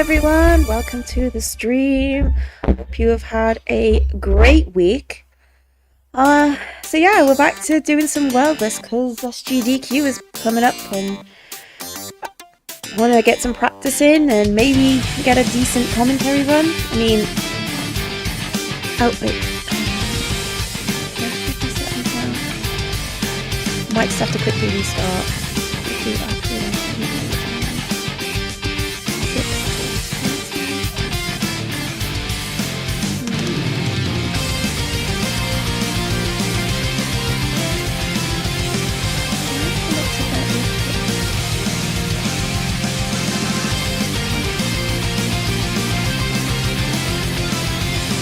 everyone, welcome to the stream. Hope you have had a great week. So yeah, we're back to doing some Worldless because SGDQ is coming up and I want to get some practice in and maybe get a decent commentary run. I mean, oh wait, might just have to quickly restart.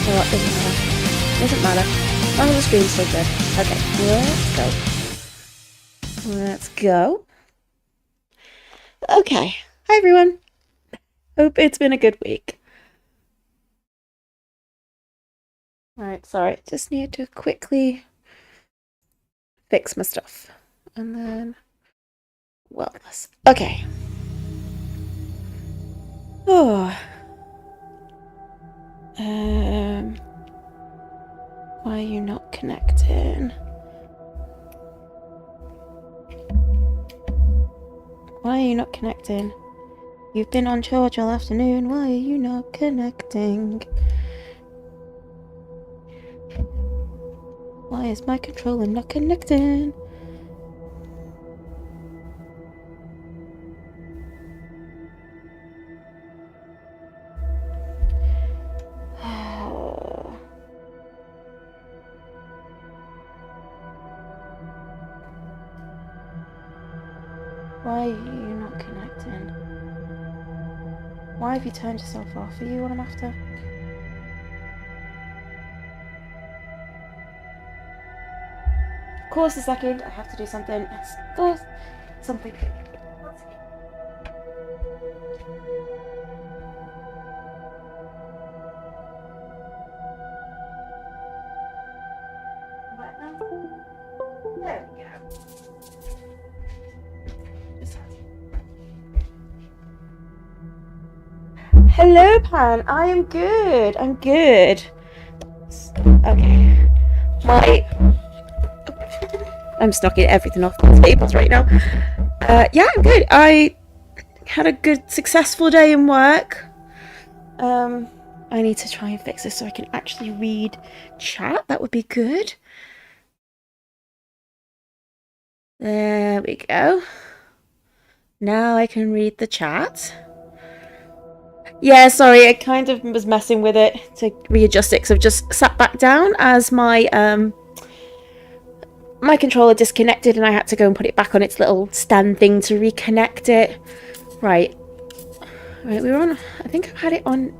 Well, it doesn't matter. Doesn't matter. As long as the screen's still good. Okay, let's go. Let's go. Okay. Hi everyone. Hope it's been a good week. Alright, sorry. Just need to quickly fix my stuff. And then Wellness. Okay. Oh. Why are you not connecting? Why are you not connecting? You've been on charge all afternoon. Why are you not connecting? Why is my controller not connecting? Why are you not connecting? Why have you turned yourself off? Are you what I'm after? Of course, a second. I have to do something. Something. What now? There we go. Hello, Pan. I am good. I'm good. Okay. I'm knocking everything off the tables right now. Yeah, I'm good. I had a good, successful day in work. I need to try and fix this so I can actually read chat. That would be good. There we go. Now I can read the chat. Yeah, sorry, I kind of was messing with it to readjust it because I've just sat back down as my my controller disconnected and I had to go and put it back on its little stand thing to reconnect it. Right, we were on, I think I've had it on,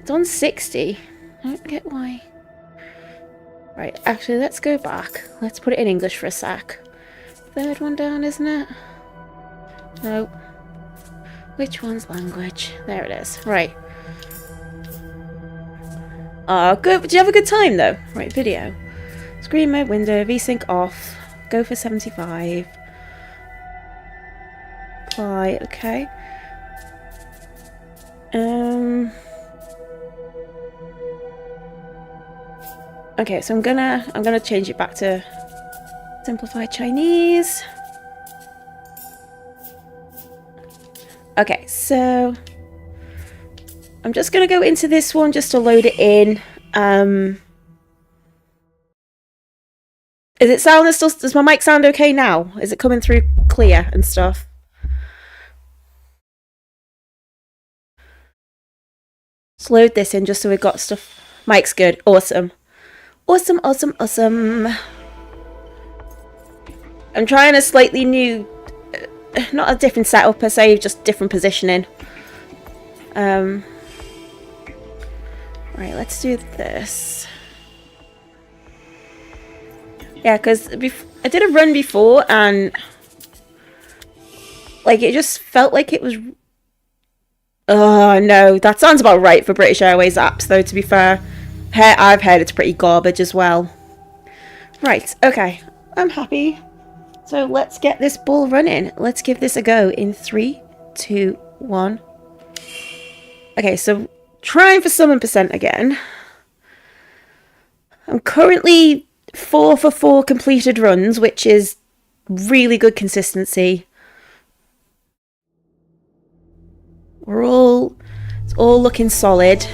it's on 60. I don't get why. Right, actually let's go back. Let's put it in English for a sec. Third one down, isn't it? No. Which one's language? There it is. Right. Oh, good. Did you have a good time, though? Right, video. Screen mode window, VSync off. Go for 75. Apply, okay. Okay, so I'm gonna change it back to simplified Chinese. Okay, so I'm just going to go into this one just to load it in. Is it sound still? Does my mic sound okay now? Is it coming through clear and stuff? Let's load this in just so we've got stuff. Mic's good. Awesome. Awesome, awesome, awesome. I'm trying a slightly new, not a different setup per se, just different positioning. Right, let's do this. Yeah, because I did a run before and like it just felt like it was. Oh no, that sounds about right for British Airways apps though, to be fair. I've heard it's pretty garbage as well. Right, okay. I'm happy So let's get this ball running. Let's give this a go in 3, 2, 1. Okay, so trying for summon percent again. I'm currently 4 for 4 completed runs, which is really good consistency. It's all looking solid.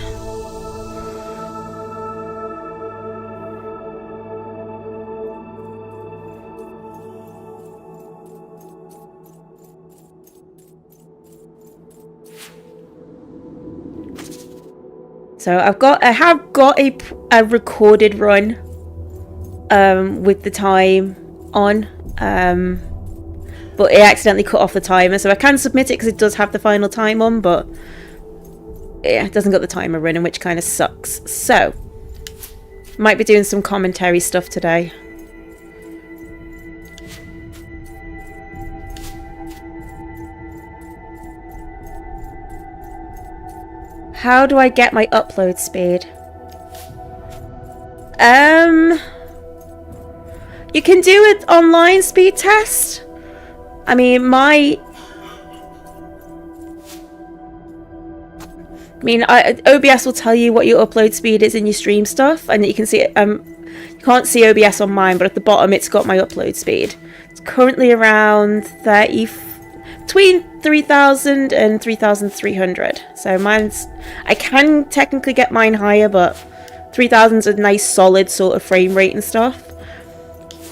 So I have got a recorded run with the time on, but it accidentally cut off the timer, so I can submit it because it does have the final time on, but yeah, it doesn't got the timer running, which kind of sucks. So might be doing some commentary stuff today. How do I get my upload speed? You can do it online speed test. I mean, OBS will tell you what your upload speed is in your stream stuff, and you can see it. You can't see OBS on mine, but at the bottom it's got my upload speed. It's currently around between 3,000 and 3,300. So I can technically get mine higher, but 3,000 is a nice solid sort of frame rate and stuff.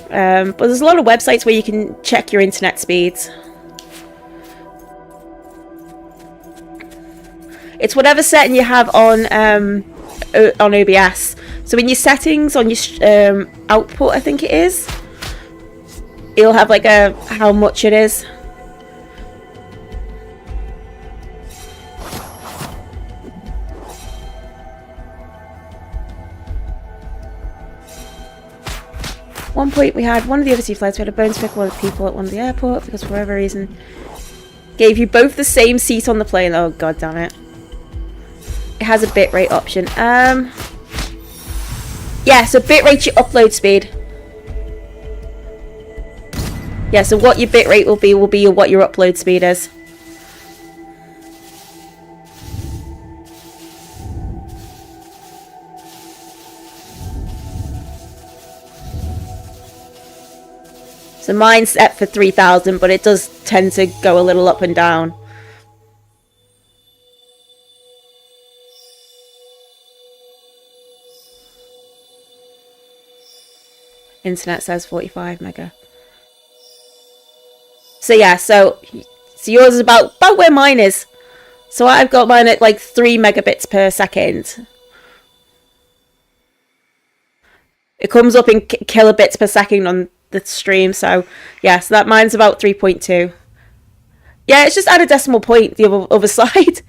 But there's a lot of websites where you can check your internet speeds. It's whatever setting you have on OBS. So in your settings on your output, I think it is, you'll have like how much it is. One point we had one of the other two flights, we had a bone to pick one of the people at one of the airport because for whatever reason gave you both the same seat on the plane. Oh god damn it. It has a bitrate option. Yeah, so bitrate's your upload speed. Yeah, so what your bitrate will be what your upload speed is. So mine's set for 3,000, but it does tend to go a little up and down. Internet says 45 mega. So yeah, so yours is about where mine is. So I've got mine at like 3 megabits per second. It comes up in kilobits per second on the stream, so yeah, so that mine's about 3.2. Yeah, it's just add a decimal point the other side.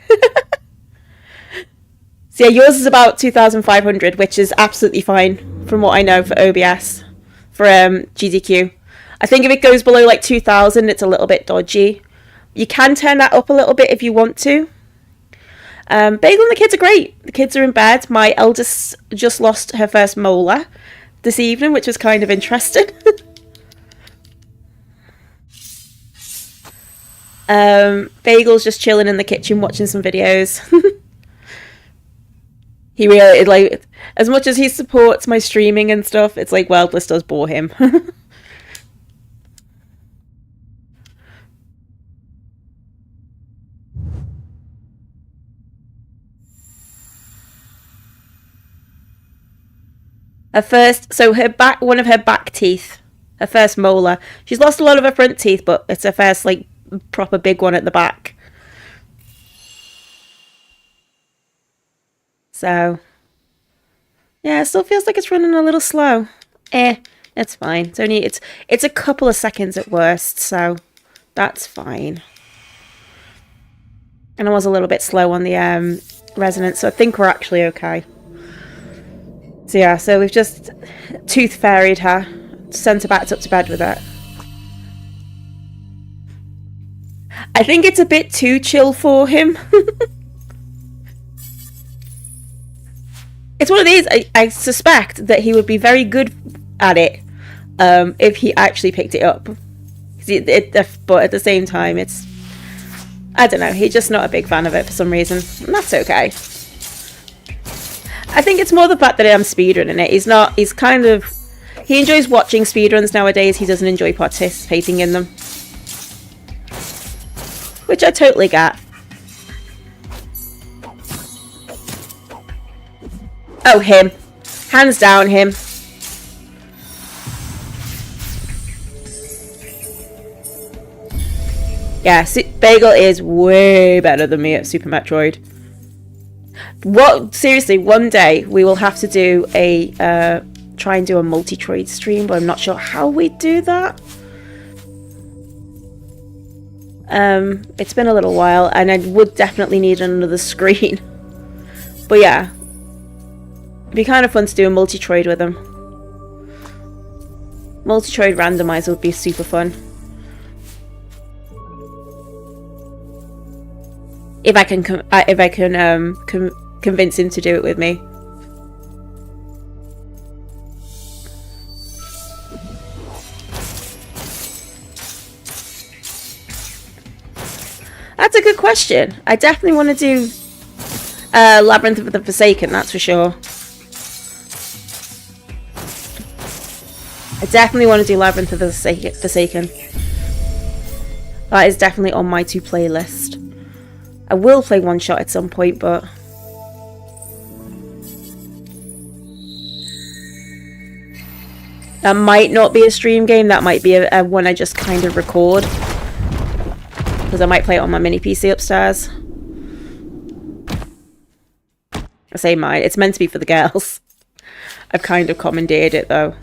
So yeah, yours is about 2,500, which is absolutely fine from what I know for OBS, for GDQ. I think if it goes below like 2,000, it's a little bit dodgy. You can turn that up a little bit if you want to. Bagel and the kids are great. The kids are in bed. My eldest just lost her first molar this evening, which was kind of interesting. Bagel's just chilling in the kitchen watching some videos. He really, like, as much as he supports my streaming and stuff, it's like Worldless does bore him. One of her back teeth, her first molar. She's lost a lot of her front teeth, but it's her first, like, proper big one at the back. So, yeah, it still feels like it's running a little slow. It's fine. It's a couple of seconds at worst, so that's fine. And I was a little bit slow on the resonance, so I think we're actually okay. So yeah, so we've just tooth fairyed her, sent her back up to bed with it. I think it's a bit too chill for him. It's one of these, I suspect that he would be very good at it if he actually picked it up. But at the same time, it's, I don't know, he's just not a big fan of it for some reason, and that's okay. I think it's more the fact that I'm speedrunning it. He's kind of, he enjoys watching speedruns nowadays, he doesn't enjoy participating in them. Which I totally get. Oh, him. Hands down, him. Yeah, Bagel is way better than me at Super Metroid. Seriously, one day we will have to do a, try and do a multi-trade stream, but I'm not sure how we do that. It's been a little while, and I would definitely need another screen. But yeah, it'd be kind of fun to do a multi-trade with them. Multi-trade randomizer would be super fun. If I can convince him to do it with me. That's a good question. I definitely want to do Labyrinth of the Forsaken, that's for sure. I definitely want to do Labyrinth of the Forsaken. That is definitely on my to-play list. I will play One Shot at some point, but... that might not be a stream game, that might be a one I just kind of record. Because I might play it on my mini PC upstairs. I say mine, it's meant to be for the girls. I've kind of commandeered it though.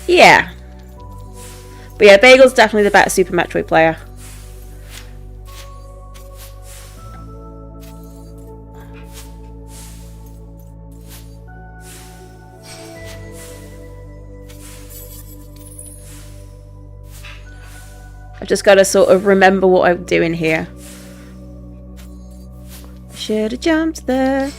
Yeah. But yeah, Bagel's definitely the better Super Metroid player. I've just got to sort of remember what I'm doing here. Should have jumped there.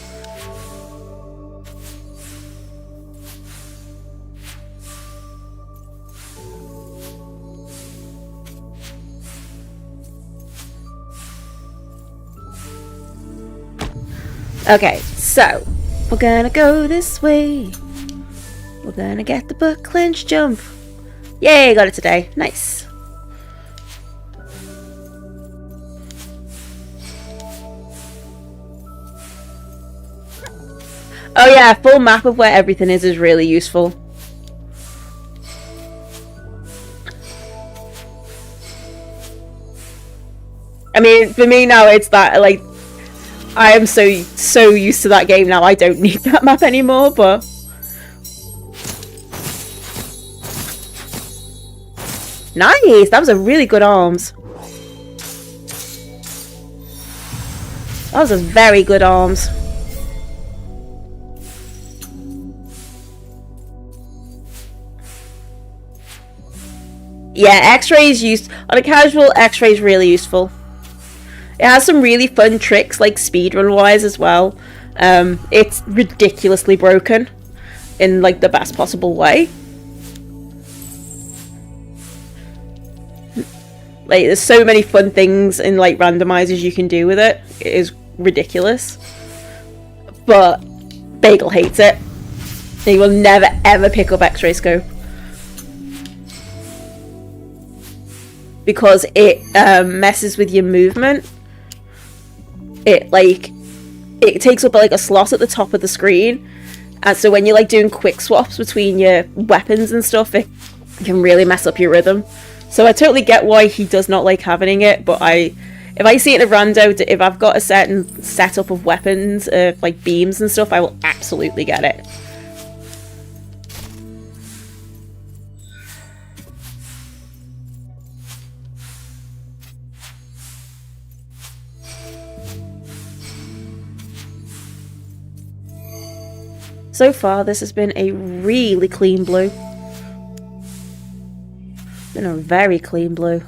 Okay, so we're gonna go this way. We're gonna get the butt clench jump. Yay, got it today. Nice. Oh yeah, full map of where everything is really useful. I mean, for me now, it's that, like, I am so used to that game now, I don't need that map anymore, but... Nice! That was a really good arms. That was a very good arms. Yeah, X-rays used... On a casual, X-ray is really useful. It has some really fun tricks, like speedrun wise as well. It's ridiculously broken in like the best possible way. Like, there's so many fun things in like randomizers you can do with it. It is ridiculous. But Bagel hates it. He will never ever pick up X-ray scope. Because it messes with your movement. It takes up like a slot at the top of the screen, and so when you're like doing quick swaps between your weapons and stuff, it can really mess up your rhythm. So I totally get why he does not like having it, but if I see it in a rando, if I've got a certain setup of weapons, like beams and stuff, I will absolutely get it. So far, this has been a really clean blue. been a very clean blue.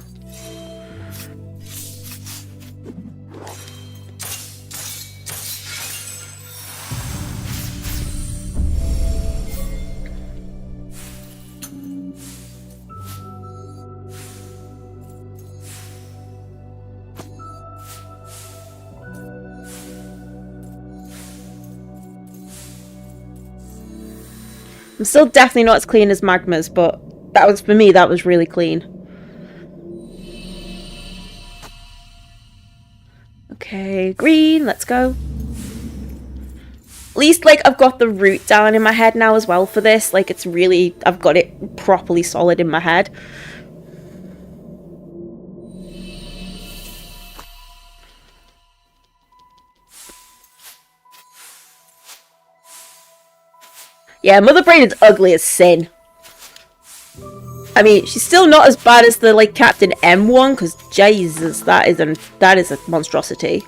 I'm still definitely not as clean as Magma's, but that was, for me, that was really clean. Okay, green, let's go. At least, like, I've got the route down in my head now as well for this. Like, it's really, I've got it properly solid in my head. Yeah, Mother Brain is ugly as sin. I mean, she's still not as bad as the, like, Captain M one, because Jesus, that is a monstrosity.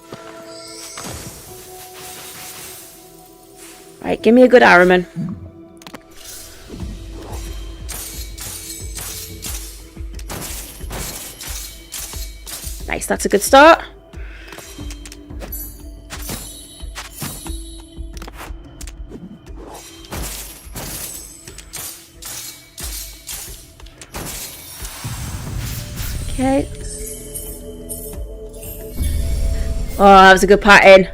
Right, give me a good Araman. Nice, that's a good start. Okay. Oh, that was a good pattern.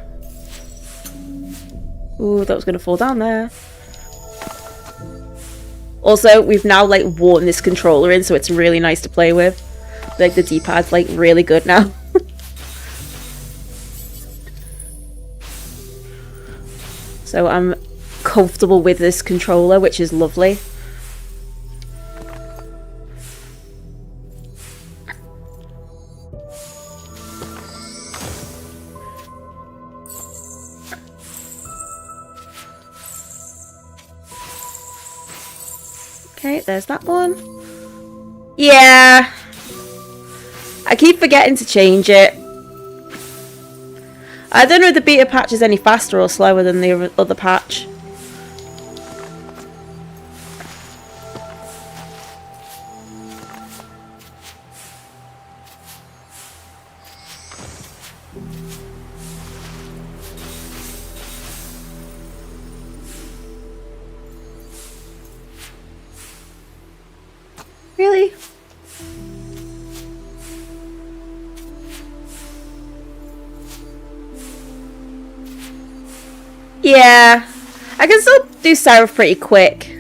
Ooh, that was going to fall down there. Also, we've now, like, worn this controller in, so it's really nice to play with. Like, the D-pad's, like, really good now. So I'm comfortable with this controller, which is lovely. Okay, there's that one. Yeah. I keep forgetting to change it. I don't know if the beta patch is any faster or slower than the other patch. Really? Yeah. I can still do Seraph pretty quick.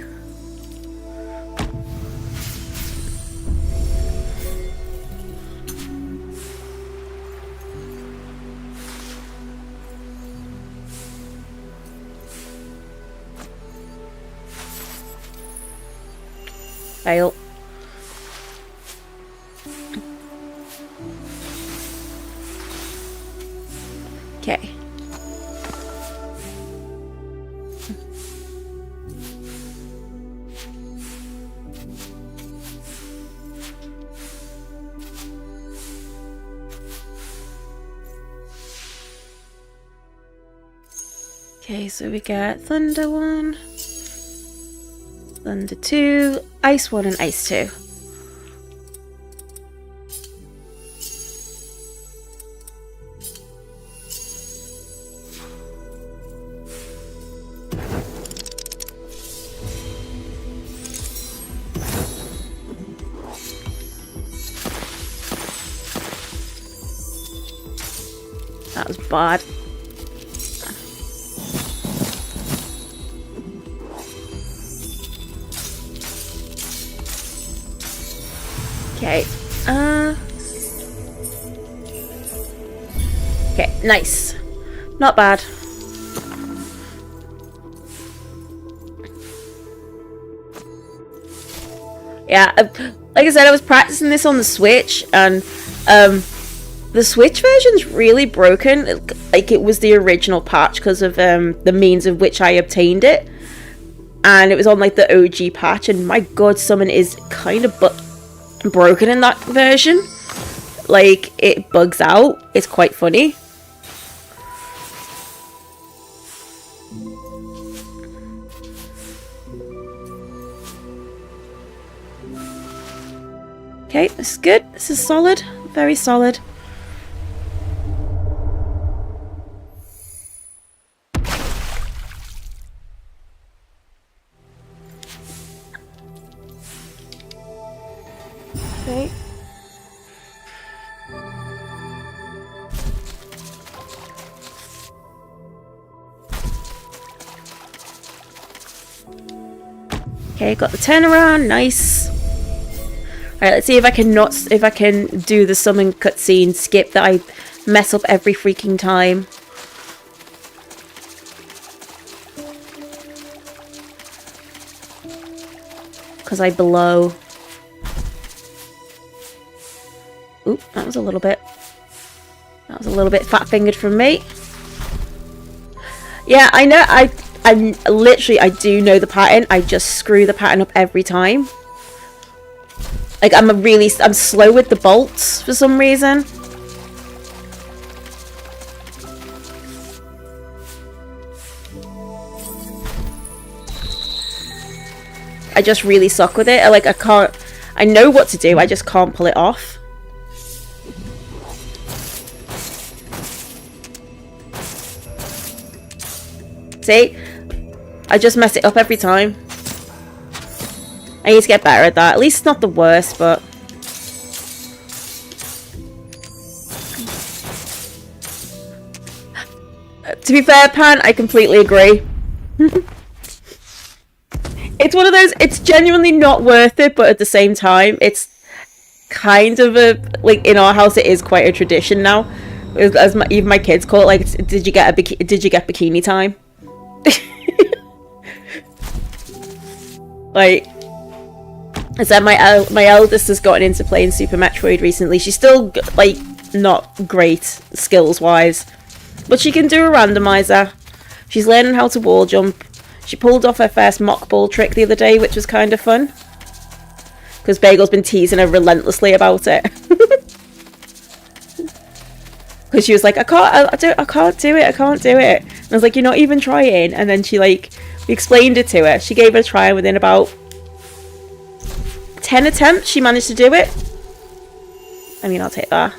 Fail. Okay. Okay, so we get Thunder 1, Thunder 2, Ice 1 and Ice 2. That was bad. Okay. Okay, nice. Not bad. Yeah, like I said, I was practicing this on the Switch, and the Switch version's really broken. Like, it was the original patch because of the means of which I obtained it, and it was on like the OG patch, and my god, summon is kind of broken in that version. Like, it bugs out. It's quite funny. Okay, this is good. This is solid. Very solid. Okay. Okay, got the turnaround. Nice. Alright, let's see if I can do the summon cutscene skip that I mess up every freaking time. Because I blow. Oop, that was a little bit fat-fingered from me. Yeah, I know, I do know the pattern. I just screw the pattern up every time. Like, I'm slow with the bolts for some reason. I just really suck with it. I know what to do, I just can't pull it off. See? I just mess it up every time. I need to get better at that. At least it's not the worst, but... To be fair, Pan, I completely agree. It's one of those, it's genuinely not worth it, but at the same time, it's kind of a... Like, in our house, it is quite a tradition now. As even my kids call it, like, did you get bikini time? Like... I said my eldest has gotten into playing Super Metroid recently. She's still, like, not great skills-wise. But she can do a randomizer. She's learning how to wall jump. She pulled off her first mock ball trick the other day, which was kind of fun. Because Bagel's been teasing her relentlessly about it. Because she was like, I can't do it. And I was like, you're not even trying. And then she, like, we explained it to her. She gave it a try, and within about 10 attempts, she managed to do it. I mean, I'll take that.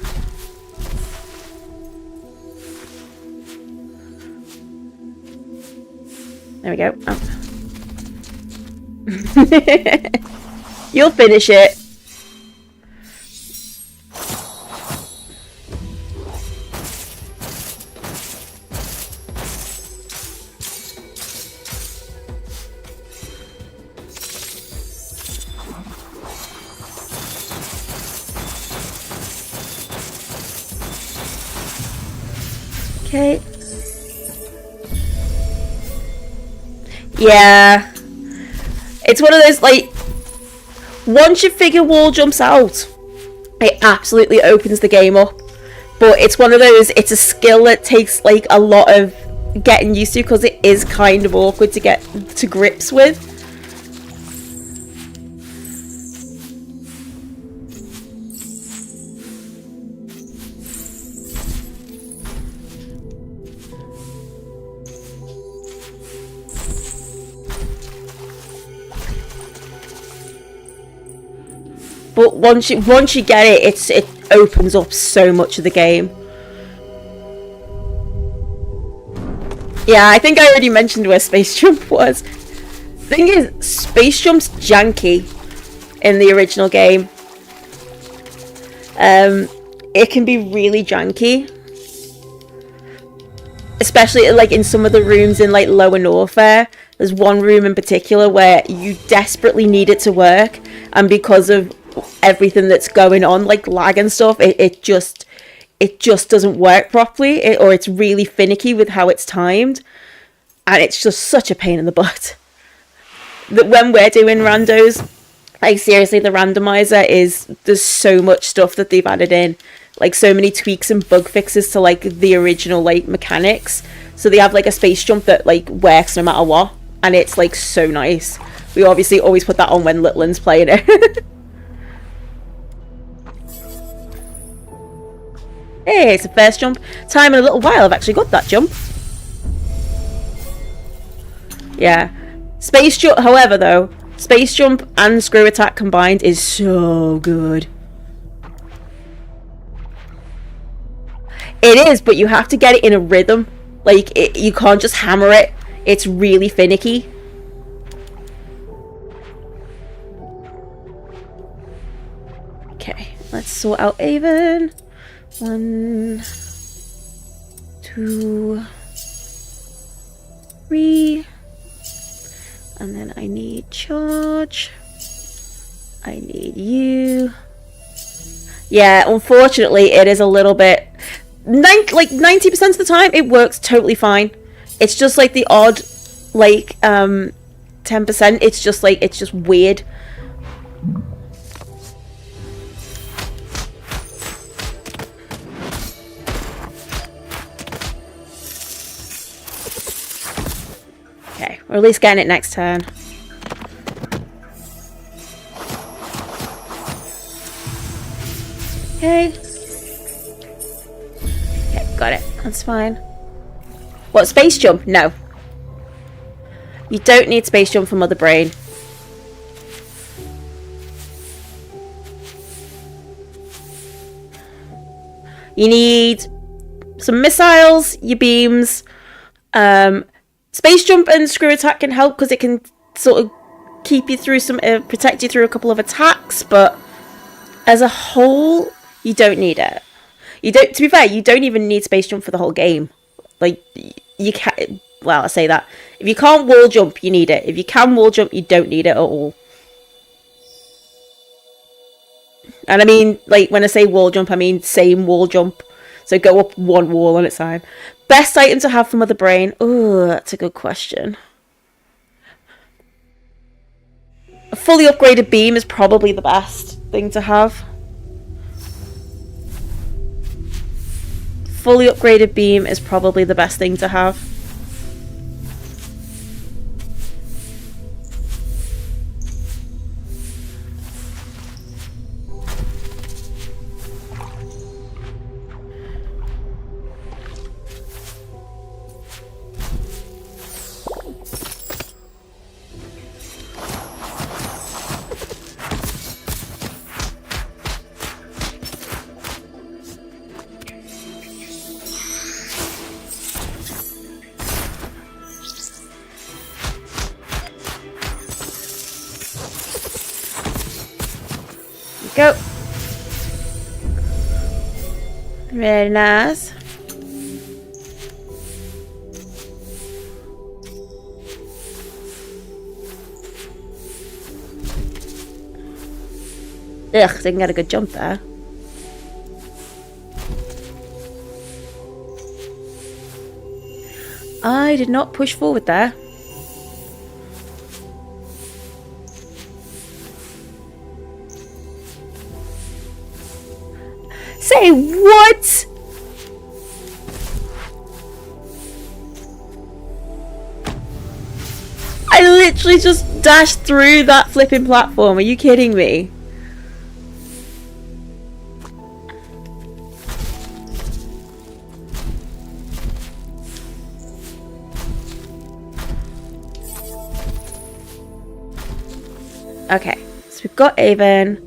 There we go. Oh. You'll finish it. Okay. Yeah. It's one of those, like, once you figure wall jumps out, it absolutely opens the game up. But it's one of those, it's a skill that takes, like, a lot of getting used to, because it is kind of awkward to get to grips with. But once you get it, it opens up so much of the game. Yeah, I think I already mentioned where Space Jump was. The thing is, Space Jump's janky in the original game. It can be really janky. Especially, like, in some of the rooms in, like, Lower Norfair. There's one room in particular where you desperately need it to work. And because of everything that's going on, like lag and stuff, it just doesn't work properly, or it's really finicky with how it's timed, and it's just such a pain in the butt. That when we're doing randos, like, seriously, the randomizer there's so much stuff that they've added in, like so many tweaks and bug fixes to, like, the original, like, mechanics. So they have, like, a space jump that, like, works no matter what, and it's, like, so nice. We obviously always put that on when Littlin's playing it. Hey, it's the first jump time in a little while I've actually got that jump. Yeah. Space jump, however, though, space jump and screw attack combined is so good. It is, but you have to get it in a rhythm. Like, you can't just hammer it. It's really finicky. Okay, let's sort out Avon. 1, 2, 3. And then I need charge. I need you. Yeah, unfortunately, it is a little bit... like 90% of the time, it works totally fine. It's just like the odd, like, 10%. It's just like, it's just weird. Okay, we're at least getting it next turn. Okay. Okay, got it. That's fine. What, space jump? No. You don't need space jump for Mother Brain. You need some missiles, your beams. Space jump and screw attack can help because it can sort of keep you through some, protect you through a couple of attacks, but as a whole, you don't need it. You don't. To be fair, you don't even need space jump for the whole game. Like, you can't. Well, I say that. If you can't wall jump, you need it. If you can wall jump, you don't need it at all. And I mean, like, when I say wall jump, I mean same wall jump. So go up one wall on its side. Best item to have for Mother Brain? Oh, that's a good question. A fully upgraded beam is probably the best thing to have. Fully upgraded beam is probably the best thing to have. Go. Very nice. Ugh, didn't get a good jump there. I did not push forward there. Say what? I literally just dashed through that flipping platform. Are you kidding me? Okay, so we've got Avon.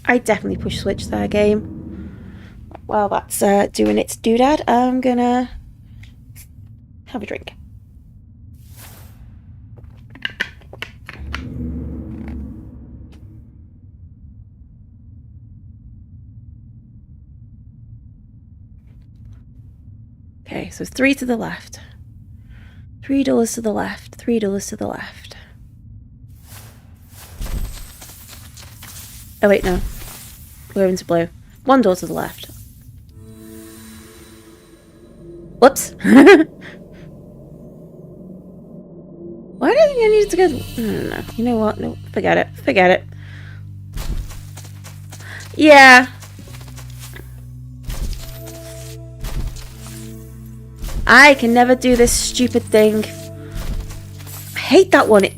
I definitely push switch there, game. While that's doing its doodad, I'm gonna have a drink. Okay, so $3 to the left. $3 to the left. $3 to the left. Oh wait, no. We're into blue. $1 to the left. Whoops. Why do I think I needed to go... No, you know what? No, forget it. Forget it. Yeah. I can never do this stupid thing. I hate that one. Have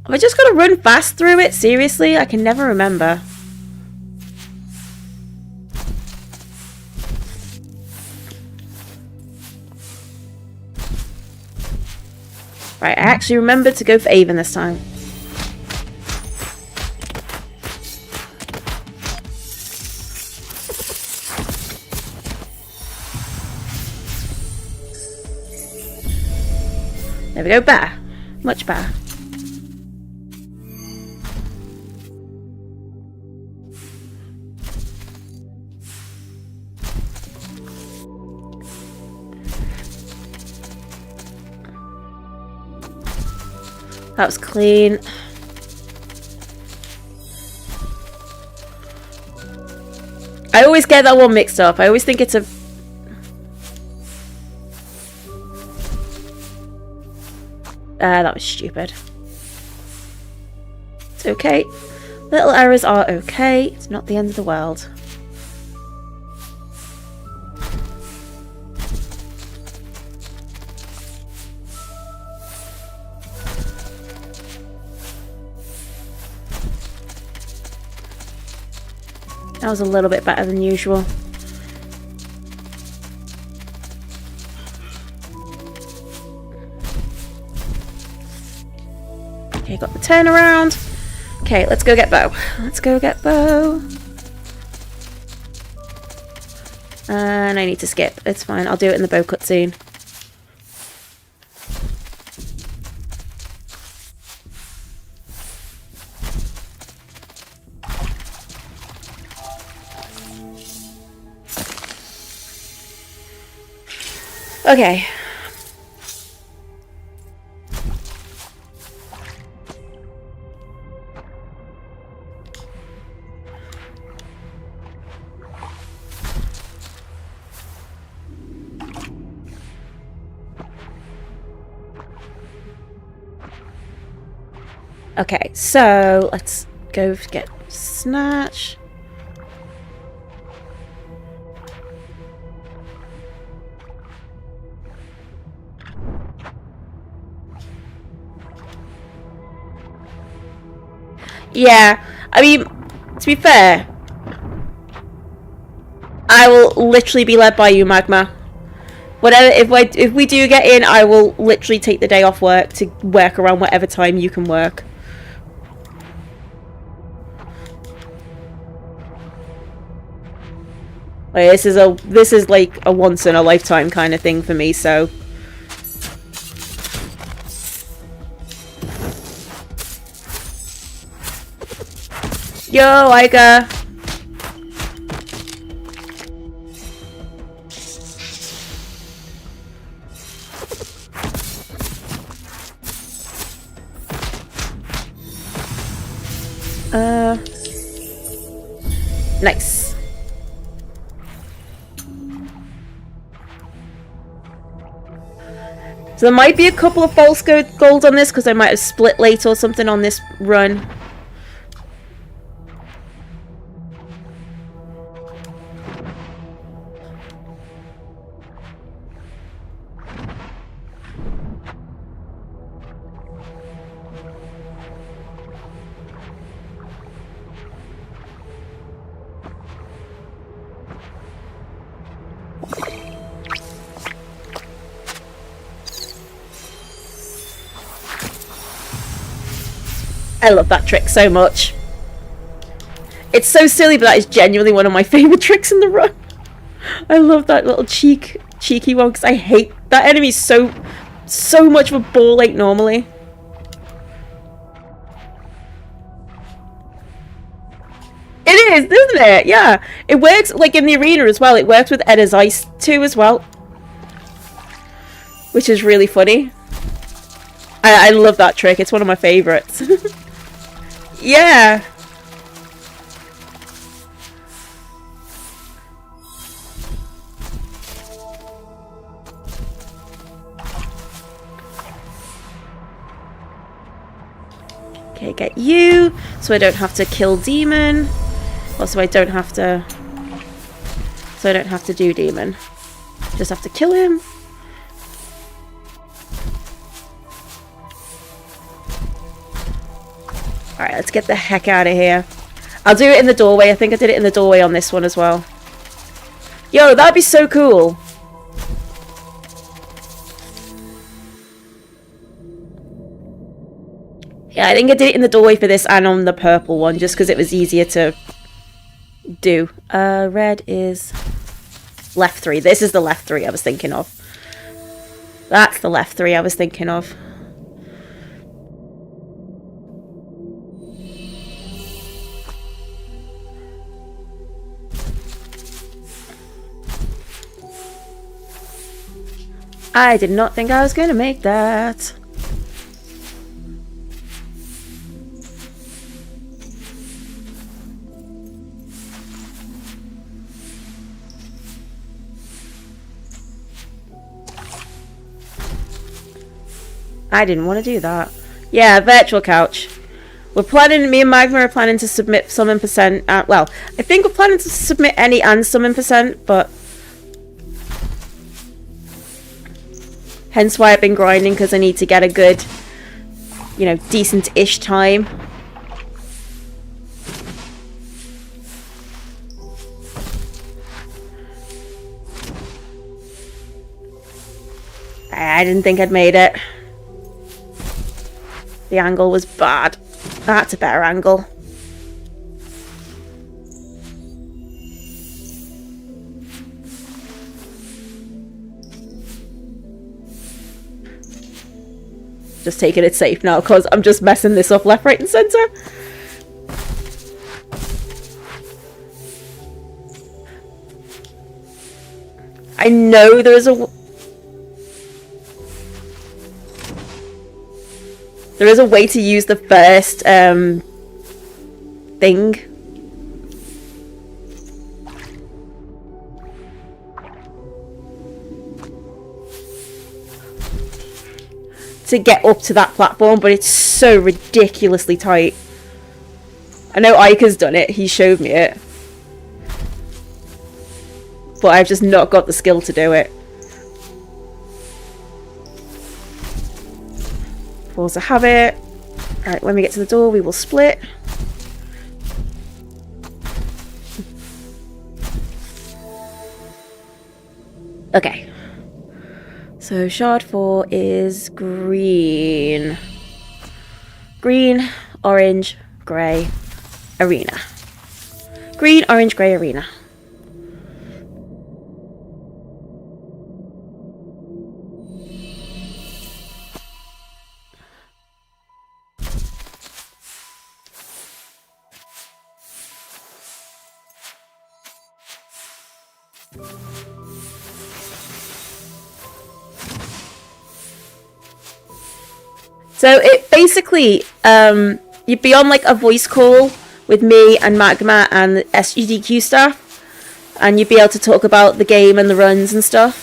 I just got to run fast through it? Seriously? I can never remember. Right, I actually remembered to go for Avon this time. There we go, better. Much better. That was clean. I always get that one mixed up. I always think it's a... that was stupid. It's okay. Little errors are okay. It's not the end of the world. That was a little bit better than usual. Okay, got the turnaround. Okay, let's go get Bo. Let's go get Bo. And I need to skip. It's fine. I'll do it in the Bo cutscene. Okay. Okay, so let's go get Snatch. Yeah, I mean, to be fair, I will literally be led by you, Magma. Whatever, if we do get in, I will literally take the day off work to work around whatever time you can work. Like, this is like a once in a lifetime kind of thing for me, so. Yo, Iga! Nice. So there might be a couple of false golds on this because I might have split late or something on this run. I love that trick so much. It's so silly, but that is genuinely one of my favourite tricks in the run. I love that little cheeky one because I hate that enemy so much of a ball ache normally. It is, isn't it? Yeah. It works like in the arena as well. It works with Edda's Ice too as well. Which is really funny. I love that trick. It's one of my favourites. Yeah. Okay, get you, so I don't have to kill Demon. Also, I don't have to do Demon. Just have to kill him. Alright, let's get the heck out of here. I'll do it in the doorway. I think I did it in the doorway on this one as well. Yo, that'd be so cool. Yeah, I think I did it in the doorway for this and on the purple one, just because it was easier to do. Red is left 3. This is the left 3 I was thinking of. That's the left 3 I was thinking of. I did not think I was going to make that. I didn't want to do that. Yeah, virtual couch. We're planning, me and Magma are planning to submit summon percent. Well, I think we're planning to submit any and summon percent, but hence why I've been grinding, because I need to get a good, you know, decent-ish time. I didn't think I'd made it. The angle was bad. That's a better angle. Just taking it safe now, because I'm just messing this up left, right, and centre. I know there is a way to use the first thing. To get up to that platform, but it's so ridiculously tight. I know Ika's done it, he showed me it. But I've just not got the skill to do it. Force a habit. Alright, when we get to the door, we will split. Okay. So shard 4 is green. Green, orange, grey, arena. Green, orange, grey, arena. So it basically, you'd be on like a voice call with me and Magma and the SGDQ staff, and you'd be able to talk about the game and the runs and stuff.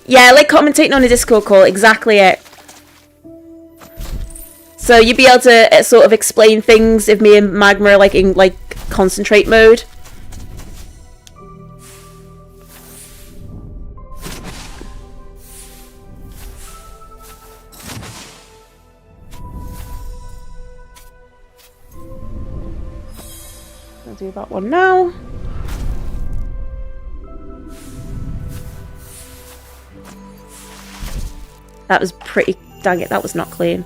Yeah, like commentating on a Discord call, exactly it. So you'd be able to sort of explain things if me and Magma are like in like concentrate mode. I'll do that one now. That was pretty... Dang it, that was not clean.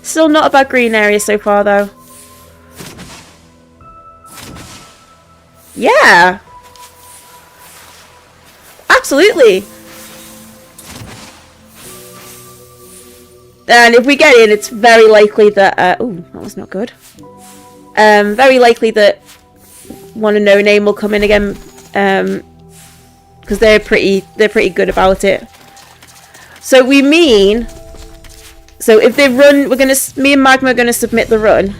Still not a bad green area so far, though. Yeah! Absolutely! And if we get in, it's very likely that... oh, that was not good. Very likely that One and No Name will come in again. Because they're pretty good about it. So we mean... So if they run, we're gonna... Me and Magma are gonna submit the run.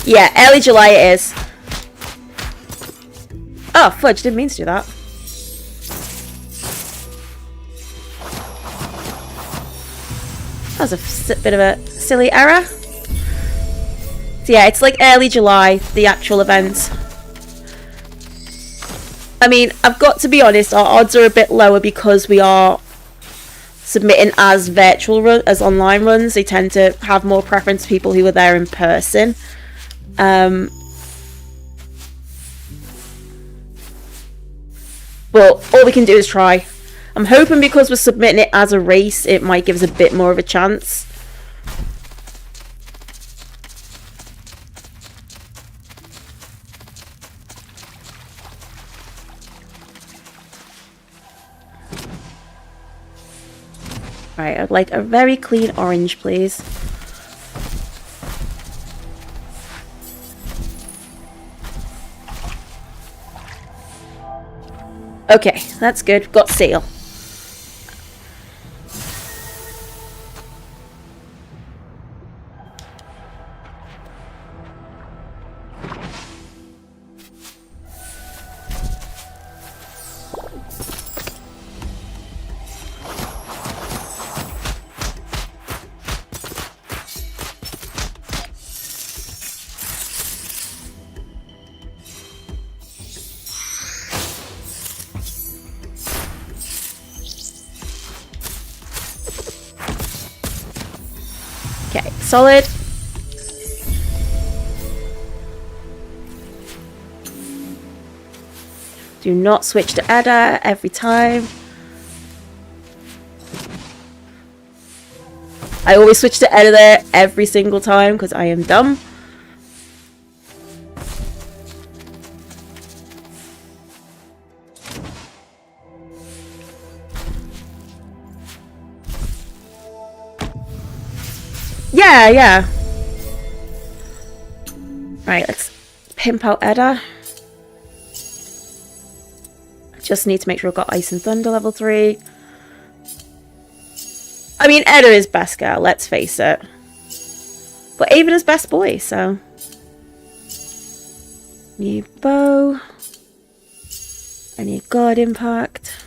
Yeah, early July it is. Oh, fudge, didn't mean to do that. That was a bit of a silly error. So yeah, it's like early July, the actual event. I mean, I've got to be honest, our odds are a bit lower because we are submitting as as online runs. They tend to have more preference for people who are there in person. But all we can do is try. I'm hoping because we're submitting it as a race, it might give us a bit more of a chance. Right, I'd like a very clean orange, please. Okay, that's good. Got seal. Okay, solid. Do not switch to Edda every time. I always switch to editor every single time because I am dumb. Yeah. Right, let's pimp out Edda. Just need to make sure I've got Ice and Thunder level 3. I mean, Edda is best girl, let's face it. But Avon is best boy, so... Need bow. I need guard impact.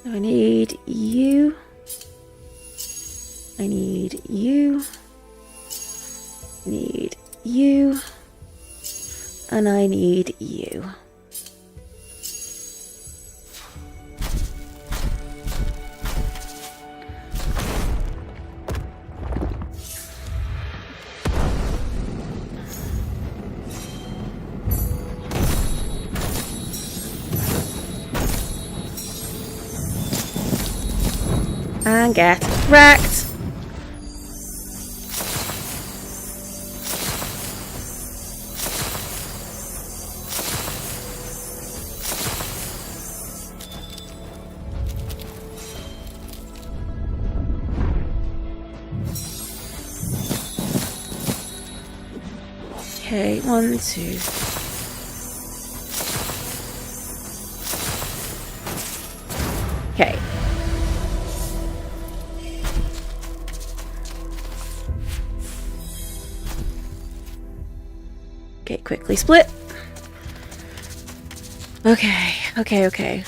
I need you. I need you. I need you. And I need you. And get wrecked. Okay, 1, 2. Okay. Okay, quickly split. Okay. Okay.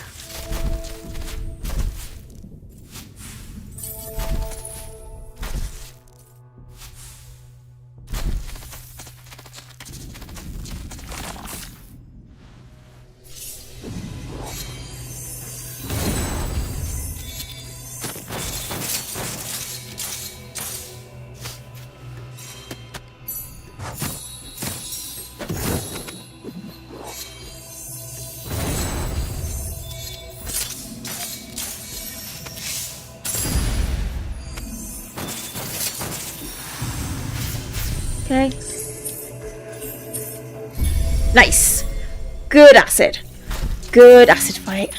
Nice. Good acid. Good acid fight.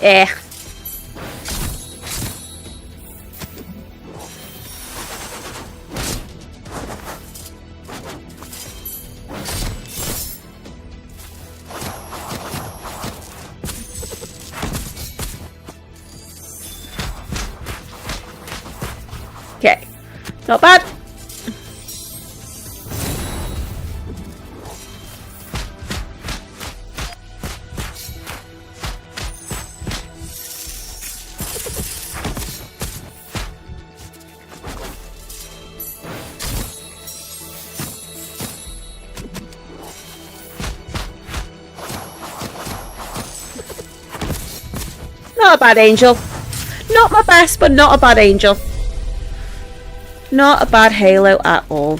Eh. Okay. Not bad. Not a bad angel. Not my best, but not a bad angel. Not a bad Halo at all.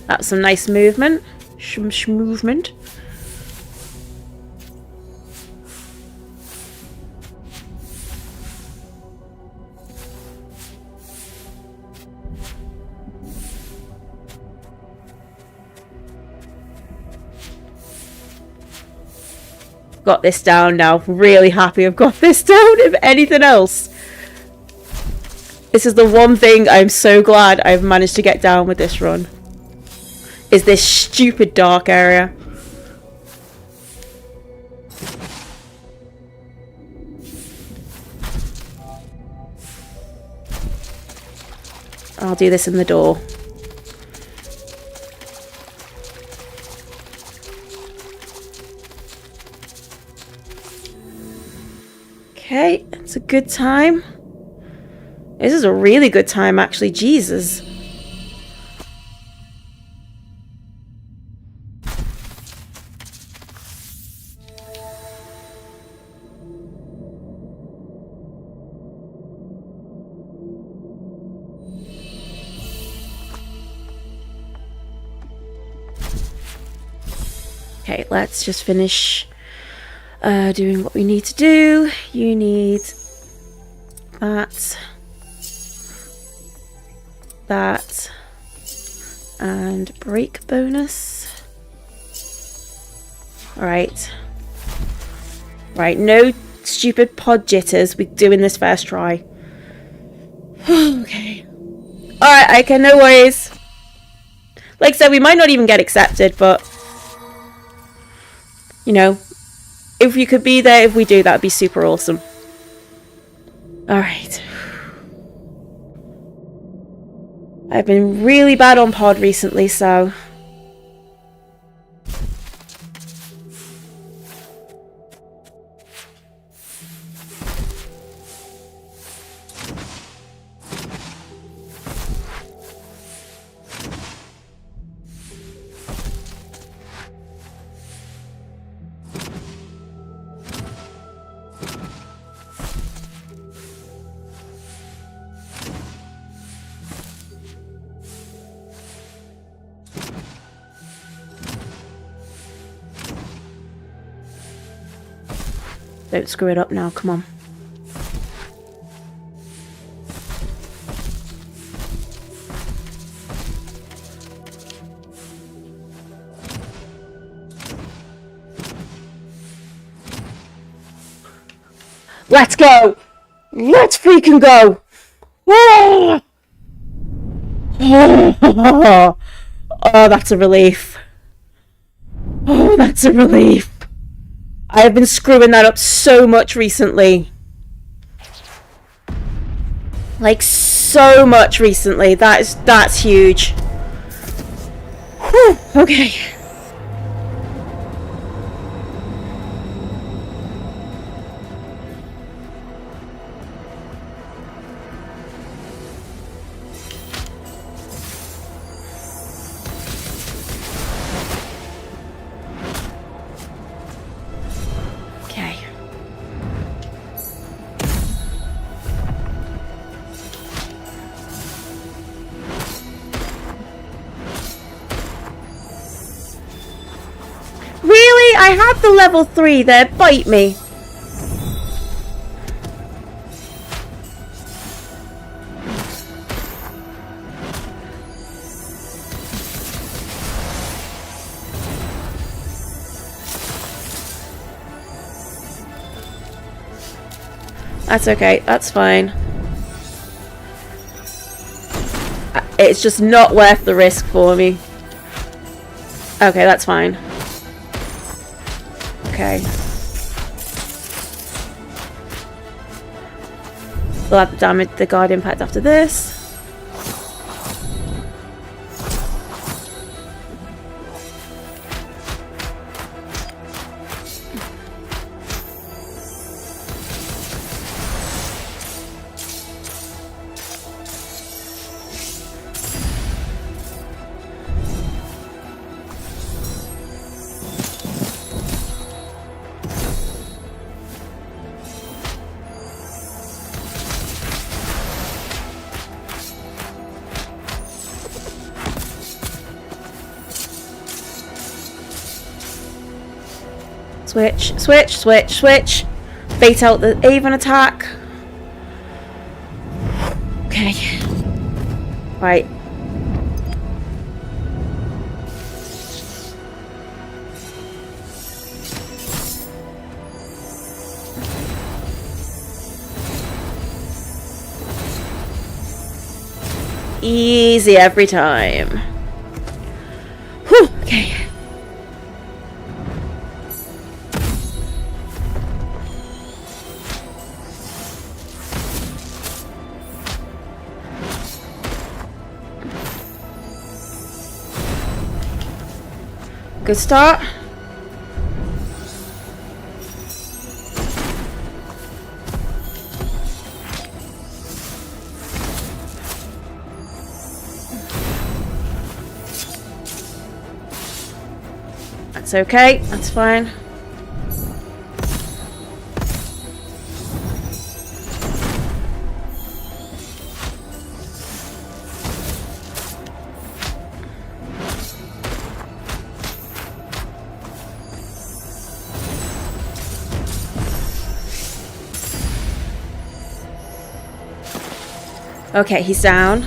That's some nice movement. Movement. Got this down now. Really happy I've got this down. If anything else, this is the one thing I'm so glad I've managed to get down with this run. Is this stupid dark area. I'll do this in the door. Okay, it's a good time. This is a really good time, actually. Jesus. Okay, let's just finish doing what we need to do. You need that, that, and break bonus. Alright. Right, no stupid pod jitters. We're doing this first try. Okay. Alright, okay, no worries. Like I said, we might not even get accepted, but you know, if you could be there, if we do, that would be super awesome. Alright. I've been really bad on pod recently, so... Don't screw it up now, come on. Let's go! Let's freaking go! Oh, that's a relief. Oh, that's a relief. I have been screwing that up so much recently. Like, so much recently. That's huge. Whew, okay. I had the level 3 there. Bite me. That's okay. That's fine. It's just not worth the risk for me. Okay, that's fine. Okay. We'll have to damage the guard impact after this. Switch, switch, switch, switch. Bait out the Avon attack. Okay. Right. Easy every time. Whew, okay. Good start. That's okay, that's fine. Okay, he's down.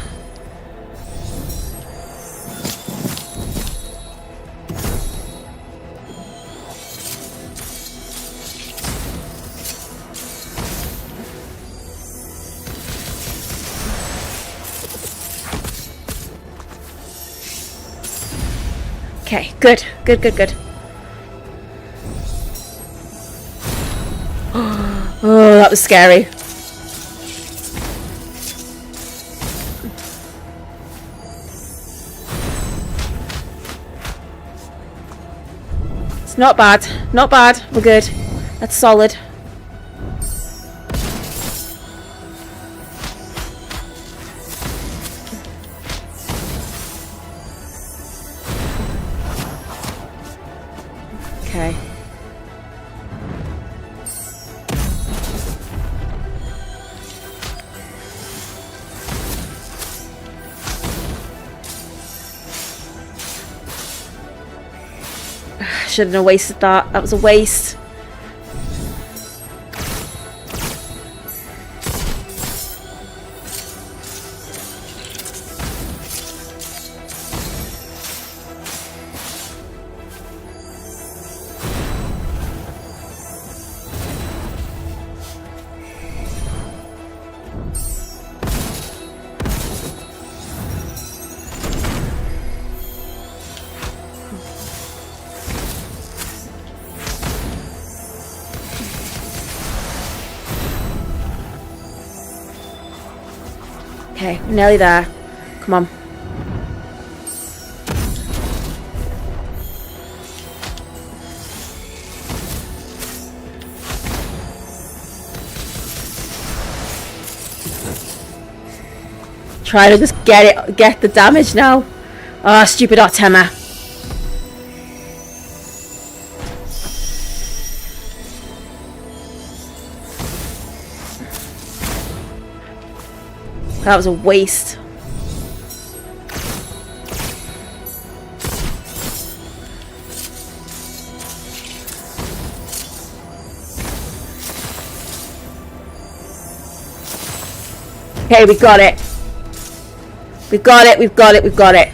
Okay, good, good, good, good. Oh, that was scary. It's not bad, not bad. We're good. That's solid. Okay. Shouldn't have wasted that. That was a waste. Okay, nearly there. Come on. Try to just get the damage now. Ah, stupid Artema. That was a waste. Okay, we got it. We've got it, we've got it, we've got it.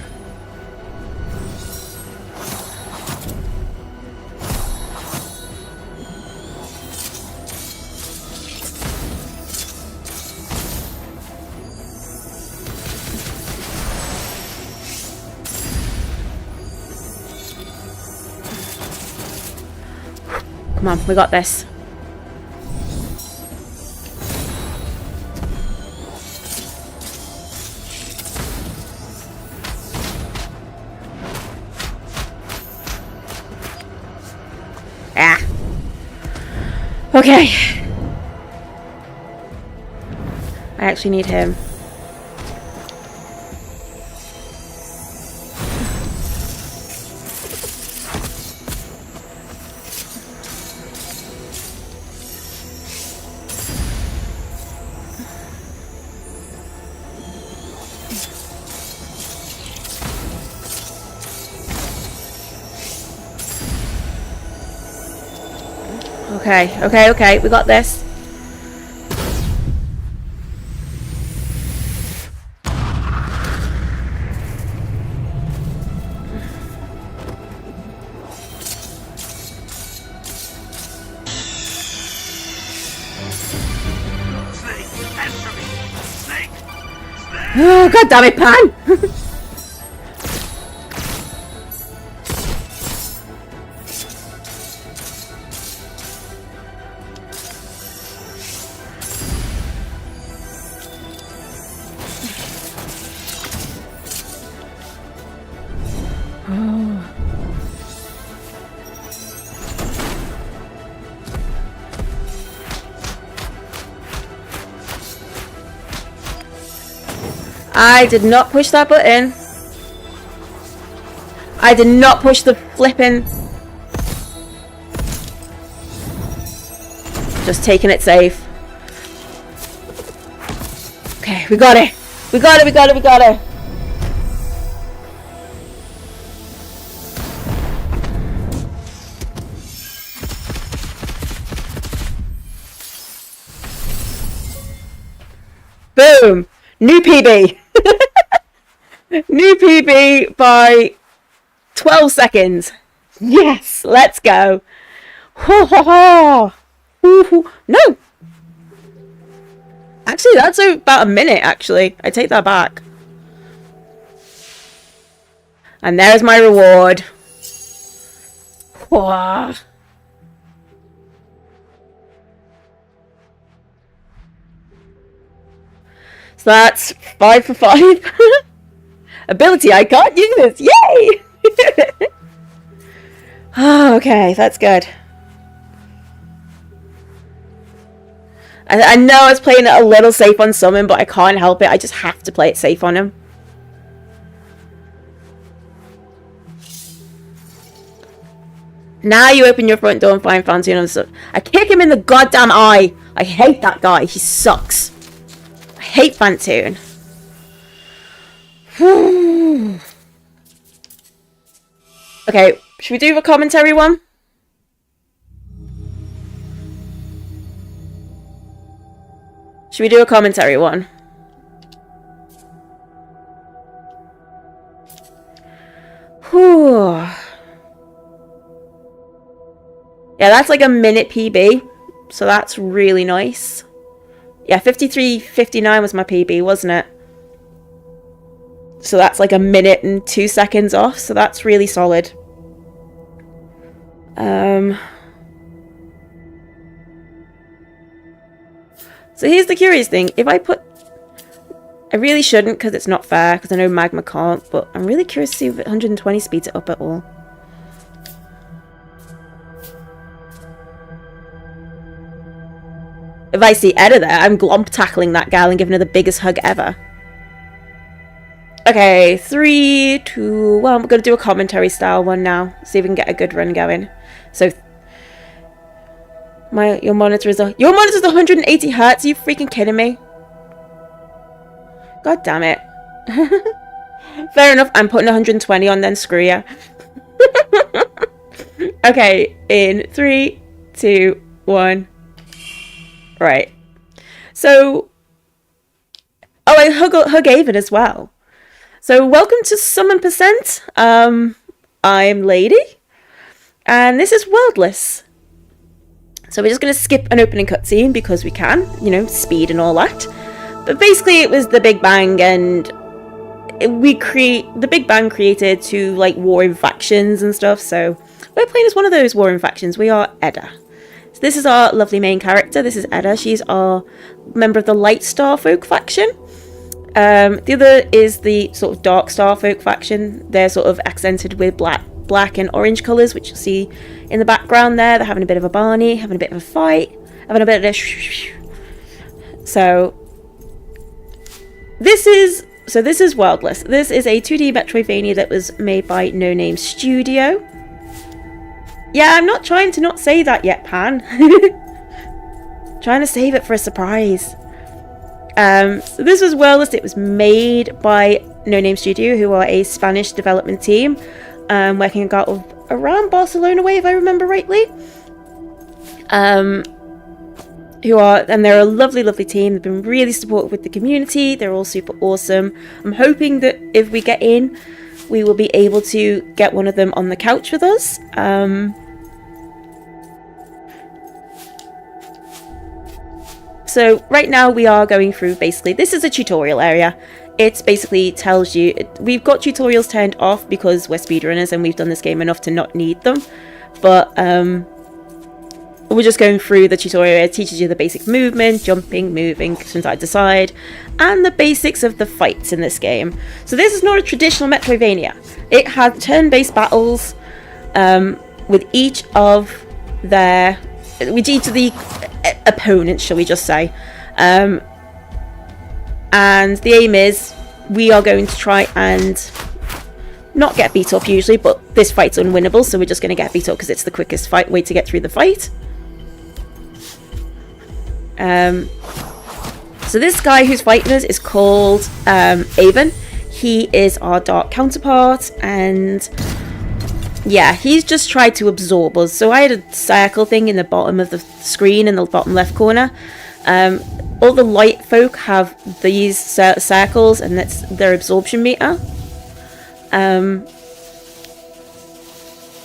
Come on, we got this. Ah. Okay. I actually need him. Okay, okay, okay, we got this. Oh, God damn it, Pan! I did not push that button. I did not push the flipping. Just taking it safe. Okay, we got it. We got it, we got it, we got it. Boom! New PB! New PB by 12 seconds. Yes, let's go. Ho ho ho! No! Actually, that's about a minute, actually. I take that back. And there's my reward. Whoa. So that's 5 for 5. Ability I can't use! Yay! Oh, okay, that's good. I know I was playing it a little safe on summon, but I can't help it. I just have to play it safe on him. Now you open your front door and find Fancy and stuff. I kick him in the goddamn eye. I hate that guy. He sucks. I hate Fantoon. Okay, should we do a commentary one? Should we do a commentary one? Whew. Yeah, that's like a minute PB. So that's really nice. Yeah, 53.59 was my PB, wasn't it? So that's like a minute and 2 seconds off. So that's really solid. So here's the curious thing. If I put... I really shouldn't because it's not fair. Because I know Magma can't. But I'm really curious to see if 120 speeds it up at all. If I see Edda there, I'm glomp tackling that gal and giving her the biggest hug ever. Okay, 3, 2, 1. We're going to do a commentary style one now. See if we can get a good run going. So, your monitor's 180 hertz. Are you freaking kidding me? God damn it. Fair enough. I'm putting 120 on then. Screw ya. Okay, in 3, 2, 1. Right. So, Oh, I hug Avon as well. So welcome to Summon Percent. I'm Lady, and this is Worldless. So we're just going to skip an opening cutscene because we can, you know, speed and all that. But basically it was the Big Bang, and the Big Bang created two, like, warring factions and stuff. So we're playing as one of those warring factions. We are Edda. So this is our lovely main character. This is Edda. She's our member of the Light Star Folk faction. The other is the sort of Dark Star Folk faction. They're sort of accented with black and orange colours, which you'll see in the background there. They're having a bit of a Barney, having a bit of a fight, having a bit of a So this is Worldless. This is a 2D Metroidvania that was made by No Name Studio. Yeah, I'm not trying to not say that yet, Pan. Trying to save it for a surprise. So this was Worldless. It was made by No Name Studio, who are a Spanish development team, working out of around Barcelona way, if I remember rightly. They're a lovely, lovely team. They've been really supportive with the community. They're all super awesome. I'm hoping that if we get in, we will be able to get one of them on the couch with us. So right now we are going through, basically, this is a tutorial area. It basically tells you, we've got tutorials turned off because we're speedrunners and we've done this game enough to not need them. But we're just going through the tutorial. It teaches you the basic movement, jumping, moving from side to side, and the basics of the fights in this game. So this is not a traditional Metroidvania. It has turn-based battles with each of the opponents, shall we just say. And the aim is we are going to try and not get beat up usually, but this fight's unwinnable, so we're just going to get beat up because it's the quickest way to get through the fight. So this guy who's fighting us is called Avon. He is our dark counterpart, and yeah, he's just tried to absorb us. So I had a circle thing in the bottom of the screen in the bottom left corner. All the light folk have these circles, and that's their absorption meter.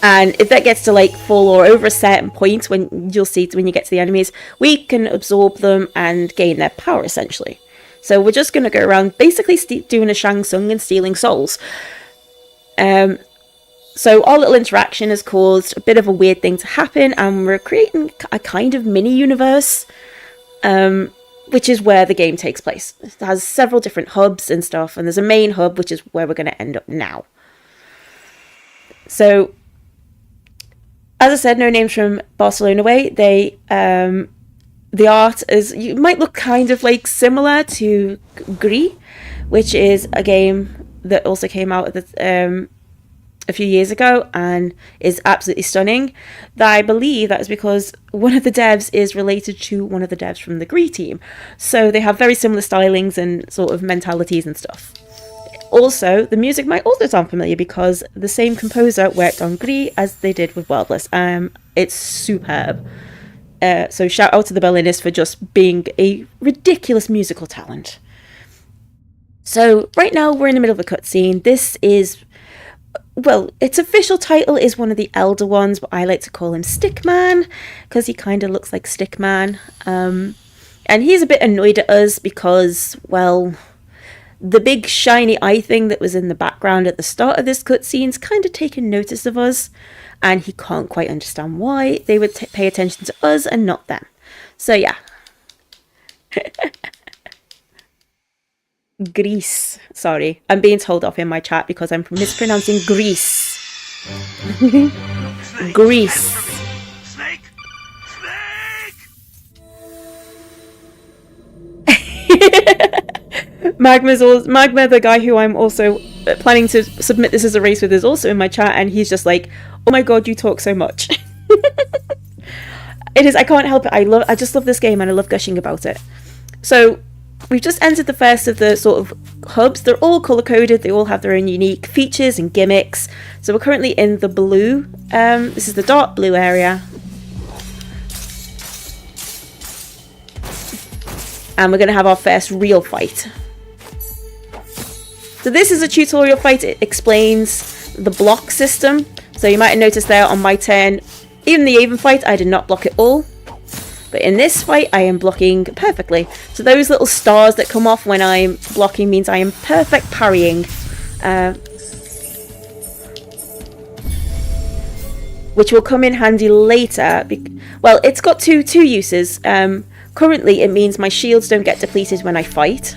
And if that gets to like full or over a certain point, when you'll see when you get to the enemies, we can absorb them and gain their power essentially. So we're just going to go around basically doing a Shang Tsung and stealing souls. So our little interaction has caused a bit of a weird thing to happen, and we're creating a kind of mini universe, which is where the game takes place. It has several different hubs and stuff, and there's a main hub, which is where we're going to end up now. So, as I said, No Name's from Barcelona way. The art is, you might look kind of like similar to Gris, which is a game that also came out at a few years ago and is absolutely stunning. I believe that is because one of the devs is related to one of the devs from the Gris team, so they have very similar stylings and sort of mentalities and stuff. Also, the music might also sound familiar because the same composer worked on Gris as they did with Worldless. It's superb. So shout out to the Berliners for just being a ridiculous musical talent. So right now we're in the middle of a cutscene. This is, well, its official title is one of the elder ones, but I like to call him Stickman because he kind of looks like Stickman. And he's a bit annoyed at us because, well, the big shiny eye thing that was in the background at the start of this cutscene's kind of taken notice of us, and he can't quite understand why they would pay attention to us and not them. So yeah. Grease. Sorry, I'm being told off in my chat because I'm mispronouncing Grease. Grease. Snake! Magma, the guy who I'm also planning to submit this as a race with, is also in my chat, and he's just like, "Oh my god, you talk so much." It is. I can't help it. I just love this game, and I love gushing about it. So we've just entered the first of the sort of hubs. They're all color coded. They all have their own unique features and gimmicks. So we're currently in the blue. This is the dark blue area. And we're going to have our first real fight. So this is a tutorial fight. It explains the block system. So you might have noticed there on my turn, even the Avon fight, I did not block it all. But in this fight, I am blocking perfectly. So those little stars that come off when I'm blocking means I am perfect parrying. Which will come in handy later. Well, it's got two uses. Currently, it means my shields don't get depleted when I fight,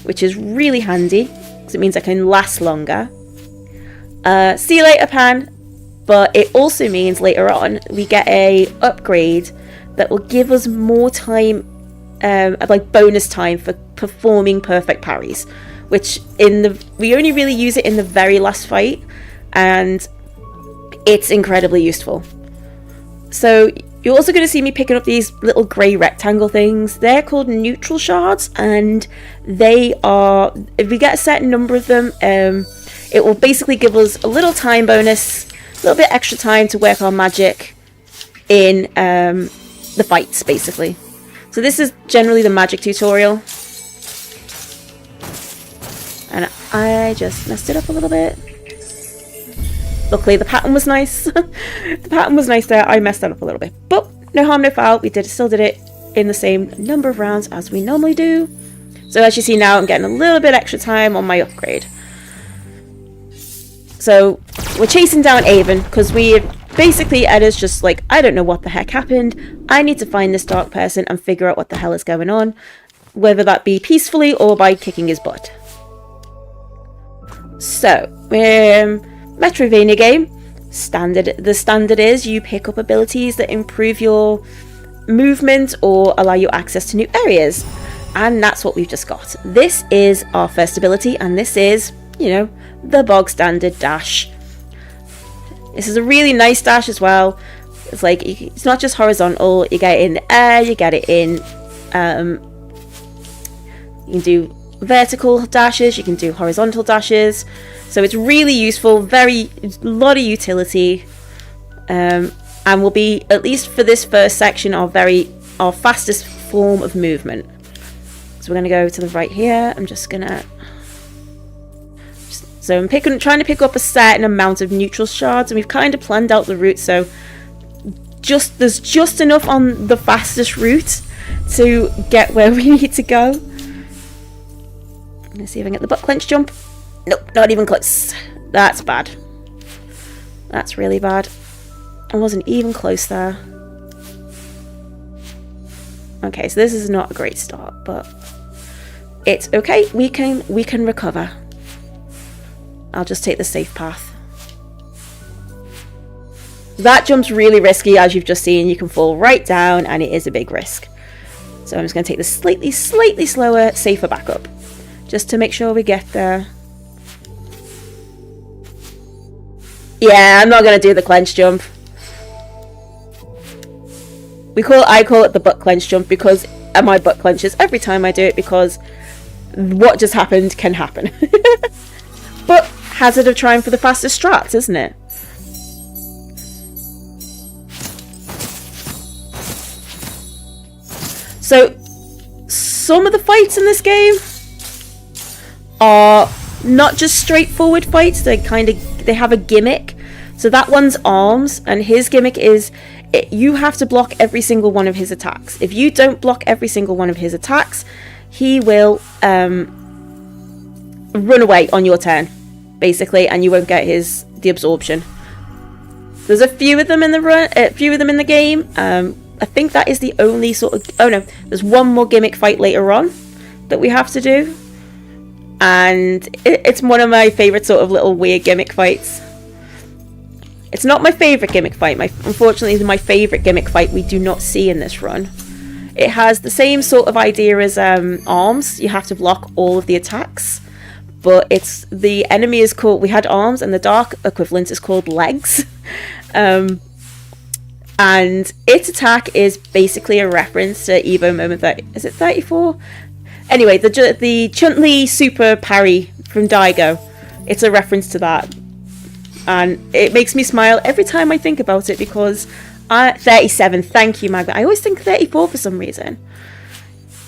which is really handy, because it means I can last longer. See you later, Pan. But it also means later on, we get a upgrade that will give us more time, like bonus time for performing perfect parries, which we only really use it in the very last fight, and it's incredibly useful. So you're also going to see me picking up these little grey rectangle things. They're called neutral shards, and they are, if we get a certain number of them, it will basically give us a little time bonus, a little bit extra time to work our magic in the fights, basically. So this is generally the magic tutorial. And I just messed it up a little bit. Luckily the pattern was nice. The pattern was nice there. I messed that up a little bit. But no harm, no foul. We still did it in the same number of rounds as we normally do. So as you see now, I'm getting a little bit extra time on my upgrade. So we're chasing down Avon because basically Edda's just like, I don't know what the heck happened. I need to find this dark person and figure out what the hell is going on, whether that be peacefully or by kicking his butt. So, Metroidvania game. The standard is you pick up abilities that improve your movement or allow you access to new areas. And that's what we've just got. This is our first ability, and this is, you know, the bog standard dash. This is a really nice dash as well. It's like, it's not just horizontal, you get it in the air, you get it in, you can do vertical dashes, you can do horizontal dashes. So it's really useful, a lot of utility, and will be, at least for this first section, our fastest form of movement. So we're going to go to the right here. I'm just going to... So I'm trying to pick up a certain amount of neutral shards, and we've kind of planned out the route, so there's just enough on the fastest route to get where we need to go. Let's see if I can get the butt clench jump. Nope, not even close. That's bad. That's really bad. I wasn't even close there. Okay, so this is not a great start, but it's okay. We can recover. I'll just take the safe path. That jump's really risky, as you've just seen. You can fall right down, and it is a big risk. So I'm just going to take the slightly slower, safer backup, just to make sure we get there. Yeah, I'm not going to do the clench jump. I call it the butt clench jump because my butt clenches every time I do it, because what just happened can happen. But hazard of trying for the fastest strats, isn't it? So some of the fights in this game are not just straightforward fights. They have a gimmick. So that one's arms, and his gimmick is you have to block every single one of his attacks. If you don't block every single one of his attacks, he will run away on your turn, basically, and you won't get the absorption. There's a few of them in the game. I think that is the only sort of... Oh no, there's one more gimmick fight later on that we have to do, and it's one of my favourite sort of little weird gimmick fights. It's not my favourite gimmick fight. Unfortunately, my favourite gimmick fight we do not see in this run. It has the same sort of idea as arms. You have to block all of the attacks, but the enemy is called... We had arms, and the dark equivalent is called legs. And its attack is basically a reference to Evo moment is it 34? Anyway, the Chun-Li super parry from Daigo. It's a reference to that. And it makes me smile every time I think about it, because 37, thank you, Magda. I always think 34 for some reason.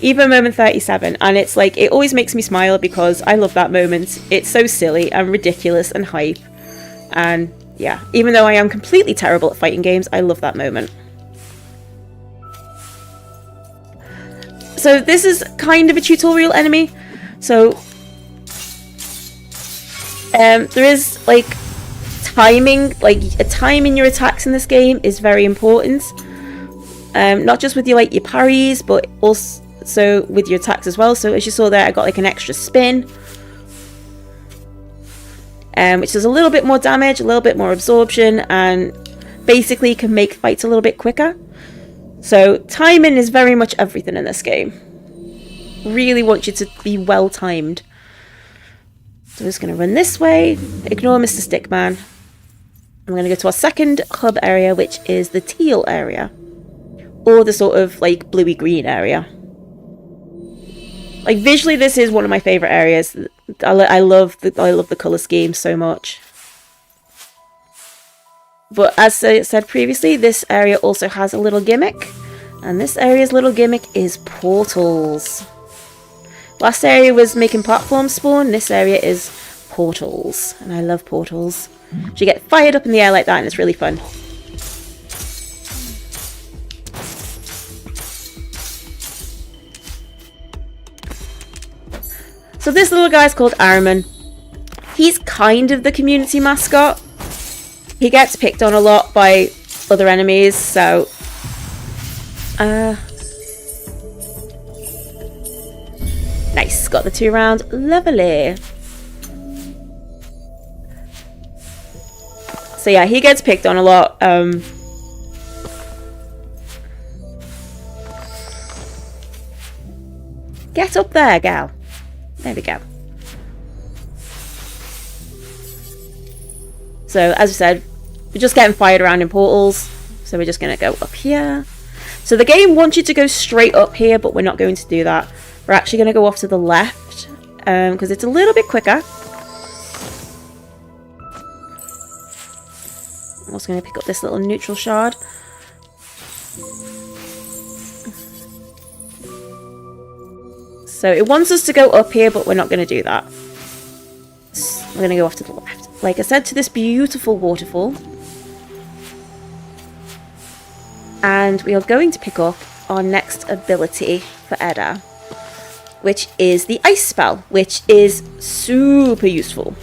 Even moment 37, and it's like, it always makes me smile because I love that moment. It's so silly and ridiculous and hype. And yeah, even though I am completely terrible at fighting games, I love that moment. So this is kind of a tutorial enemy. So there is like timing, like timing your attacks in this game is very important. Not just with your your parries, but also with your attacks as well. So as you saw there, I got like an extra spin, which does a little bit more damage, a little bit more absorption, and basically can make fights a little bit quicker. So timing is very much everything in this game. Really want you to be well timed. So I'm just going to run this way, ignore Mr. Stickman. I'm going to go to our second hub area, which is the teal area, or the sort of like bluey green area. Like visually, this is one of my favorite areas. I love the color scheme so much. But as I said previously, this area also has a little gimmick, and this area's little gimmick is portals. Last area was making platforms spawn. This area is portals, and I love portals. You get fired up in the air like that, and it's really fun. So this little guy's called Araman. He's kind of the community mascot. He gets picked on a lot by other enemies, so nice, got the 2 rounds, lovely. So yeah, he gets picked on a lot. Get up there, gal. There we go. So as I said, we're just getting fired around in portals. So we're just going to go up here. So the game wants you to go straight up here, but we're not going to do that. We're actually going to go off to the left because it's a little bit quicker. I'm also going to pick up this little neutral shard. So it wants us to go up here, but we're not going to do that. We're going to go off to the left. Like I said, to this beautiful waterfall. And we are going to pick up our next ability for Edda, which is the ice spell, which is super useful.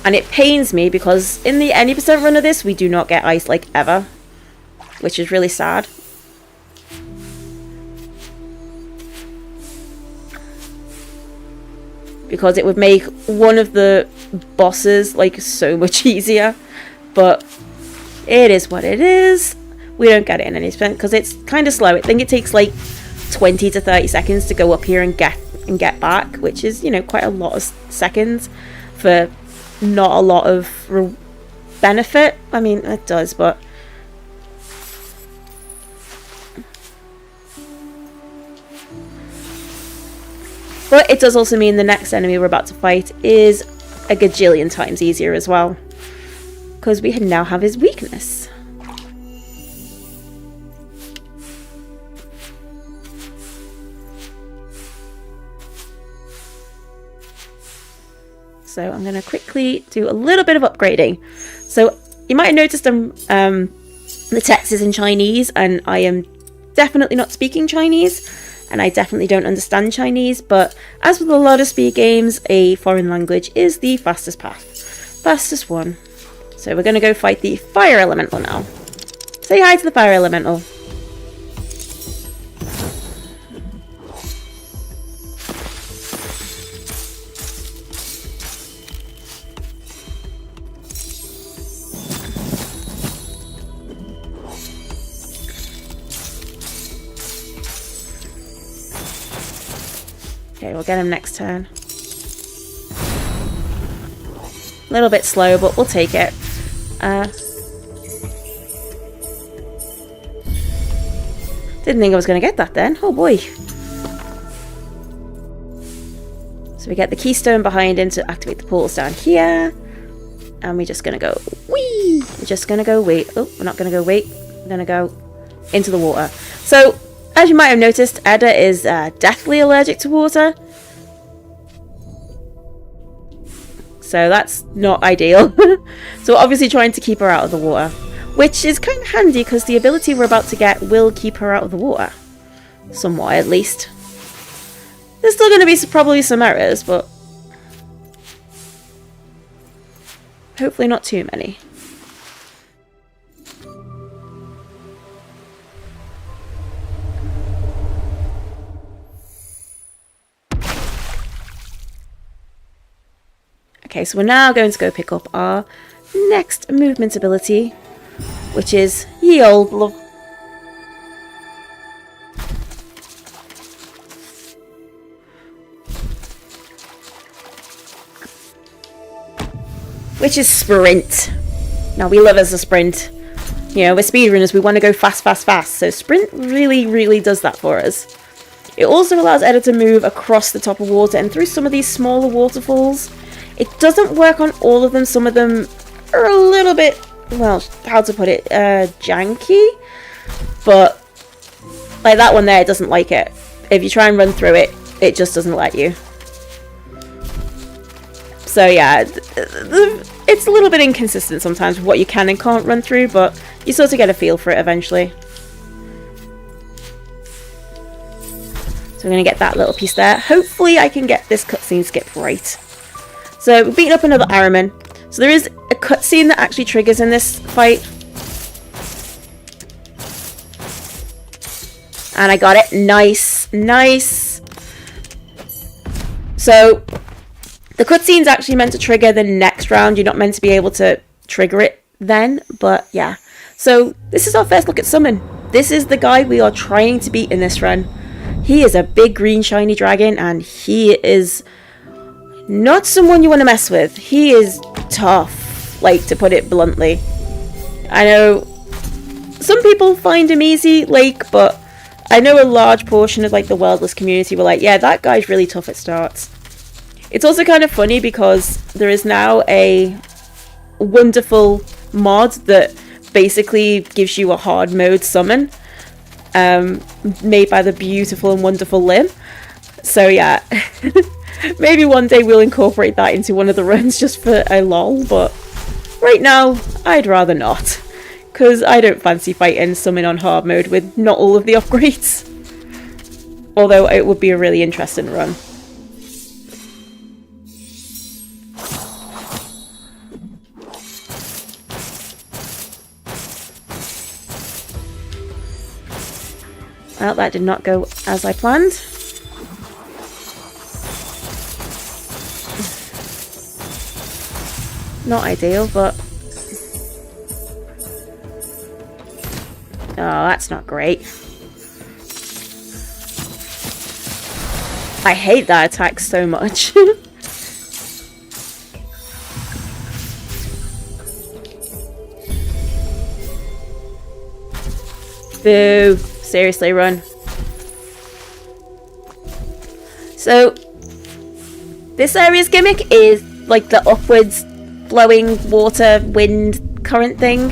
And it pains me because in the any percent run of this, we do not get ice like ever, which is really sad. Because it would make one of the bosses like so much easier, but it is what it is. We don't get it in any percent because it's kind of slow. I think it takes like 20 to 30 seconds to go up here and get back, which is, you know, quite a lot of seconds for not a lot of benefit. I mean, it does, but it does also mean the next enemy we're about to fight is a gajillion times easier as well, because we now have his weakness. So I'm going to quickly do a little bit of upgrading. So you might have noticed the text is in Chinese, and I am definitely not speaking Chinese, and I definitely don't understand Chinese, but as with a lot of speed games, a foreign language is the fastest path. Fastest one. So we're going to go fight the fire elemental now. Say hi to the fire elemental. Okay, we'll get him next turn. A little bit slow, but we'll take it. Didn't think I was going to get that then. Oh boy. So we get the keystone behind him to activate the portals down here. And we're just going to go wee. We're just going to go wait. Oh, we're not going to go wait. We're going to go into the water. So As you might have noticed, Edda is deathly allergic to water. So that's not ideal. So we're obviously trying to keep her out of the water. Which is kind of handy because the ability we're about to get will keep her out of the water. Somewhat, at least. There's still going to be probably some errors, but hopefully not too many. Okay, so we're now going to go pick up our next movement ability, which is ye old love. Which is sprint. Now we love as a sprint. You know, we're speedrunners, we want to go fast, fast, fast. So sprint really, really does that for us. It also allows Edda to move across the top of water and through some of these smaller waterfalls. It doesn't work on all of them. Some of them are a little bit, well, how to put it, janky. But, like that one there, it doesn't like it. If you try and run through it, it just doesn't let you. So yeah, it's a little bit inconsistent sometimes with what you can and can't run through, but you sort of get a feel for it eventually. So we're going to get that little piece there. Hopefully I can get this cutscene skipped right. So we've beaten up another Ironman. So there is a cutscene that actually triggers in this fight. And I got it. Nice. Nice. So the cutscene's actually meant to trigger the next round. You're not meant to be able to trigger it then. But yeah. So this is our first look at Summon. This is the guy we are trying to beat in this run. He is a big green shiny dragon and he is not someone you want to mess with. He is tough, like, to put it bluntly. I know some people find him easy, like, but I know a large portion of, like, the Worldless community were like, yeah, that guy's really tough at starts. It's also kind of funny because there is now a wonderful mod that basically gives you a hard mode summon, made by the beautiful and wonderful Lim. So yeah. Maybe one day we'll incorporate that into one of the runs just for a lol, but right now, I'd rather not. Because I don't fancy fighting Summon on hard mode with not all of the upgrades. Although it would be a really interesting run. Well, that did not go as I planned. Not ideal, but oh, that's not great. I hate that attack so much. Boo. Seriously, run. So, this area's gimmick is like the upwards flowing water wind current thing,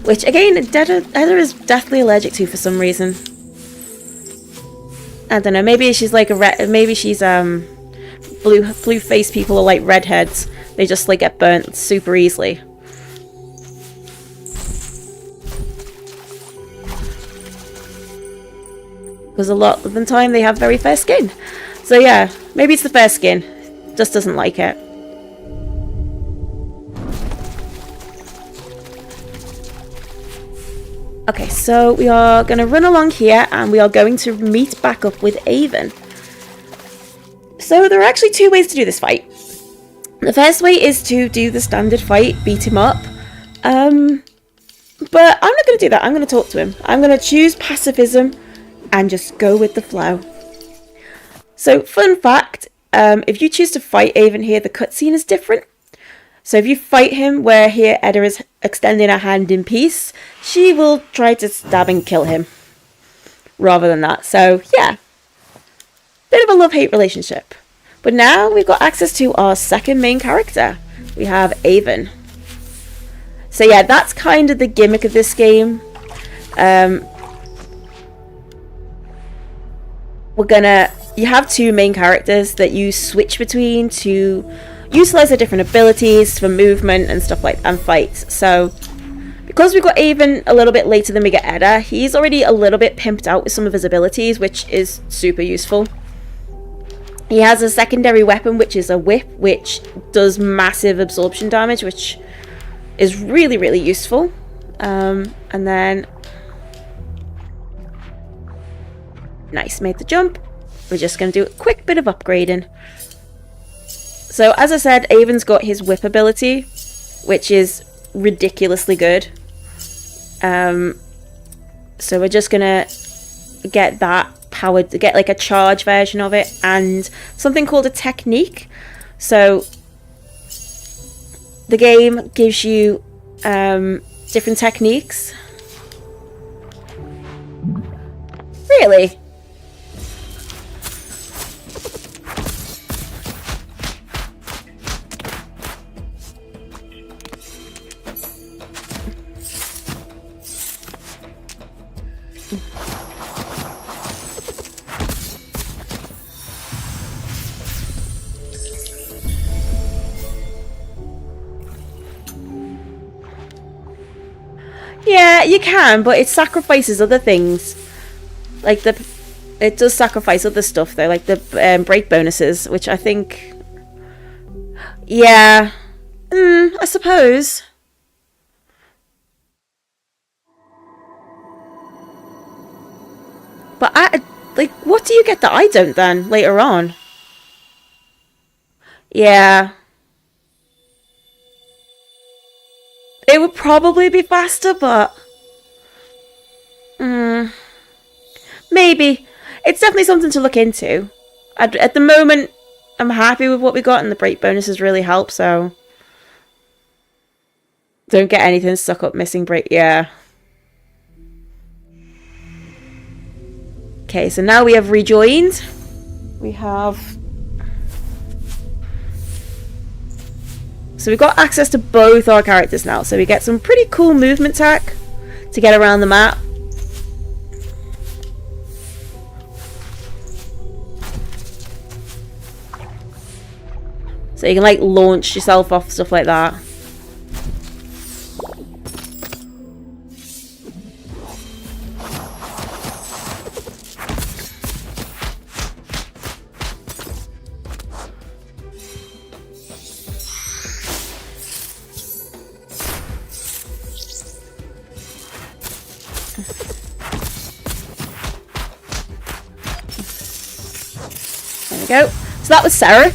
which again Edda is deathly allergic to for some reason. I don't know, maybe she's like maybe she's blue faced people are like redheads. They just like get burnt super easily. Because a lot of the time they have very fair skin. So yeah, maybe it's the fair skin. Just doesn't like it. Okay, so we are going to run along here and we are going to meet back up with Avon. So there are actually two ways to do this fight. The first way is to do the standard fight, beat him up. But I'm not going to do that. I'm going to talk to him. I'm going to choose pacifism and just go with the flow. So, fun fact, if you choose to fight Avon here, the cutscene is different. So if you fight him where here Edda is extending her hand in peace, she will try to stab and kill him. Rather than that. So, yeah. Bit of a love-hate relationship. But now we've got access to our second main character. We have Avon. So yeah, that's kind of the gimmick of this game. you have two main characters that you switch between to utilize their different abilities for movement and stuff like, and fights. So because we got Avon a little bit later than we get Edda, he's already a little bit pimped out with some of his abilities, which is super useful. He has a secondary weapon, which is a whip, which does massive absorption damage, which is really, really useful. And then... Nice, made the jump. We're just going to do a quick bit of upgrading. So, as I said, Avon's got his whip ability, which is ridiculously good. So we're just going to get that powered, to get like a charge version of it, and something called a technique. So the game gives you different techniques. Really? Yeah, you can, but it sacrifices other things. Like it does sacrifice other stuff though, like the break bonuses, which I think, yeah, I suppose. But like, what do you get that I don't then later on? Yeah. It would probably be faster, but... maybe. It's definitely something to look into. At the moment, I'm happy with what we got, and the break bonuses really help, so... Don't get anything stuck up missing break... Yeah. Okay, so now we have rejoined. We have... So we've got access to both our characters now. So we get some pretty cool movement tech to get around the map. So you can like launch yourself off, stuff like that. There we go. So that was Sarah,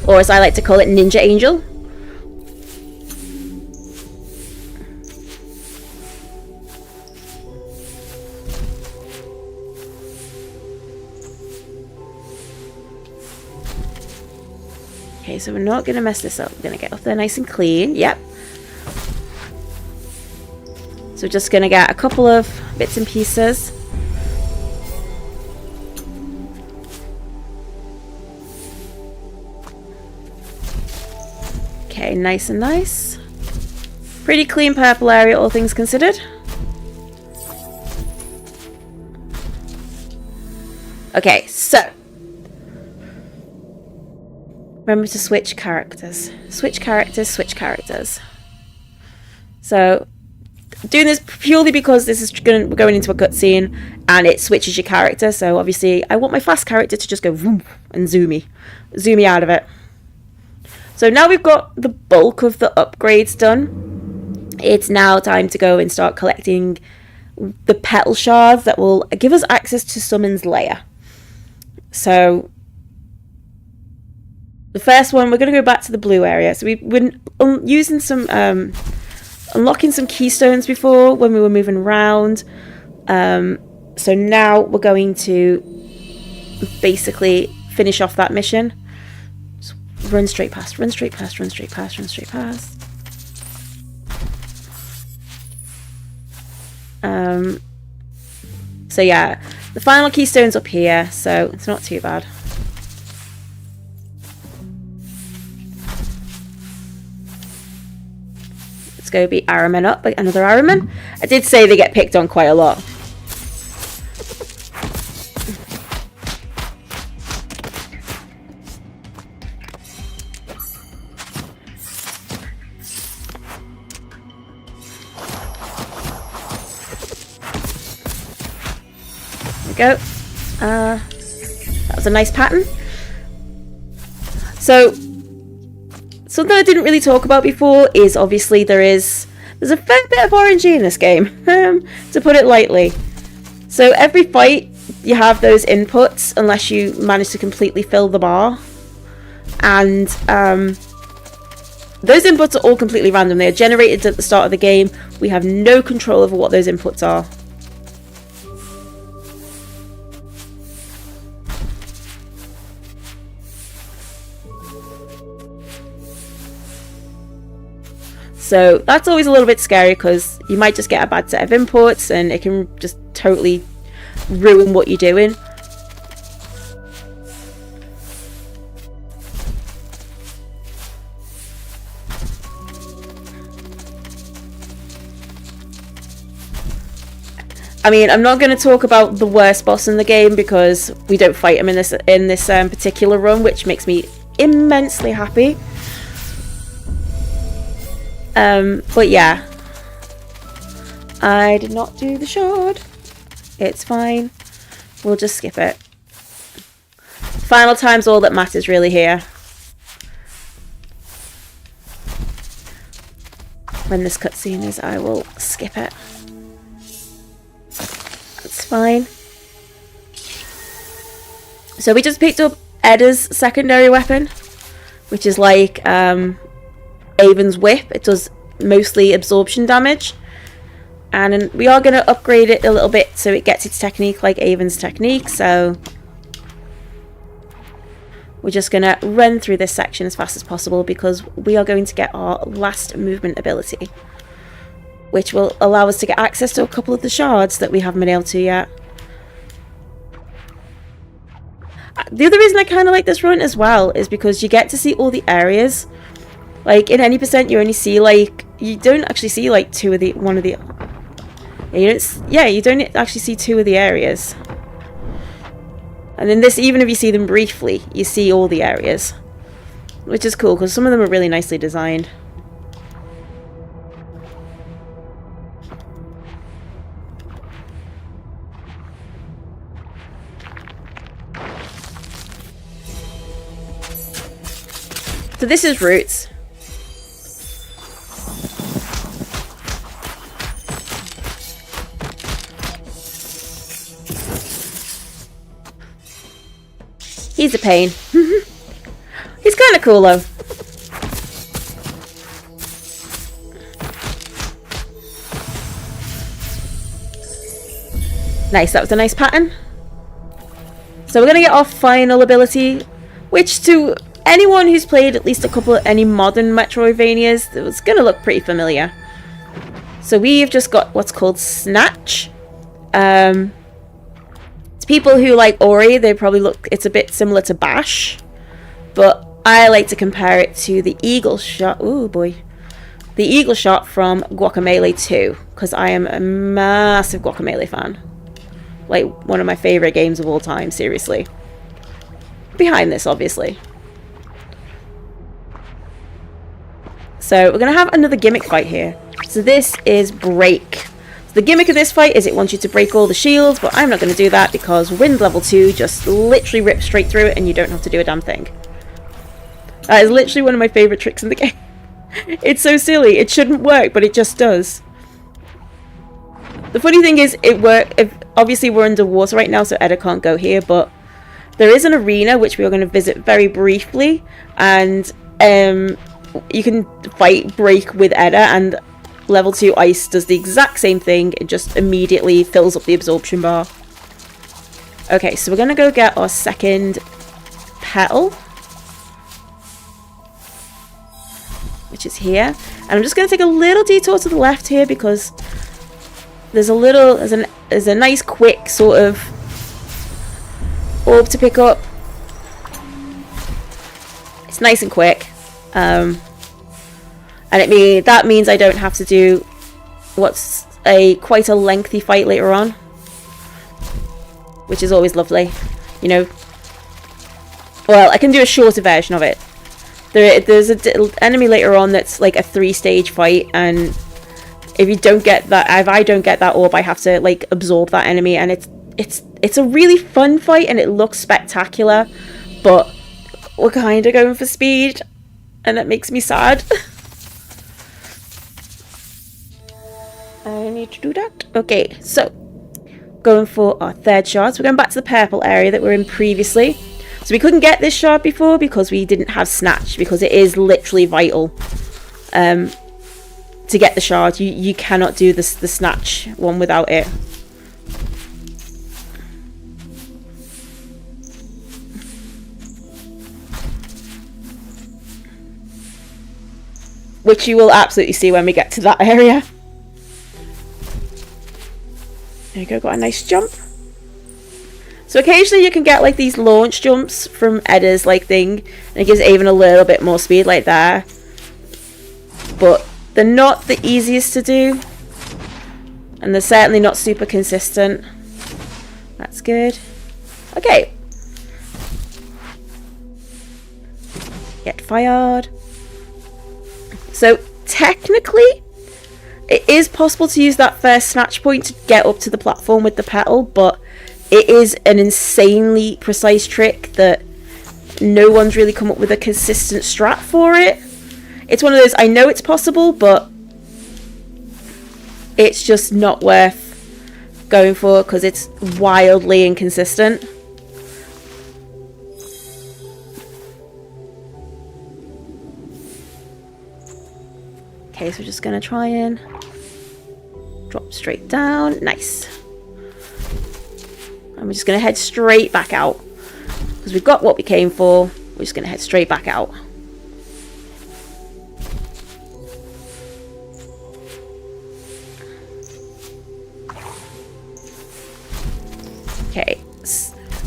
or as I like to call it, Ninja Angel. Okay, so we're not going to mess this up. We're going to get up there nice and clean. Yep. So we're just going to get a couple of bits and pieces. Okay, nice and nice. Pretty clean purple area, all things considered. Okay, so remember to switch characters. Switch characters, switch characters. So doing this purely because this is we're going into a cutscene and it switches your character. So obviously I want my fast character to just go vroom and zoom me out of it. So now we've got the bulk of the upgrades done. It's now time to go and start collecting the petal shards that will give us access to Summon's Lair. So the first one, we're going to go back to the blue area. So we've been using some, unlocking some keystones before when we were moving around. So now we're going to basically finish off that mission. Just run straight past, run straight past, run straight past, run straight past. So yeah, the final keystone's up here, so it's not too bad. Let's go beat Araman up, like another Araman. I did say they get picked on quite a lot. we go. That was a nice pattern. So, something I didn't really talk about before is obviously there's a fair bit of RNG in this game, to put it lightly. So every fight you have those inputs unless you manage to completely fill the bar, and those inputs are all completely random. They are generated at the start of the game. We have no control over what those inputs are. So that's always a little bit scary because you might just get a bad set of inputs and it can just totally ruin what you're doing. I mean, I'm not going to talk about the worst boss in the game because we don't fight him in this particular run, which makes me immensely happy. But yeah, I did not do the shard. It's fine. We'll just skip it. Final time's all that matters really here. When this cutscene is, I will skip it. That's fine. So we just picked up Edda's secondary weapon, which is like Avon's whip. It does mostly absorption damage, and we are going to upgrade it a little bit so it gets its technique like Avon's technique. So we're just going to run through this section as fast as possible because we are going to get our last movement ability, which will allow us to get access to a couple of the shards that we haven't been able to yet. The other reason I kind of like this run as well is because you get to see all the areas. Like in any percent, you only see you don't actually see like you don't actually see two of the areas. And in this, even if you see them briefly, you see all the areas, which is cool because some of them are really nicely designed. So this is Roots. He's a pain. He's kind of cool though. Nice, that was a nice pattern. So we're going to get our final ability, which to anyone who's played at least any modern Metroidvanias, it's going to look pretty familiar. So we've just got what's called Snatch. To people who like Ori, it's a bit similar to Bash, but I like to compare it to the Eagle Shot. Ooh boy. The Eagle Shot from Guacamelee 2, because I am a massive Guacamelee fan. Like, one of my favourite games of all time, seriously. Behind this, obviously. So, we're going to have another gimmick fight here. So this is Break. The gimmick of this fight is it wants you to break all the shields, but I'm not going to do that because Wind level 2 just literally rips straight through it and you don't have to do a damn thing. That is literally one of my favourite tricks in the game. It's so silly. It shouldn't work, but it just does. The funny thing is, obviously we're underwater right now, so Edda can't go here, but there is an arena which we are going to visit very briefly, and you can fight Break with Edda, and level 2 ice does the exact same thing. It just immediately fills up the absorption bar. Okay, so we're going to go get our second petal, which is here. And I'm just going to take a little detour to the left here because there's a nice quick sort of orb to pick up. It's nice and quick. And that means I don't have to do what's quite a lengthy fight later on, which is always lovely, you know. Well, I can do a shorter version of it. There's an enemy later on that's like a 3-stage fight, and if I don't get that orb, I have to like absorb that enemy, and it's It's a really fun fight and it looks spectacular, but we're kind of going for speed, and that makes me sad. I need to do that. Okay, so going for our third shard. So we're going back to the purple area that we were in previously. So we couldn't get this shard before because we didn't have snatch, because it is literally vital to get the shard. You cannot do the snatch one without it. Which you will absolutely see when we get to that area. There you go, got a nice jump. So occasionally you can get like these launch jumps from Edda's like thing, and it gives Avon a little bit more speed like there. But they're not the easiest to do, and they're certainly not super consistent. That's good. Okay. Get fired. So technically, it is possible to use that first snatch point to get up to the platform with the petal, but it is an insanely precise trick that no one's really come up with a consistent strat for it. It's one of those, I know it's possible, but it's just not worth going for because it's wildly inconsistent. Okay, so we're just going to try and drop straight down. Nice. And we're just going to head straight back out. Because we've got what we came for. We're just going to head straight back out. Okay.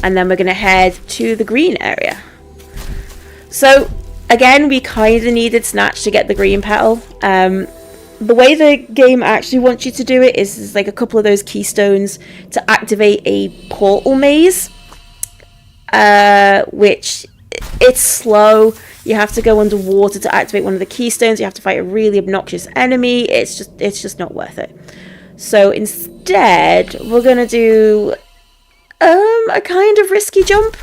And then we're going to head to the green area. So again, we kind of needed snatch to get the green petal. The way the game actually wants you to do it is like a couple of those keystones to activate a portal maze, which it's slow. You have to go underwater to activate one of the keystones. You have to fight a really obnoxious enemy. It's just not worth it. So instead, we're gonna do a kind of risky jump.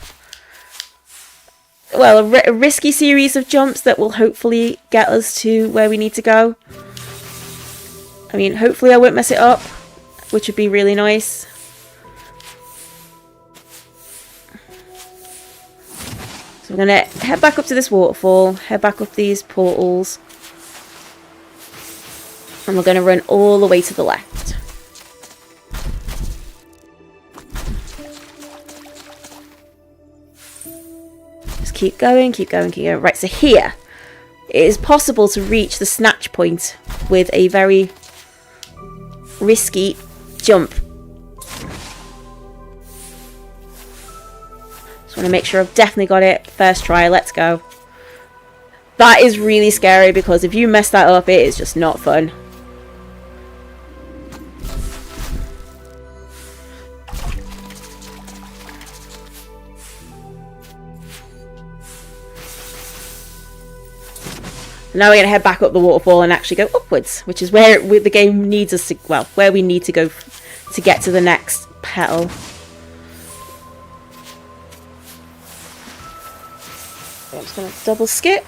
Well, a risky series of jumps that will hopefully get us to where we need to go. I mean, hopefully I won't mess it up, which would be really nice. So we're going to head back up to this waterfall, head back up these portals, and we're going to run all the way to the left. Keep going, keep going, keep going. Right, so here it is possible to reach the snatch point with a very risky jump. Just want to make sure I've definitely got it. First try, let's go. That is really scary because if you mess that up, it is just not fun. Now we're going to head back up the waterfall and actually go upwards, which is where the game needs us to, well, where we need to go to get to the next petal. So I'm just going to double skip.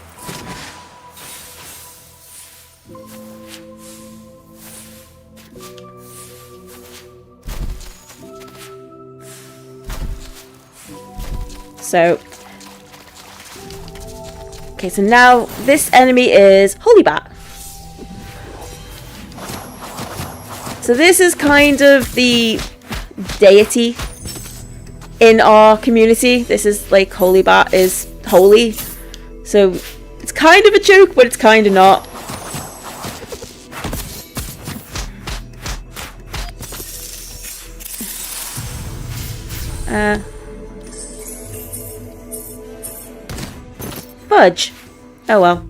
So okay, so now this enemy is Holy Bat. So this is kind of the deity in our community. This is like Holy Bat is holy. So it's kind of a joke, but it's kind of not. Fudge. Oh well.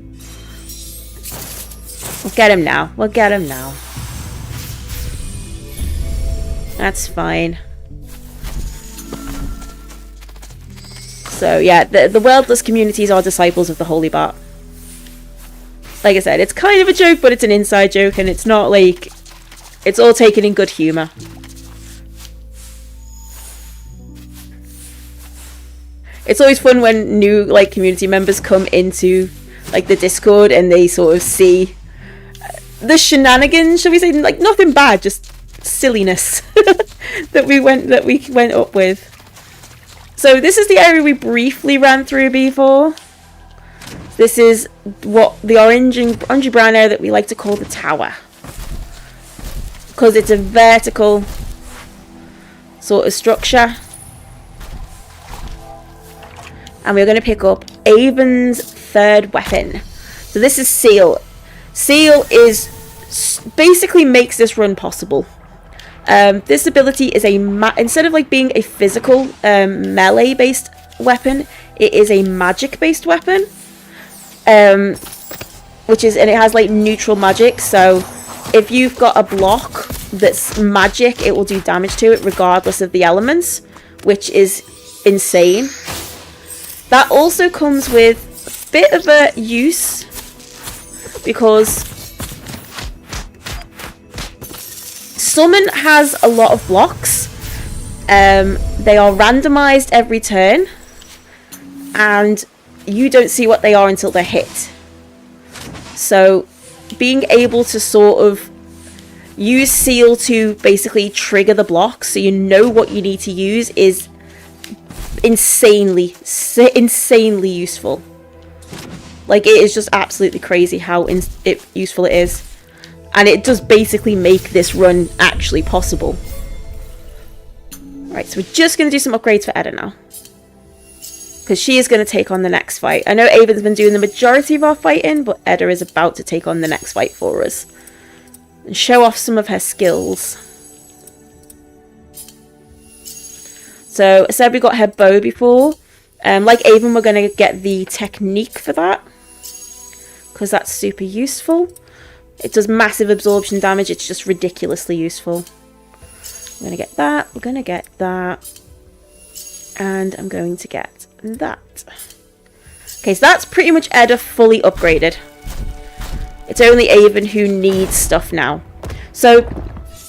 We'll get him now. We'll get him now. That's fine. So yeah, the Worldless communities are disciples of the Holy Bat. Like I said, it's kind of a joke, but it's an inside joke, and it's not like... It's all taken in good humour. It's always fun when new like community members come into like the Discord and they sort of see the shenanigans, shall we say, like nothing bad, just silliness that we went up with. So this is the area we briefly ran through before. This is what the orangey brown area that we like to call the tower, because it's a vertical sort of structure. And we're going to pick up Avon's third weapon. So this is Seal. Seal is basically makes this run possible. This ability is instead of like being a physical melee based weapon, it is a magic based weapon. And it has like neutral magic, so if you've got a block that's magic, it will do damage to it regardless of the elements, which is insane. That also comes with a bit of a use, because Summon has a lot of blocks. They are randomized every turn, and you don't see what they are until they're hit. So being able to sort of use Seal to basically trigger the blocks so you know what you need to use is insanely useful. Like, it is just absolutely crazy how useful it is. And it does basically make this run actually possible. Right, so we're just going to do some upgrades for Edda now, because she is going to take on the next fight. I know Avon's been doing the majority of our fighting, but Edda is about to take on the next fight for us and show off some of her skills. So I said we got her bow before. Like Avon, we're going to get the technique for that, because that's super useful. It does massive absorption damage. It's just ridiculously useful. I'm going to get that. We're going to get that. And I'm going to get that. Okay, so that's pretty much Edda fully upgraded. It's only Avon who needs stuff now. So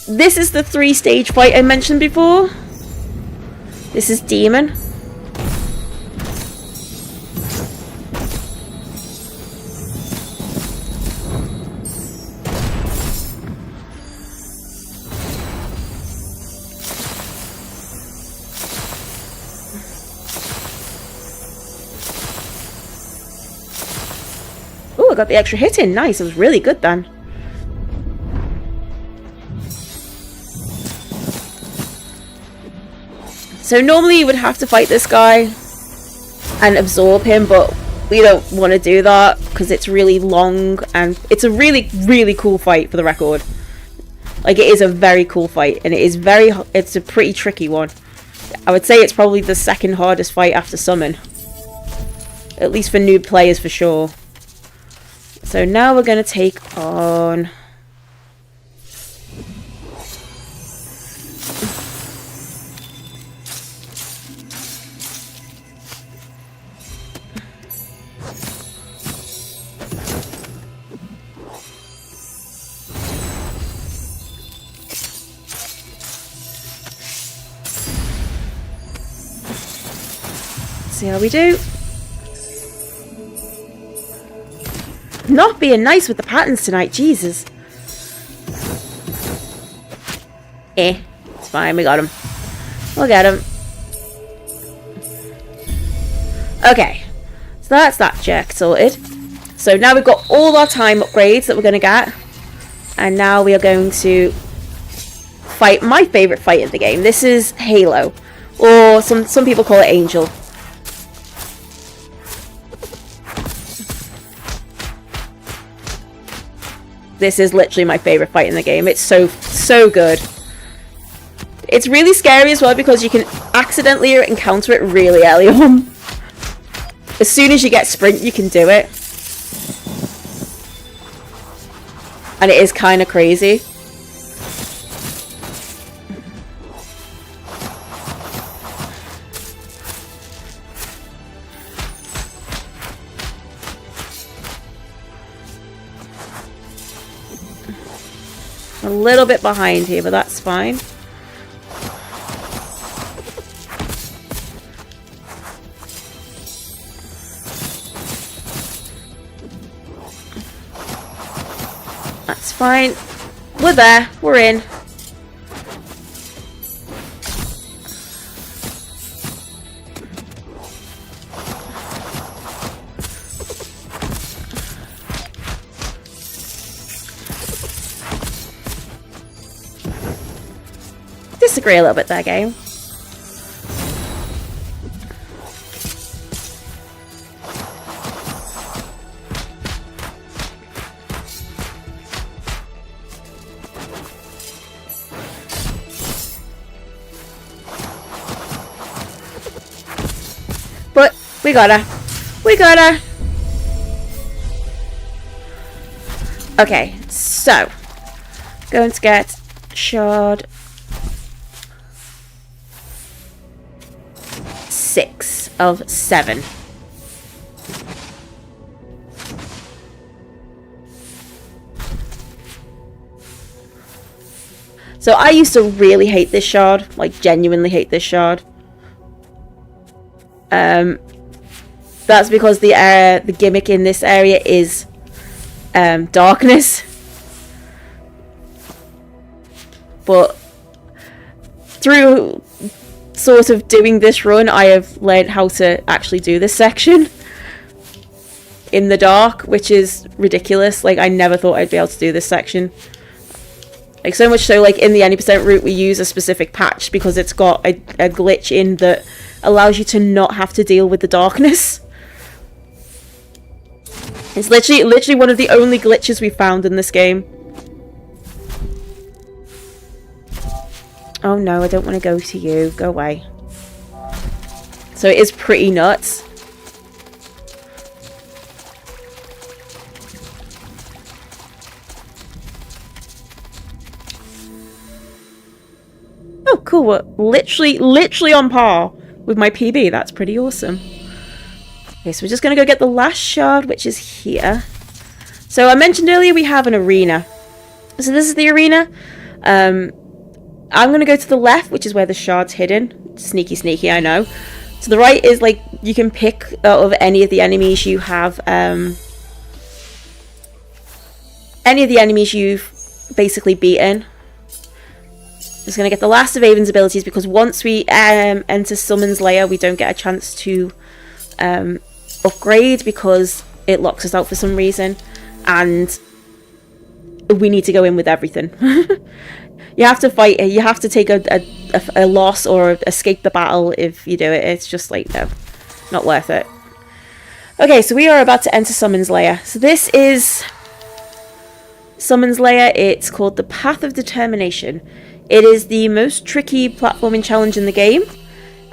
this is the 3-stage fight I mentioned before. This is Demon. Oh, I got the extra hit in. Nice. It was really good then. So normally you would have to fight this guy and absorb him, but we don't want to do that because it's really long, and it's a really, really cool fight, for the record. Like, it is a very cool fight, and it's a pretty tricky one. I would say it's probably the second hardest fight after Summon. At least for new players, for sure. So now we're going to take on... see how we do. Not being nice with the patterns tonight, Jesus. It's fine, we got him. We'll get him. Okay, so that's that check sorted. So now we've got all our time upgrades that we're going to get. And now we are going to fight my favourite fight in the game. This is Halo. Or some people call it Angel. This is literally my favourite fight in the game. It's so good. It's really scary as well because you can accidentally encounter it really early on. As soon as you get sprint, you can do it. And it is kind of crazy. A little bit behind here, but that's fine. fine. We're there. We're in. Disagree a little bit there, game. But we got her. We got her. Okay, so going to get shard 6 of 7. So I used to really hate this shard, like genuinely hate this shard. That's because the gimmick in this area is darkness. But through sort of doing this run, I have learned how to actually do this section in the dark, which is ridiculous. Like, I never thought I'd be able to do this section. Like, so much so, like, in the any percent route, we use a specific patch because it's got a glitch in that allows you to not have to deal with the darkness. It's literally one of the only glitches we found in this game. Oh no, I don't want to go to you. Go away. So it is pretty nuts. Oh, cool. We're literally on par with my PB. That's pretty awesome. Okay, so we're just going to go get the last shard, which is here. So I mentioned earlier we have an arena. So this is the arena. I'm going to go to the left, which is where the shard's hidden. Sneaky, sneaky, I know. To the right is, like, you can pick out of any of the enemies you have. Any of the enemies you've basically beaten. Just going to get the last of Avon's abilities, because once we enter Summon's Lair, we don't get a chance to upgrade because it locks us out for some reason, and we need to go in with everything. You have to fight. You have to take a loss or escape the battle if you do it. It's just like, no, not worth it. Okay, so we are about to enter Summon's Lair. So this is Summon's Lair. It's called the Path of Determination. It is the most tricky platforming challenge in the game.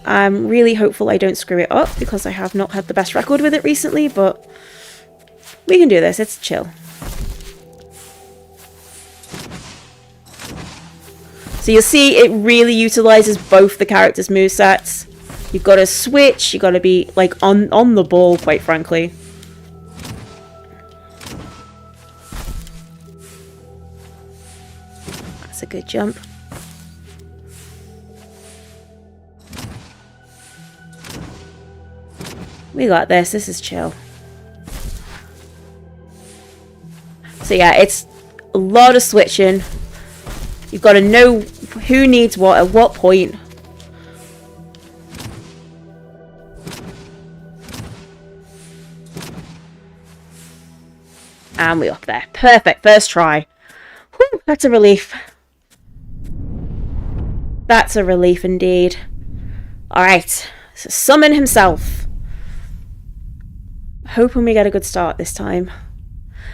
I'm really hopeful I don't screw it up because I have not had the best record with it recently, but we can do this. It's chill. So you'll see it really utilizes both the characters' movesets. You've got to switch, you've got to be like on the ball, quite frankly. That's a good jump. We got this. This is chill. So yeah, it's a lot of switching. You've got to know who needs what at what point. And we're up there. Perfect. First try. Whew, that's a relief. That's a relief indeed. Alright. So summon himself. Hoping we get a good start this time.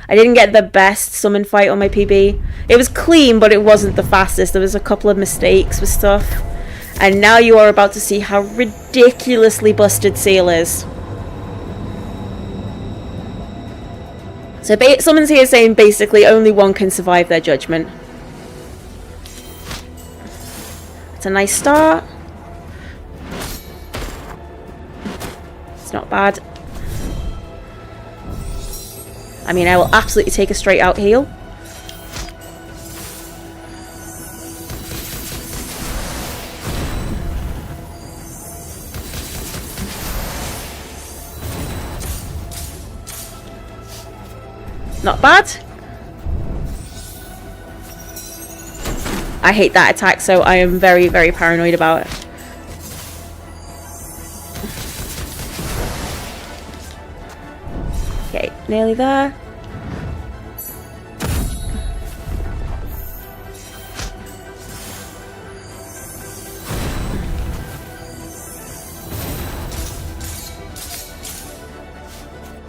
I didn't get the best summon fight on my PB. It was clean, but it wasn't the fastest. There was a couple of mistakes with stuff. And now you are about to see how ridiculously busted Seal is. So someone's here saying basically only one can survive their judgment. It's a nice start. It's not bad. I mean, I will absolutely take a straight out heal. Not bad. I hate that attack, so I am very, very paranoid about it. Okay, nearly there.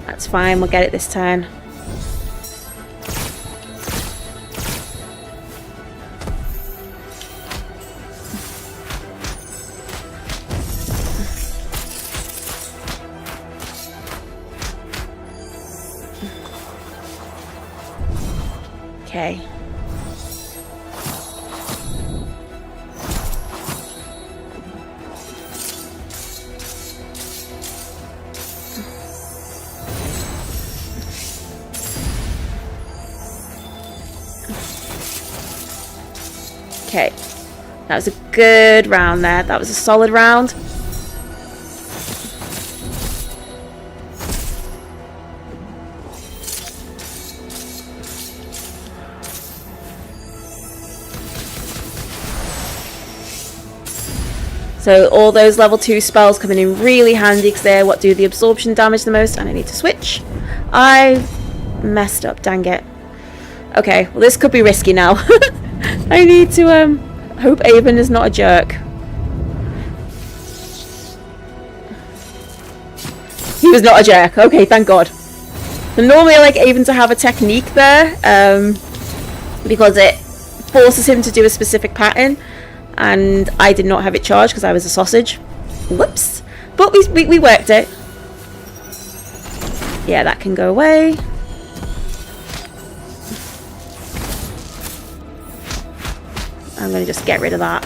That's fine, we'll get it this turn. Okay. Okay. That was a good round there. That was a solid round. So all those level 2 spells coming in really handy because they're what do the absorption damage the most, and I need to switch. I messed up, dang it. Okay, well this could be risky now. I need to hope Avon is not a jerk. He was not a jerk. Okay, thank God. So normally I like Avon to have a technique there, because it forces him to do a specific pattern. And I did not have it charged because I was a sausage. Whoops. But we worked it. Yeah, that can go away. I'm going to just get rid of that.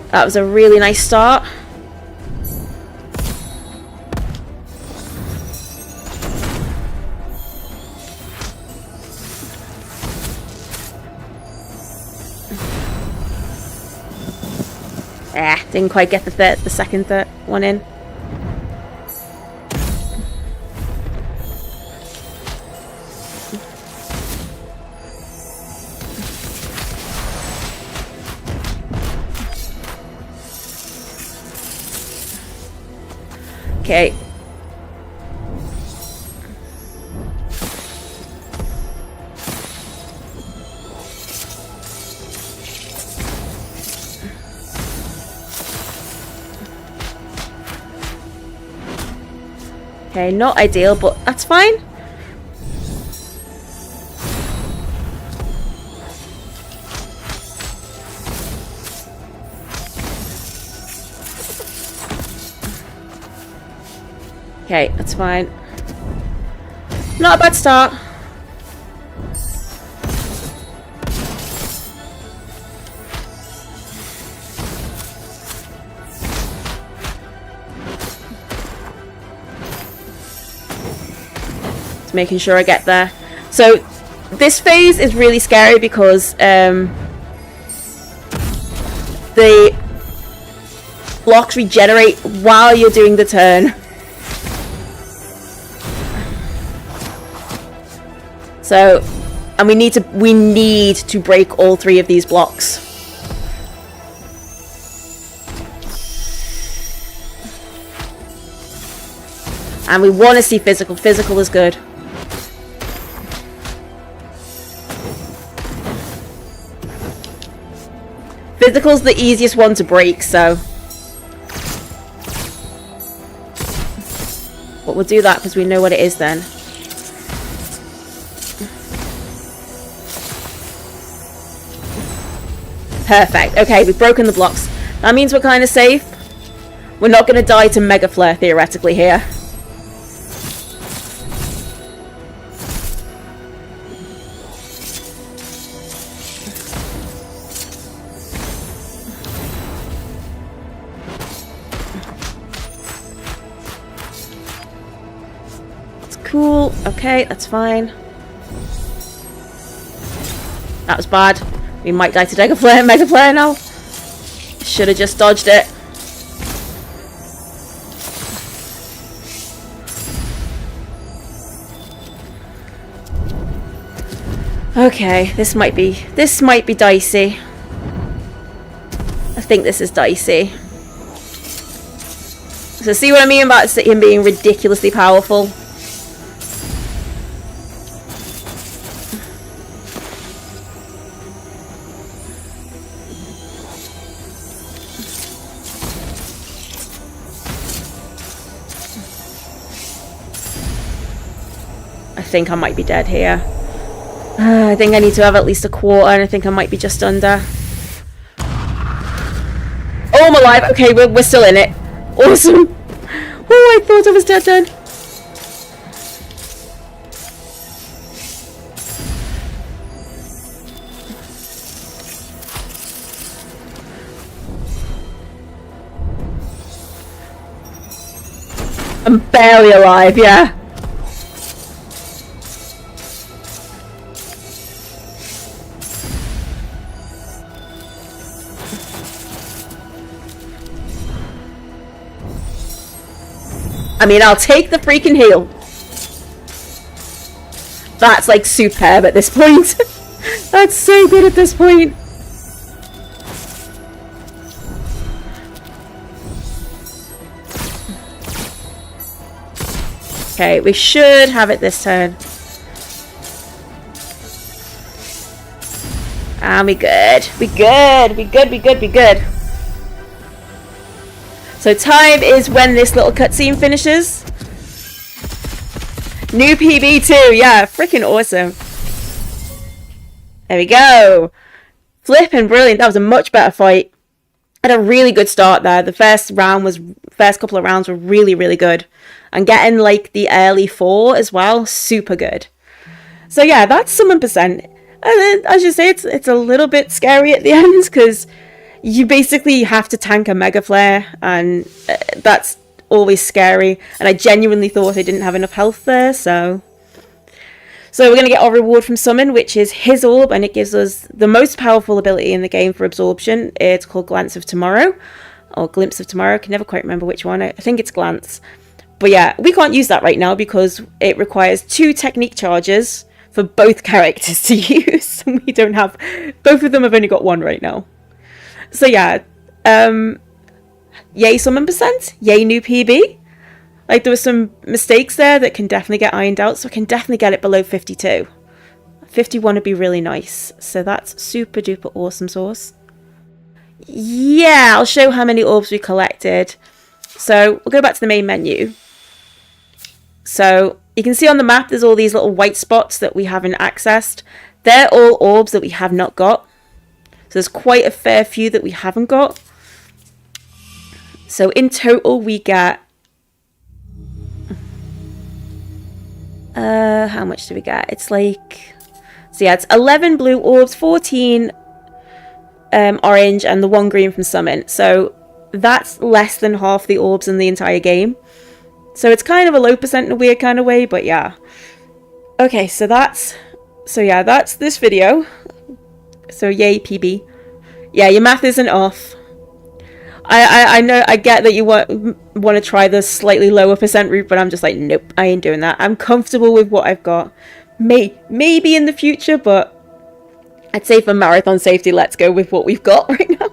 That was a really nice start. Didn't quite get the second one in. Okay. Okay, not ideal, but that's fine. Okay, that's fine. Not a bad start. Making sure I get there. So this phase is really scary because the blocks regenerate while you're doing the turn. So, and we need to break all 3 of these blocks. And we want to see physical. Physical is good. Physical's the easiest one to break, so. But we'll do that because we know what it is then. Perfect. Okay, we've broken the blocks. That means we're kind of safe. We're not going to die to Mega Flare, theoretically, here. Cool. Okay, that's fine. That was bad. We might die to Mega Flare now. Should have just dodged it. Okay, this might be dicey. I think this is dicey. So see what I mean about him being ridiculously powerful? I think I might be dead here. I think I need to have at least a quarter, and I think I might be just under. Oh, I'm alive. Okay, we're still in it. Awesome. Oh, I thought I was dead. I'm barely alive, yeah. I mean, I'll take the freaking heal. That's like superb at this point. That's so good at this point. Okay, we should have it this turn. And we good. We good. So time is when this little cutscene finishes. New PB too, yeah, freaking awesome. There we go. Flipping brilliant. That was a much better fight. Had a really good start there. The first couple of rounds were really, really good. And getting like the early 4 as well, super good. So yeah, that's summon percent. And as you say, it's a little bit scary at the end because you basically have to tank a Mega Flare, and that's always scary. And I genuinely thought I didn't have enough health there, so we're going to get our reward from Summon, which is his orb, and it gives us the most powerful ability in the game for absorption. It's called Glance of Tomorrow, or Glimpse of Tomorrow. I can never quite remember which one. I think it's Glance. But yeah, we can't use that right now because it requires 2 technique charges for both characters to use. And we don't have... Both of them have only got 1 right now. So yeah, yay summon percent, yay new PB. Like there were some mistakes there that can definitely get ironed out, so I can definitely get it below 52. 51 would be really nice, so that's super duper awesome sauce. Yeah, I'll show how many orbs we collected. So we'll go back to the main menu. So you can see on the map there's all these little white spots that we haven't accessed. They're all orbs that we have not got. So there's quite a fair few that we haven't got. So in total we get... how much do we get? It's like... So yeah, it's 11 blue orbs, 14 orange, and the 1 green from Summon. So that's less than half the orbs in the entire game. So it's kind of a low percent in a weird kind of way, but yeah. Okay, so that's... So yeah, that's this video. So yay PB. Yeah, your math isn't off. I know, I get that you want to try the slightly lower percent route, but I'm just like, nope, I ain't doing that. I'm comfortable with what I've got. Maybe in the future, but I'd say for marathon safety, let's go with what we've got right now.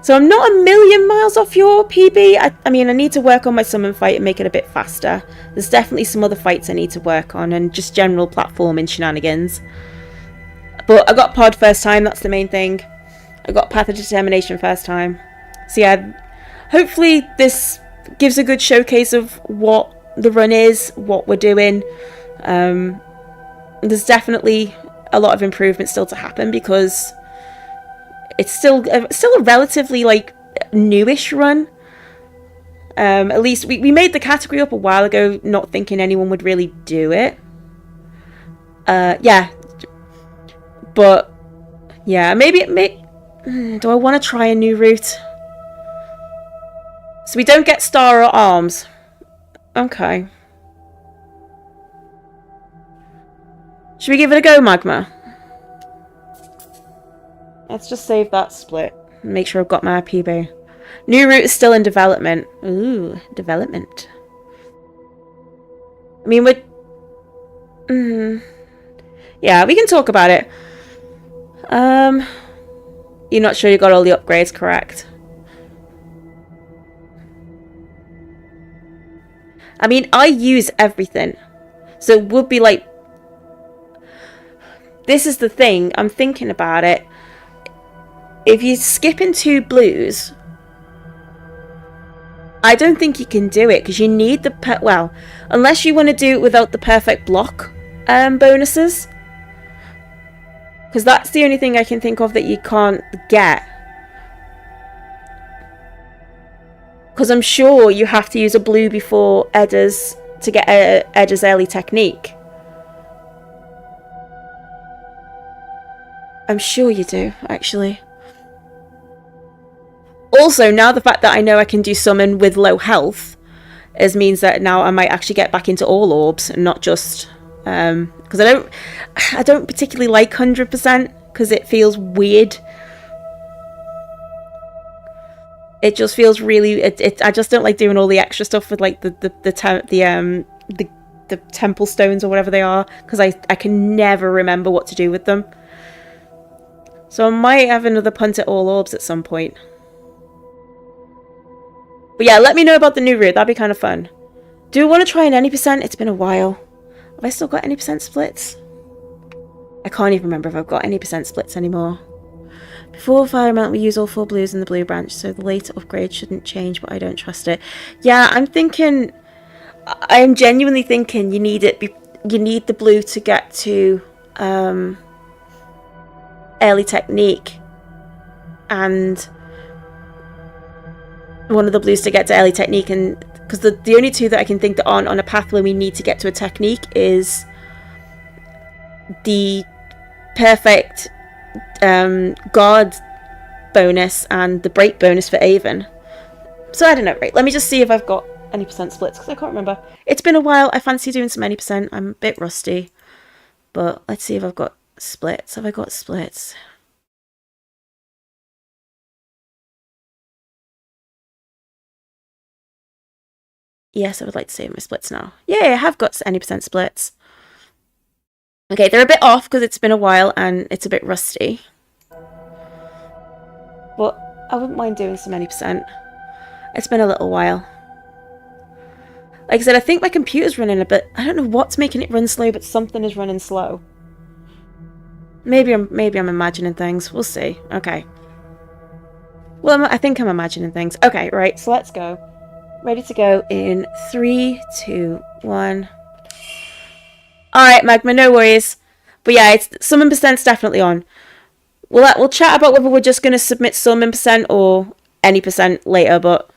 So I'm not a million miles off your PB. I mean, I need to work on my summon fight and make it a bit faster. There's definitely some other fights I need to work on, and just general platforming shenanigans. But I got Pod first time, that's the main thing. I got Path of Determination first time. So yeah, hopefully this gives a good showcase of what the run is, what we're doing. There's definitely a lot of improvement still to happen because it's still a relatively like newish run. At least we made the category up a while ago, not thinking anyone would really do it. Yeah, but yeah, maybe do I want to try a new route? So we don't get star or arms. Okay. Should we give it a go, Magma? Let's just save that split. Make sure I've got my PB. New route is still in development. Ooh, development. I mean, we're... Yeah, we can talk about it. You're not sure you got all the upgrades correct? I mean, I use everything. So it would be like... This is the thing, I'm thinking about it. If you skip in 2 blues, I don't think you can do it because you need the... well, unless you want to do it without the perfect block bonuses. Because that's the only thing I can think of that you can't get. Because I'm sure you have to use a blue before Edda's to get Edda's early technique. I'm sure you do, actually. Also, now the fact that I know I can do summon with low health means that now I might actually get back into all orbs and not just... because I don't particularly like 100% because it feels weird. It just feels really... I just don't like doing all the extra stuff with like the temple stones or whatever they are, because I can never remember what to do with them. So I might have another punt at all orbs at some point. But yeah, let me know about the new route. That'd be kind of fun. Do I want to try an any percent? It's been a while. Have I still got any percent splits? I can't even remember if I've got any percent splits anymore. Before fire mount, we use all 4 blues in the blue branch, so the later upgrade shouldn't change, but I don't trust it. Yeah, I'm thinking... I am genuinely thinking you need it. You need the blue to get to early technique, and one of the blues to get to early technique, and because the only 2 that I can think that aren't on a path where we need to get to a technique is the perfect guard bonus and the break bonus for Avon. So I don't know, right? Let me just see if I've got any percent splits, because I can't remember. It's been a while. I fancy doing some any percent. I'm a bit rusty, but let's see if I've got splits. Have I got splits? Yes, I would like to save my splits now. Yeah, I have got any percent splits. Okay, they're a bit off because it's been a while and it's a bit rusty. But I wouldn't mind doing some any percent. It's been a little while. Like I said, I think my computer's running a bit... I don't know what's making it run slow, but something is running slow. Maybe I'm imagining things. We'll see. Okay. Well, I think I'm imagining things. Okay, right, so let's go. Ready to go in 3, 2, 1. Alright, Magma, no worries. But yeah, it's summon percent's definitely on. We'll chat about whether we're just going to submit summon percent or any percent later, but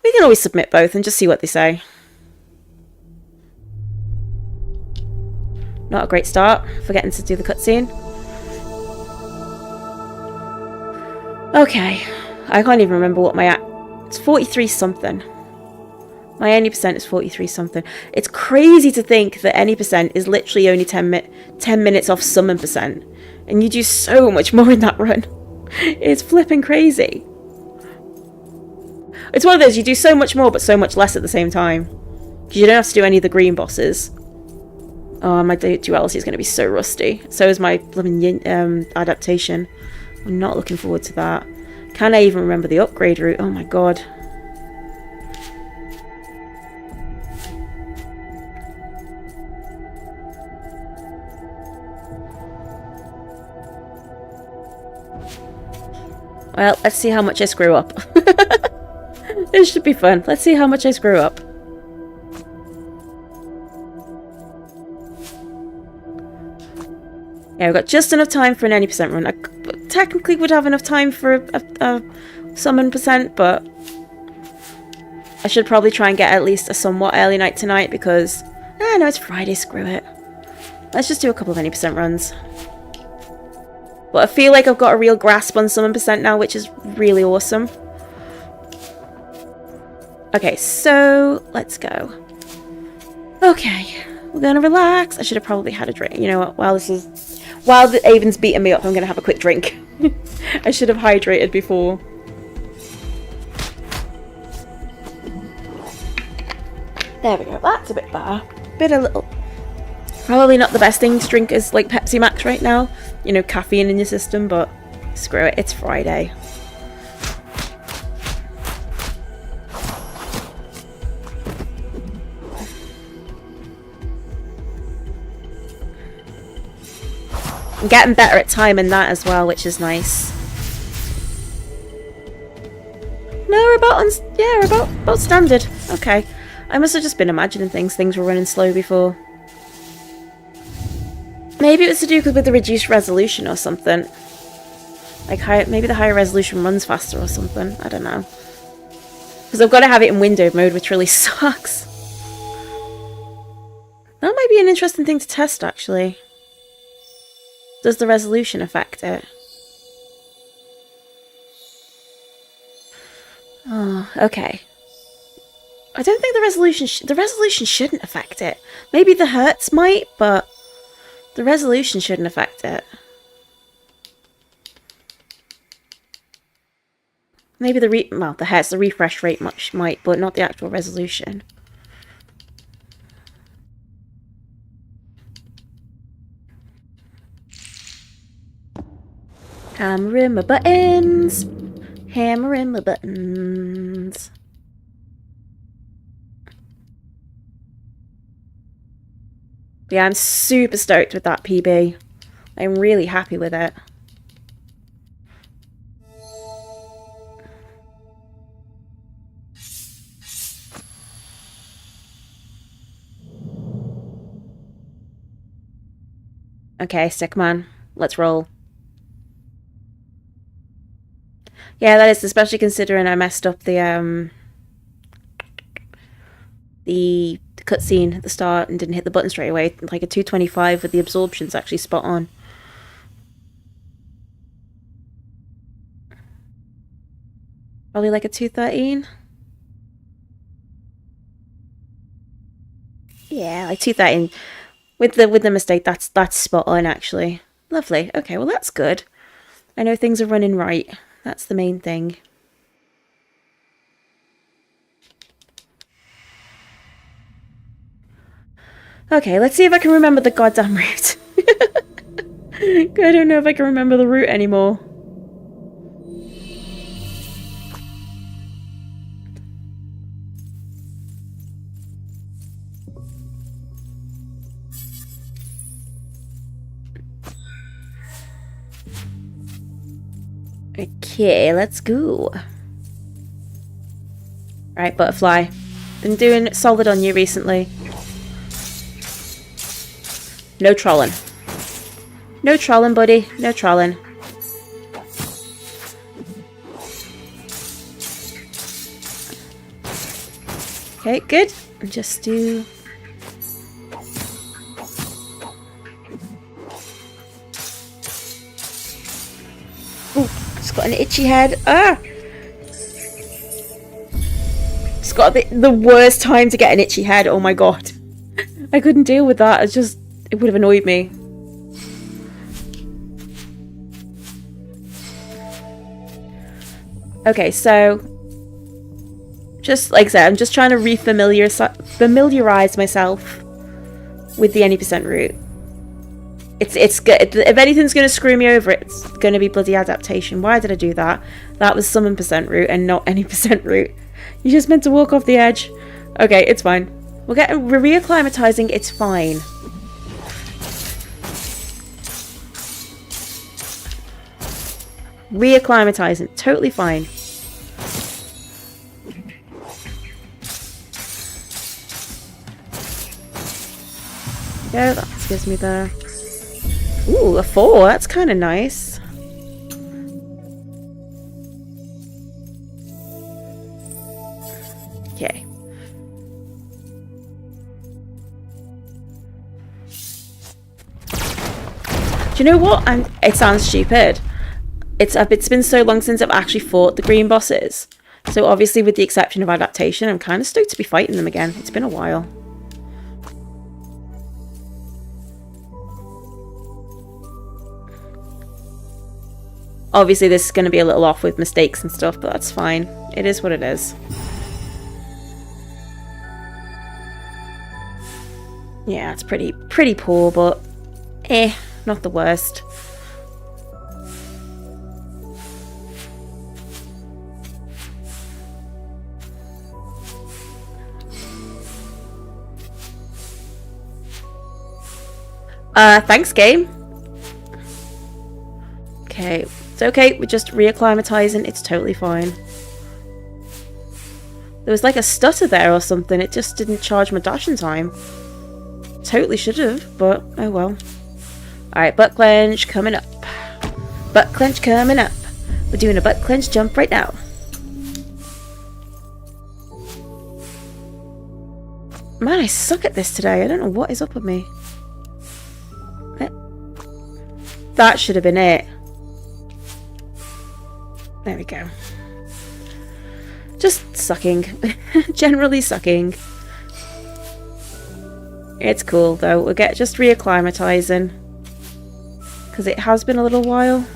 we can always submit both and just see what they say. Not a great start. Forgetting to do the cutscene. Okay. I can't even remember what my... It's 43 something. My any percent is 43 something. It's crazy to think that any percent is literally only 10 minutes off summon percent. And you do so much more in that run. It's flipping crazy. It's one of those, you do so much more but so much less at the same time. Because you don't have to do any of the green bosses. Oh, my duality is going to be so rusty. So is my blooming adaptation. I'm not looking forward to that. Can I even remember the upgrade route? Oh my god. Well, let's see how much I screw up. This should be fun. Let's see how much I screw up. Yeah, we've got just enough time for an any percent run. I technically would have enough time for a summon percent, but I should probably try and get at least a somewhat early night tonight because... no, it's Friday, screw it. Let's just do a couple of any percent runs. But I feel like I've got a real grasp on summon percent now, which is really awesome. Okay, so let's go. Okay, we're gonna relax. I should have probably had a drink. You know what? While the Avon's beating me up, I'm gonna have a quick drink. I should have hydrated before. There we go. That's a bit better. Probably not the best thing to drink as like Pepsi Max right now. You know, caffeine in your system, but screw it, it's Friday. I'm getting better at timing that as well, which is nice. No, we're about standard. Okay. I must have just been imagining things. Things were running slow before. Maybe it was to do with the reduced resolution or something. Like, maybe the higher resolution runs faster or something. I don't know. Because I've got to have it in windowed mode, which really sucks. That might be an interesting thing to test, actually. Does the resolution affect it? Oh, okay. I don't think the resolution shouldn't affect it. Maybe the hertz might, but the resolution shouldn't affect it. Maybe the hertz, the refresh rate might, but not the actual resolution. Hammering my buttons. Hammering my buttons. Yeah, I'm super stoked with that PB. I'm really happy with it. Okay, Stickman, let's roll. Yeah, that is, especially considering I messed up the cutscene at the start and didn't hit the button straight away. Like a 225 with the absorption's actually spot on. Probably like a 213. Yeah, like 213. With the mistake, that's spot on actually. Lovely. Okay, well that's good. I know things are running right. That's the main thing. Okay, let's see if I can remember the goddamn route. I don't know if I can remember the route anymore. Okay, let's go. Right, Butterfly. Been doing solid on you recently. No trolling. No trolling, buddy. No trolling. Okay, good. Just do... Ooh, just got an itchy head. Ah! Just got the worst time to get an itchy head. Oh my god. I couldn't deal with that. It would have annoyed me. Okay, so just like I said, I'm just trying to familiarize myself with the any percent route. It's good. If anything's going to screw me over, it's going to be bloody adaptation. Why did I do that? That was summon percent route and not any percent route. You just meant to walk off the edge. Okay, it's fine. We're reacclimatizing. It's fine. Reacclimatizing. Totally fine. Yeah, that gives me the... Ooh, a 4. That's kind of nice. Okay. Do you know what? It sounds stupid. It's been so long since I've actually fought the green bosses. So obviously with the exception of adaptation, I'm kind of stoked to be fighting them again. It's been a while. Obviously this is going to be a little off with mistakes and stuff, but that's fine. It is what it is. Yeah, it's pretty poor, but not the worst. Thanks, game. Okay, it's okay. We're just reacclimatizing. It's totally fine. There was like a stutter there or something. It just didn't charge my dash in time. Totally should have, but oh well. Alright, butt clench coming up. Butt clench coming up. We're doing a butt clench jump right now. Man, I suck at this today. I don't know what is up with me. That should have been it. There we go. Just sucking. Generally sucking. It's cool though. We'll get just reacclimatizing. Because it has been a little while.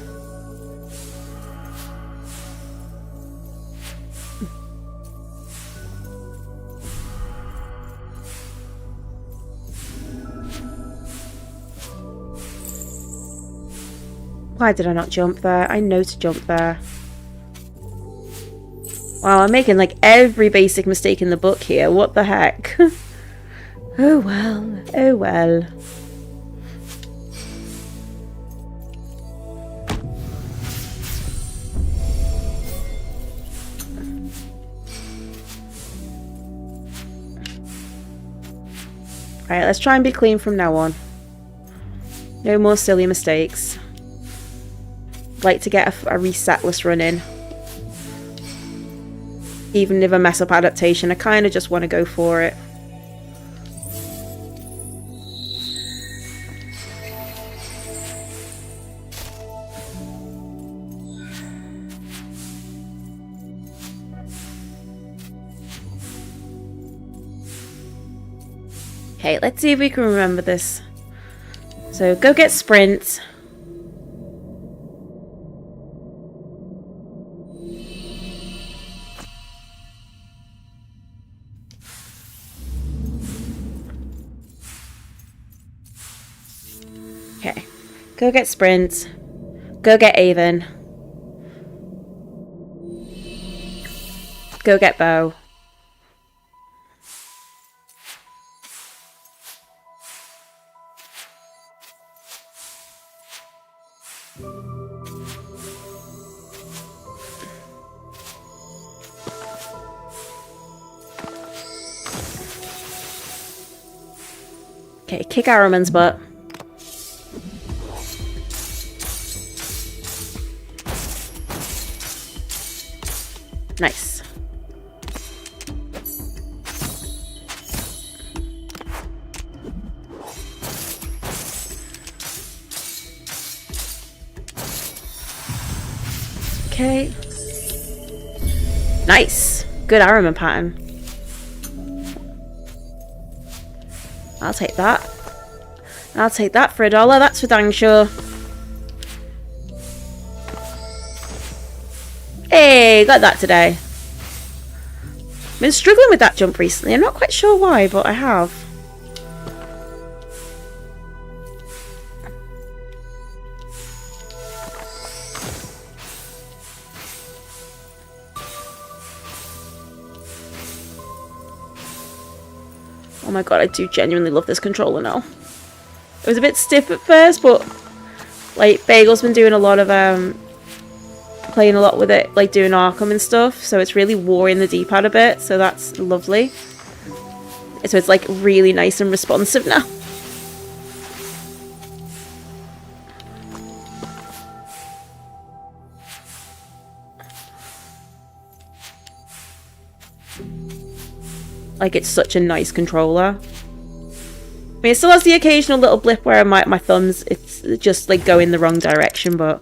Why did I not jump there? I know to jump there. Wow, I'm making like every basic mistake in the book here. What the heck? Oh well. Oh well. Alright, let's try and be clean from now on. No more silly mistakes. Like to get a resetless run in. Even if I mess up adaptation, I kind of just want to go for it. Okay, let's see if we can remember this. So, go get sprint. Okay, go get sprint. Go get Avon. Go get bow. Okay, kick Arrowman's butt. Nice. Okay. Nice. Good Arrowman pattern. I'll take that. I'll take that for $1. That's for dang sure. Hey, got that today. I've been struggling with that jump recently. I'm not quite sure why, but I have. Oh my god, I do genuinely love this controller now. It was a bit stiff at first, but like Bagel's been doing a lot of playing a lot with it, like doing Arkham and stuff, so it's really warring the D-pad a bit, so that's lovely. So it's like really nice and responsive now. Like, it's such a nice controller. I mean, it still has the occasional little blip where my thumbs, it's just like go in the wrong direction, but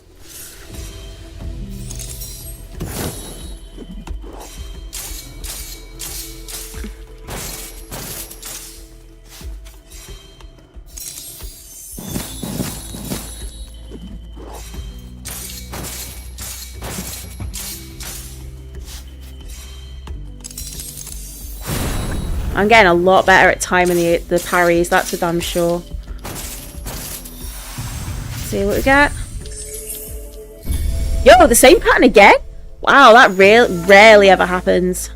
I'm getting a lot better at timing the parries, that's for damn sure. See what we got. Yo, the same pattern again? Wow, that rarely ever happens.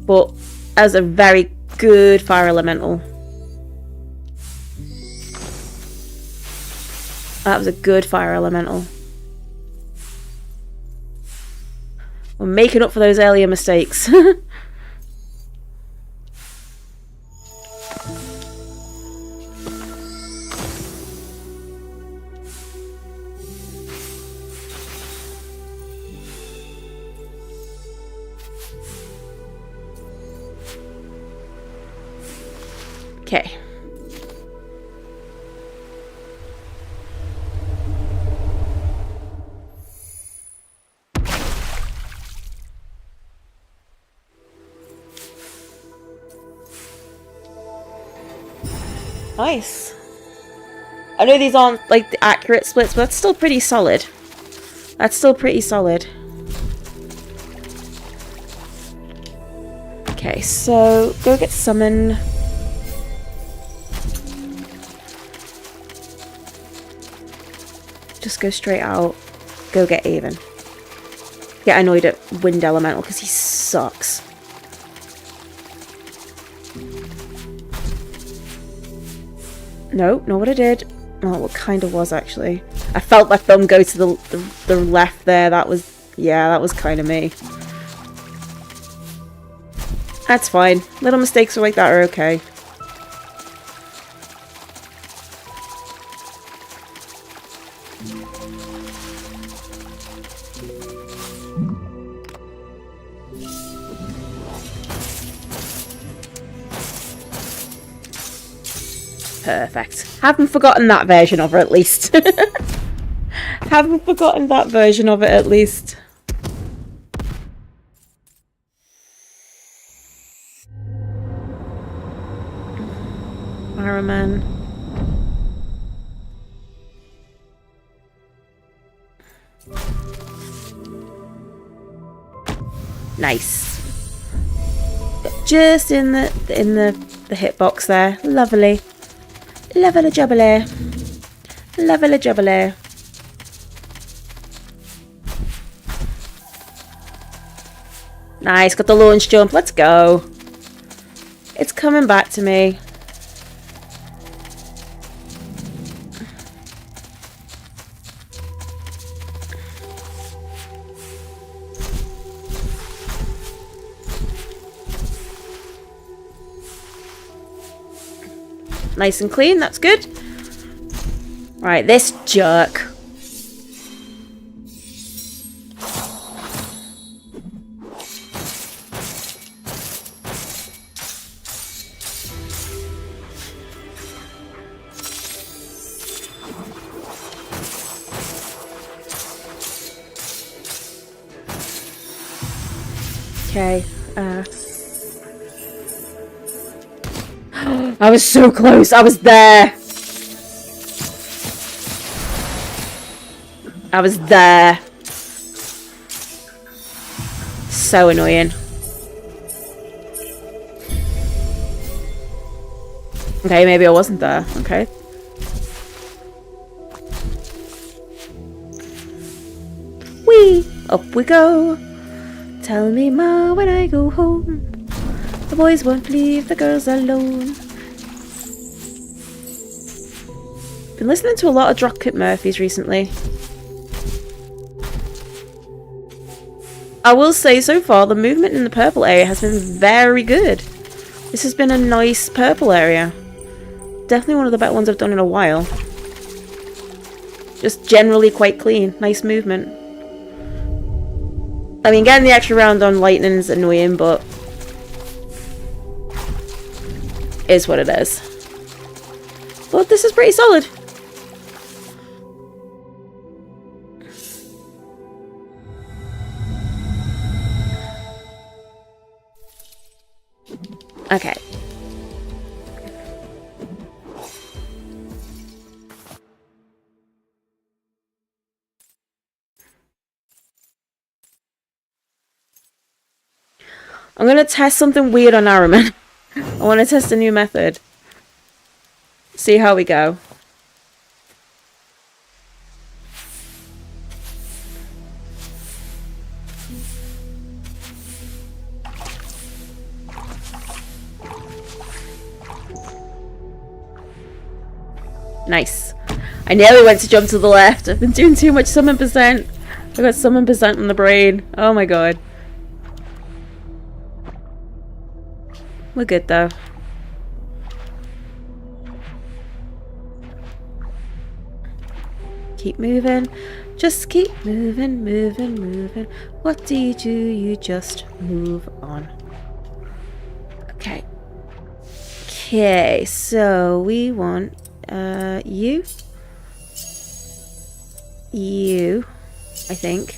But that was a very good fire elemental. That was a good fire elemental. We're making up for those earlier mistakes. Okay. Nice. I know these aren't like the accurate splits, but that's still pretty solid. That's still pretty solid. Okay, so go get summon. Just go straight out. Go get Avon. Get annoyed at Wind Elemental because he sucks. No, not what I did. Oh, what kind of was actually. I felt my thumb go to the left there. That was, yeah, that was kind of me. That's fine. Little mistakes like that are okay. Perfect. Haven't forgotten that version of her at least. Haven't forgotten that version of it at least. Fireman. Nice. Just in the hitbox there. Lovely. Lovely jubbly. Lovely jubbly. Nice, got the launch jump. Let's go. It's coming back to me. Nice and clean, that's good. Right, this jerk. Okay, I was so close. I was there. I was there. So annoying. Okay, maybe I wasn't there. Okay. Whee! Up we go. Tell me, Ma, when I go home, the boys won't leave the girls alone. Been listening to a lot of Dropkick Murphys recently. I will say so far the movement in the purple area has been very good. This has been a nice purple area. Definitely one of the better ones I've done in a while. Just generally quite clean. Nice movement. I mean, getting the extra round on lightning is annoying, but is what it is. But this is pretty solid. Okay. I'm gonna test something weird on Araman. I want to test a new method. See how we go. Nice. I nearly went to jump to the left. I've been doing too much summon percent. I got summon percent on the brain. Oh my god. We're good though. Keep moving. Just keep moving, moving, moving. What do? You just move on. Okay. Okay, so we want you. You, I think.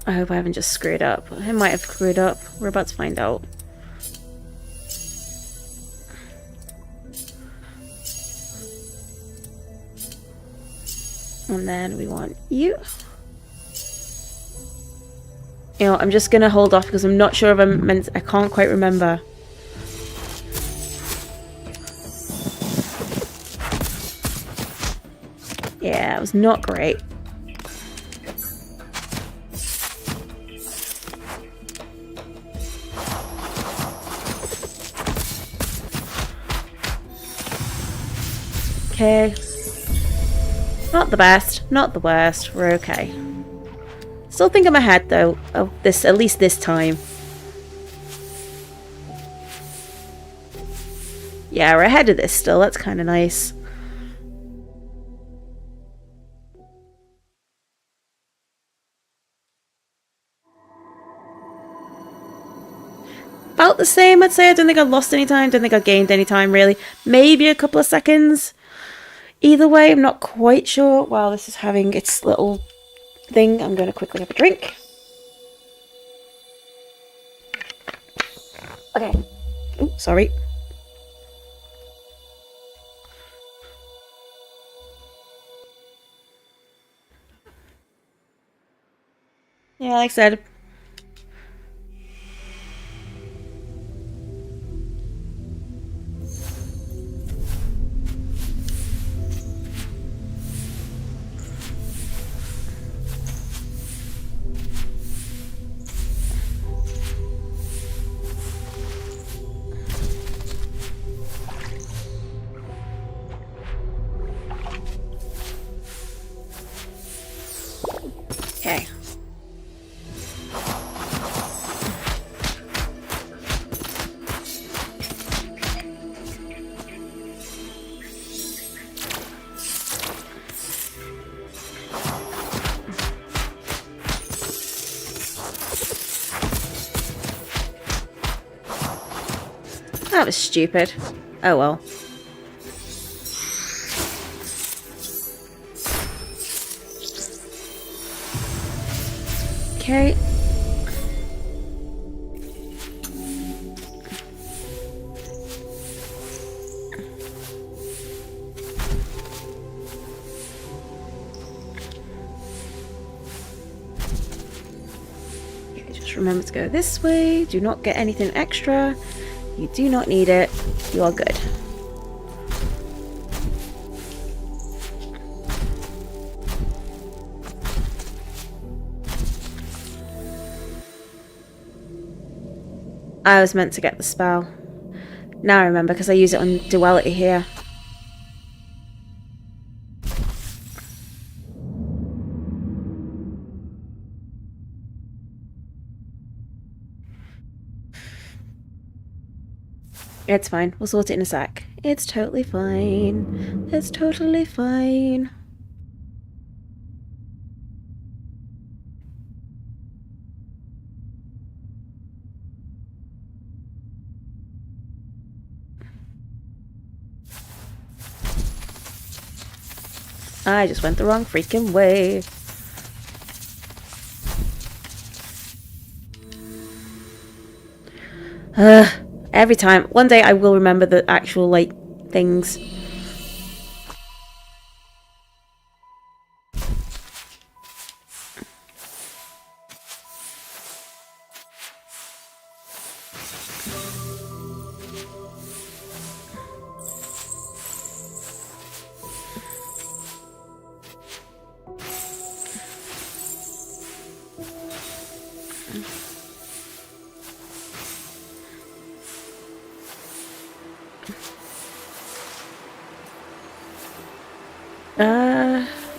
I hope I haven't just screwed up. I might have screwed up. We're about to find out. And then we want you. You know, I'm just gonna hold off because I'm not sure if I'm meant to, I can't quite remember. Yeah, it was not great. Okay. Not the best, not the worst. We're okay. Still think I'm ahead though of this, at least this time. Yeah, we're ahead of this still. That's kind of nice. About the same, I'd say. I don't think I lost any time. Don't think I gained any time, really. Maybe a couple of seconds. Either way, I'm not quite sure. While this is having its little thing, I'm going to quickly have a drink. Okay. Ooh, sorry. Yeah, like I said. Okay. That was stupid. Oh well. Okay. Just remember to go this way. Do not get anything extra. You do not need it. You are good. I was meant to get the spell. Now I remember because I use it on duality here. It's fine. We'll sort it in a sec. It's totally fine. It's totally fine. I just went the wrong freaking way. Every time. One day I will remember the actual, like, things.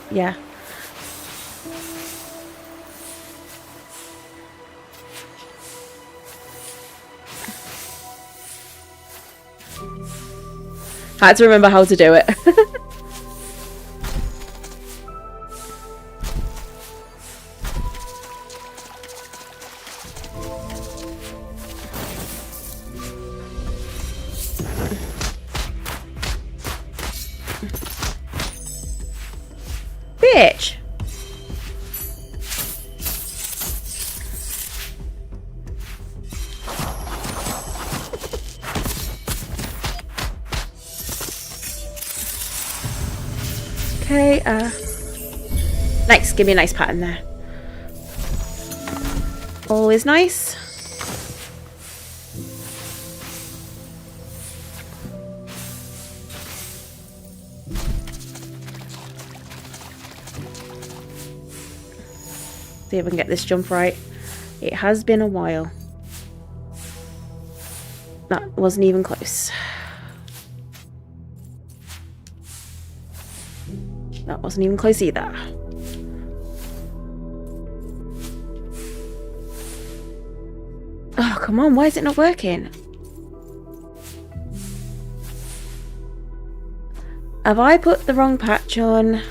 Yeah. I had to remember how to do it. Bitch! Okay, nice. Give me a nice pattern there. Always nice. See if I can get this jump right. It has been a while. That wasn't even close. That wasn't even close either. Oh, come on. Why is it not working? Have I put the wrong patch on?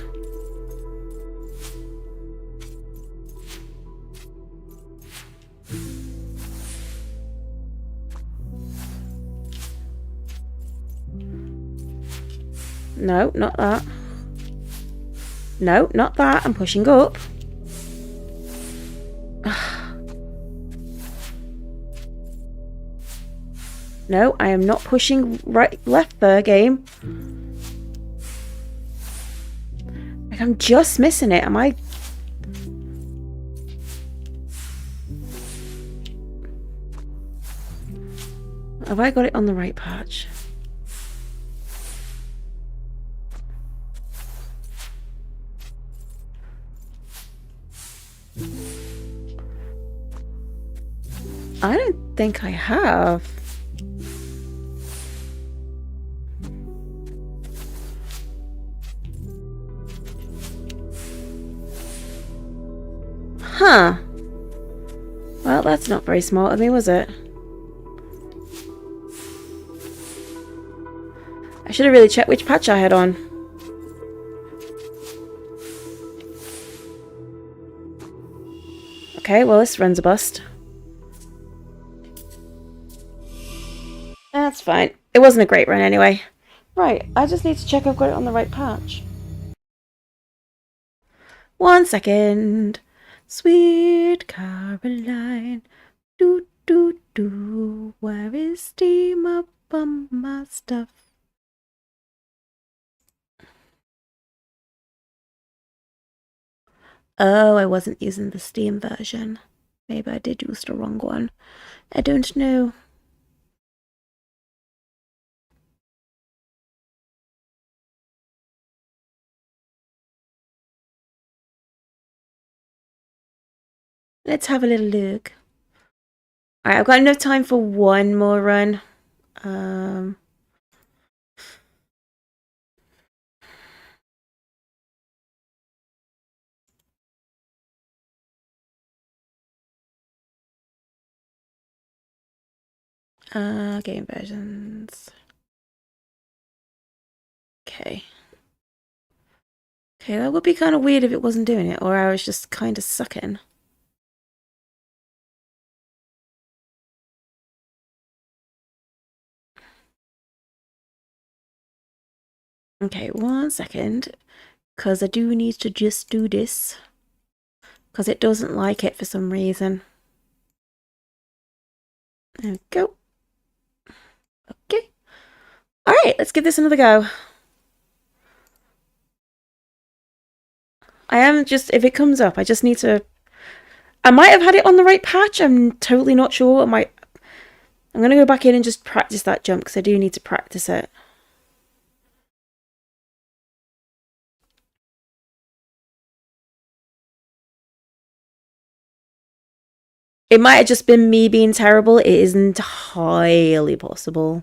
No, not that. No, not that. I'm pushing up. No, I am not pushing right, left there, game. Like, I'm just missing it. Am I? Have I got it on the right patch? I don't think I have. Huh. Well, that's not very smart of me, was it? I should have really checked which patch I had on. Okay, well, this run's a bust. That's fine. It wasn't a great run anyway. Right, I just need to check I've got it on the right patch. 1 second. Sweet Caroline, do do do, where is steam up on my stuff? Oh, I wasn't using the Steam version. Maybe I did use the wrong one. I don't know. Let's have a little look. Alright, I've got enough time for one more run. Game versions. Okay. Okay, that would be kind of weird if it wasn't doing it, or I was just kind of sucking. Okay, 1 second, because I do need to just do this, because it doesn't like it for some reason. There we go. Okay. Alright, let's give this another go. I am just, if it comes up, I just need to... I might have had it on the right patch, I'm totally not sure. I'm going to go back in and just practice that jump, because I do need to practice it. It might have just been me being terrible. It is entirely possible.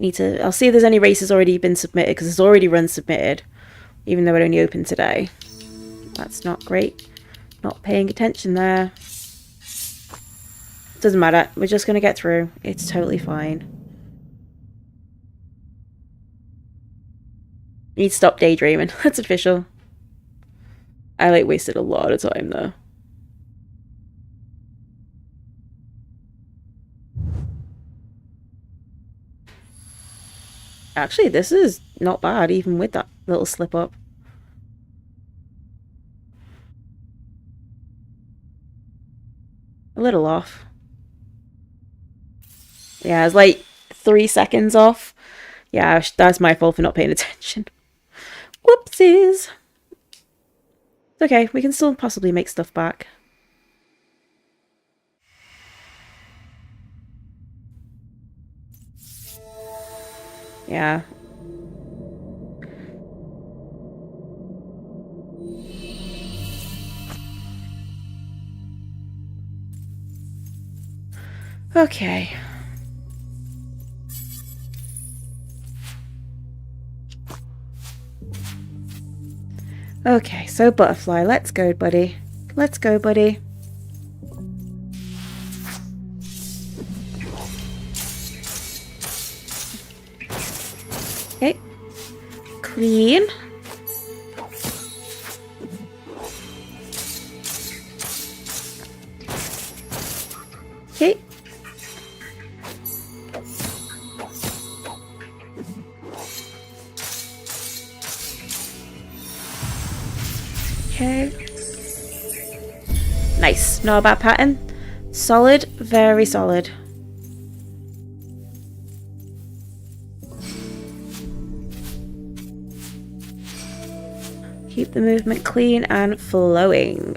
I'll see if there's any races already been submitted, because it's already run submitted, even though it only opened today. That's not great. Not paying attention there. Doesn't matter. We're just going to get through. It's totally fine. Need to stop daydreaming. That's official. I like wasted a lot of time though. Actually, this is not bad, even with that little slip up. A little off. Yeah, it's like 3 seconds off. Yeah, that's my fault for not paying attention. Whoopsies. It's okay, we can still possibly make stuff back. Yeah. Okay. Okay, so butterfly, let's go, buddy. Let's go, buddy. Okay. Clean. Okay. Okay. Nice. Not a bad pattern. Solid. Very solid. Keep the movement clean and flowing.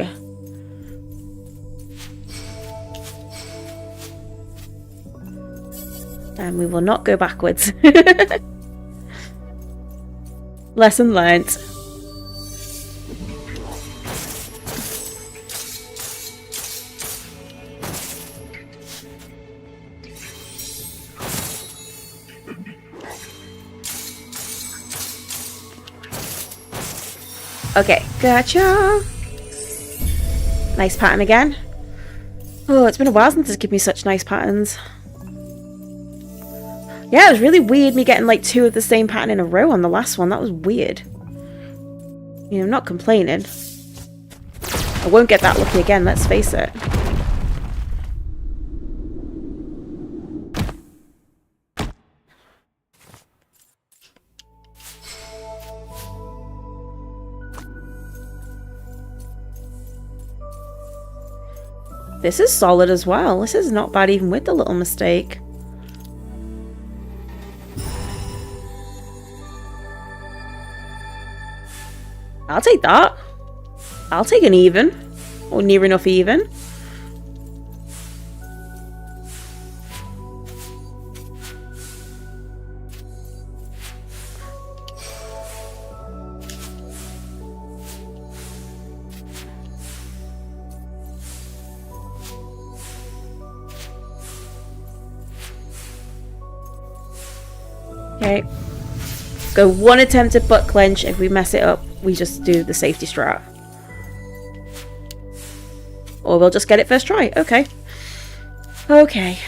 And we will not go backwards. Lesson learnt. Okay, gotcha. Nice pattern again. Oh, it's been a while since it's given me such nice patterns. Yeah, it was really weird me getting like 2 of the same pattern in a row on the last one. That was weird. You know, I'm not complaining. I won't get that lucky again, let's face it. This is solid as well. This is not bad even with the little mistake. I'll take that. I'll take an even. Or near enough even. Okay. Go 1 attempted butt clench. If we mess it up, we just do the safety strat. Or we'll just get it first try. Okay. Okay.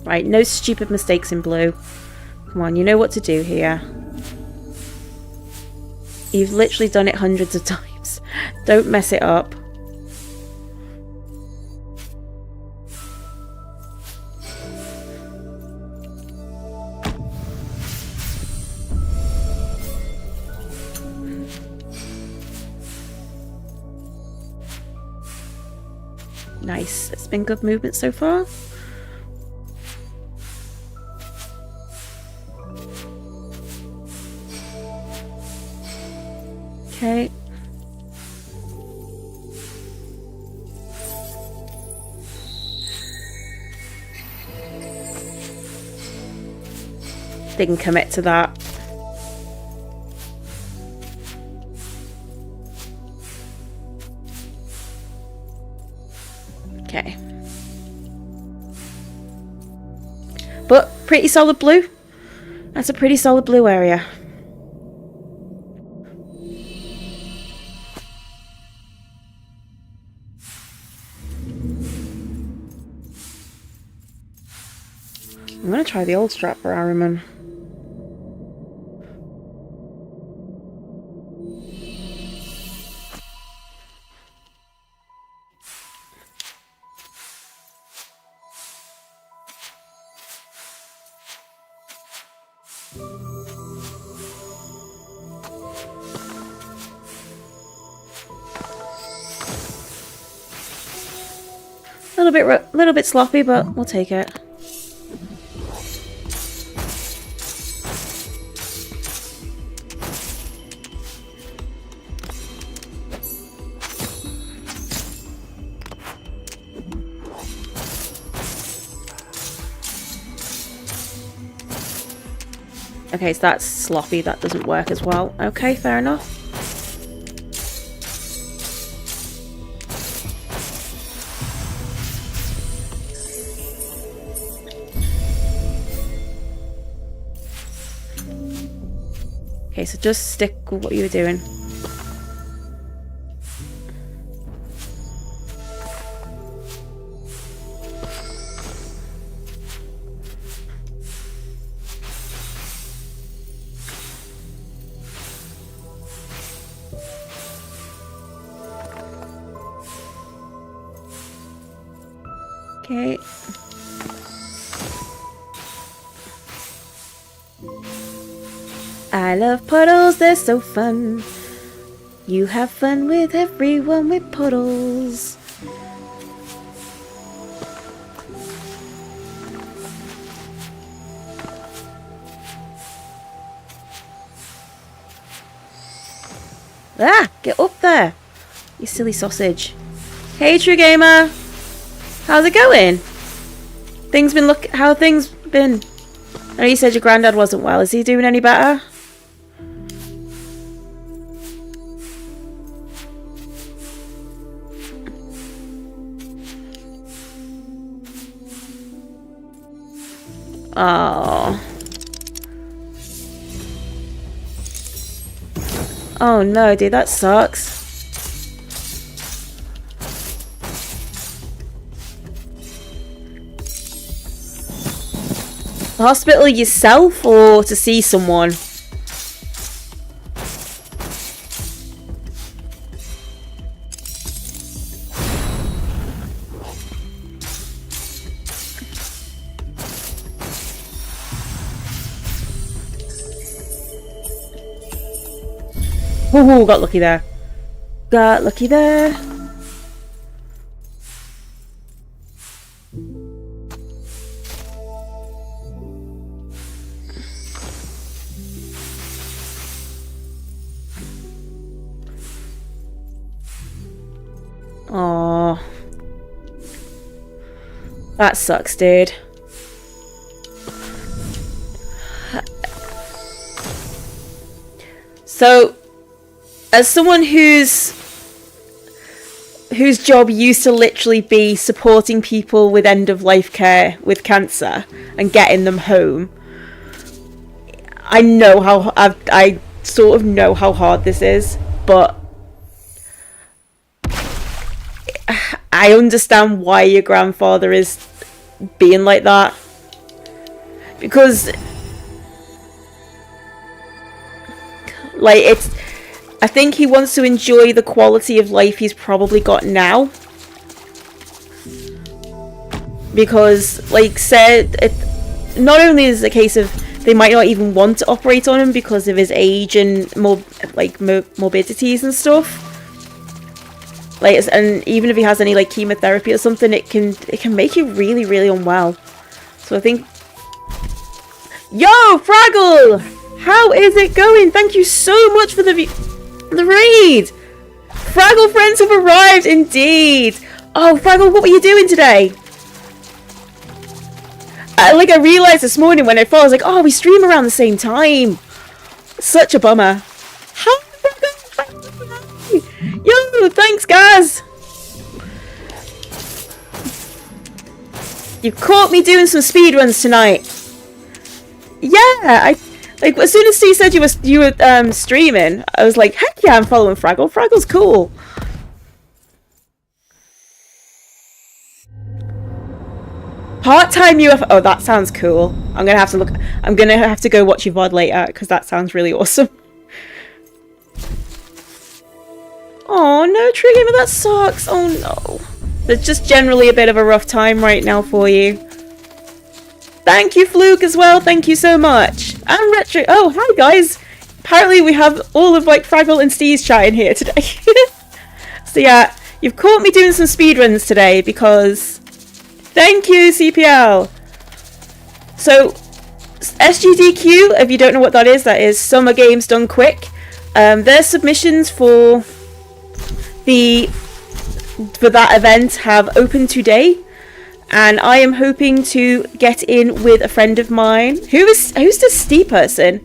Right, no stupid mistakes in blue. Come on, you know what to do here. You've literally done it hundreds of times. Don't mess it up. Nice. It's been good movement so far. Okay. they can commit to that. Okay. But pretty solid blue. That's a pretty solid blue area. I'm gonna try the old strat for Ahriman. Little bit sloppy, but we'll take it. Okay, so that's sloppy. That doesn't work as well. Okay, fair enough. Okay, so just stick with what you were doing. Okay. I love puddles, they're so fun. You have fun with everyone with puddles. Ah, get up there, you silly sausage. Hey, True Gamer. How's it going? How have things been? I know you said your granddad wasn't well. Is he doing any better? Oh. Oh no, dude, that sucks. The hospital yourself or to see someone? Ooh, got lucky there. Got lucky there. Aww. That sucks, dude. So, as someone whose job used to literally be supporting people with end-of-life care with cancer and getting them home, I know how I sort of know how hard this is, but I understand why your grandfather is being like that, because like I think he wants to enjoy the quality of life he's probably got now, because like said, not only is it a case of they might not even want to operate on him because of his age and morbidities and stuff. Like, and even if he has any like chemotherapy or something, it can make you really, really unwell. So I think, yo, Fraggle, how is it going? Thank you so much for the raid. Fraggle friends have arrived, indeed. Oh, Fraggle, what were you doing today? I realized this morning when I thought, I was like, oh, we stream around the same time. Such a bummer. Yo, thanks, guys. You caught me doing some speedruns tonight. Yeah, as soon as you said you were streaming, I was like, heck yeah, I'm following Fraggle. Fraggle's cool. Part-time UFO. Oh, that sounds cool. I'm gonna have to look. I'm gonna have to go watch your VOD later because that sounds really awesome. Oh no, Trigger, that sucks. Oh no. It's just generally a bit of a rough time right now for you. Thank you, Fluke, as well. Thank you so much. And Retro. Oh, hi guys. Apparently we have all of like Fraggle and Steve's chatting here today. So yeah, you've caught me doing some speedruns today because. Thank you, CPL. So, SGDQ, if you don't know what that is Summer Games Done Quick. Their submissions for that event have opened today, and I am hoping to get in with a friend of mine. Who's this Steve person?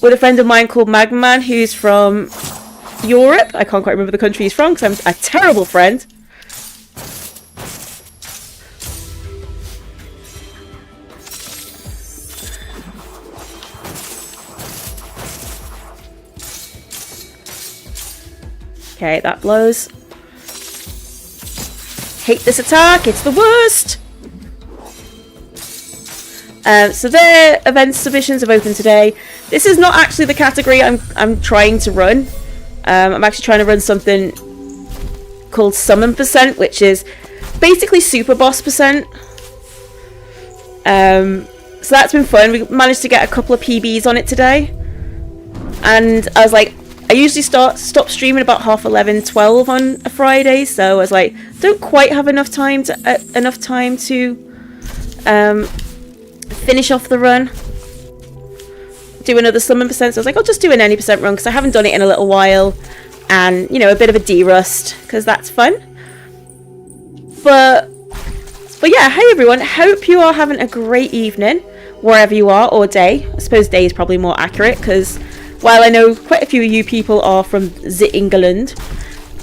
With a friend of mine called Magman, who's from Europe. I can't quite remember the country he's from because I'm a terrible friend. Okay, that blows. Hate this attack, it's the worst! So their event submissions have opened today. This is not actually the category I'm trying to run. I'm actually trying to run something called Summon Percent, which is basically Super Boss Percent. So that's been fun. We managed to get a couple of PBs on it today. And I was like, I usually stop streaming about 11:30, 12 on a Friday, so I was like, don't quite have enough time to finish off the run. Do another Summon Percent, so I was like, I'll just do an any percent run because I haven't done it in a little while, and you know, a bit of a de-rust because that's fun. But yeah, hey everyone, hope you are having a great evening wherever you are, or day. I suppose day is probably more accurate because while I know quite a few of you people are from England,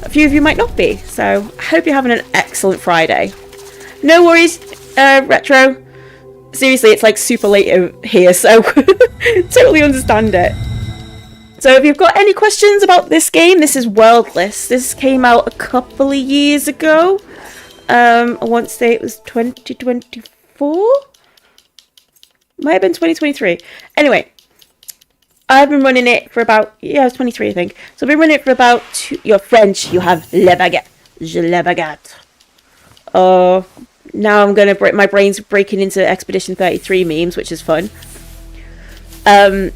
a few of you might not be. So I hope you're having an excellent Friday. No worries, Retro. Seriously, it's like super late here, so totally understand it. So if you've got any questions about this game, this is Worldless. This came out a couple of years ago. I want to say it was 2024? Might have been 2023. Anyway. I've been running it for about, yeah, I was 23, I think. So I've been running it for about You're French, you have le baguette. Je le baguette. Oh, now I'm going to break, my brain's breaking into Expedition 33 memes, which is fun. So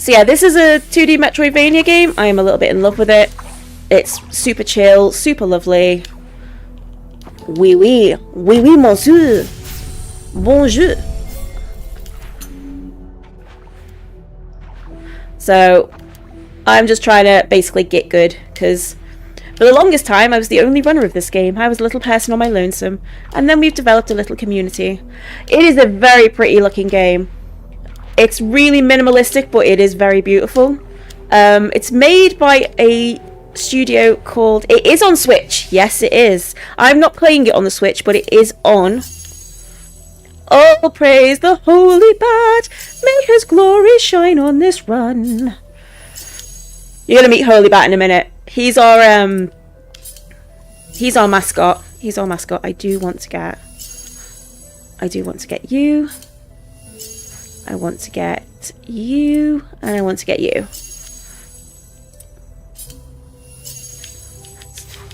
yeah, this is a 2D Metroidvania game. I am a little bit in love with it. It's super chill, super lovely. Oui, oui. Oui, oui, monsieur. Bonjour. So I'm just trying to basically get good because for the longest time I was the only runner of this game. I was a little person on my lonesome, and then we've developed a little community. It is a very pretty looking game. It's really minimalistic, but it is very beautiful. It's made by a studio called... It is on Switch. Yes, it is. I'm not playing it on the Switch, but it is on... Oh, praise the holy bat, may his glory shine on this run. You're gonna meet Holy Bat in a minute. He's our mascot. He's our mascot. I do want to get you. I want to get you, and I want to get you.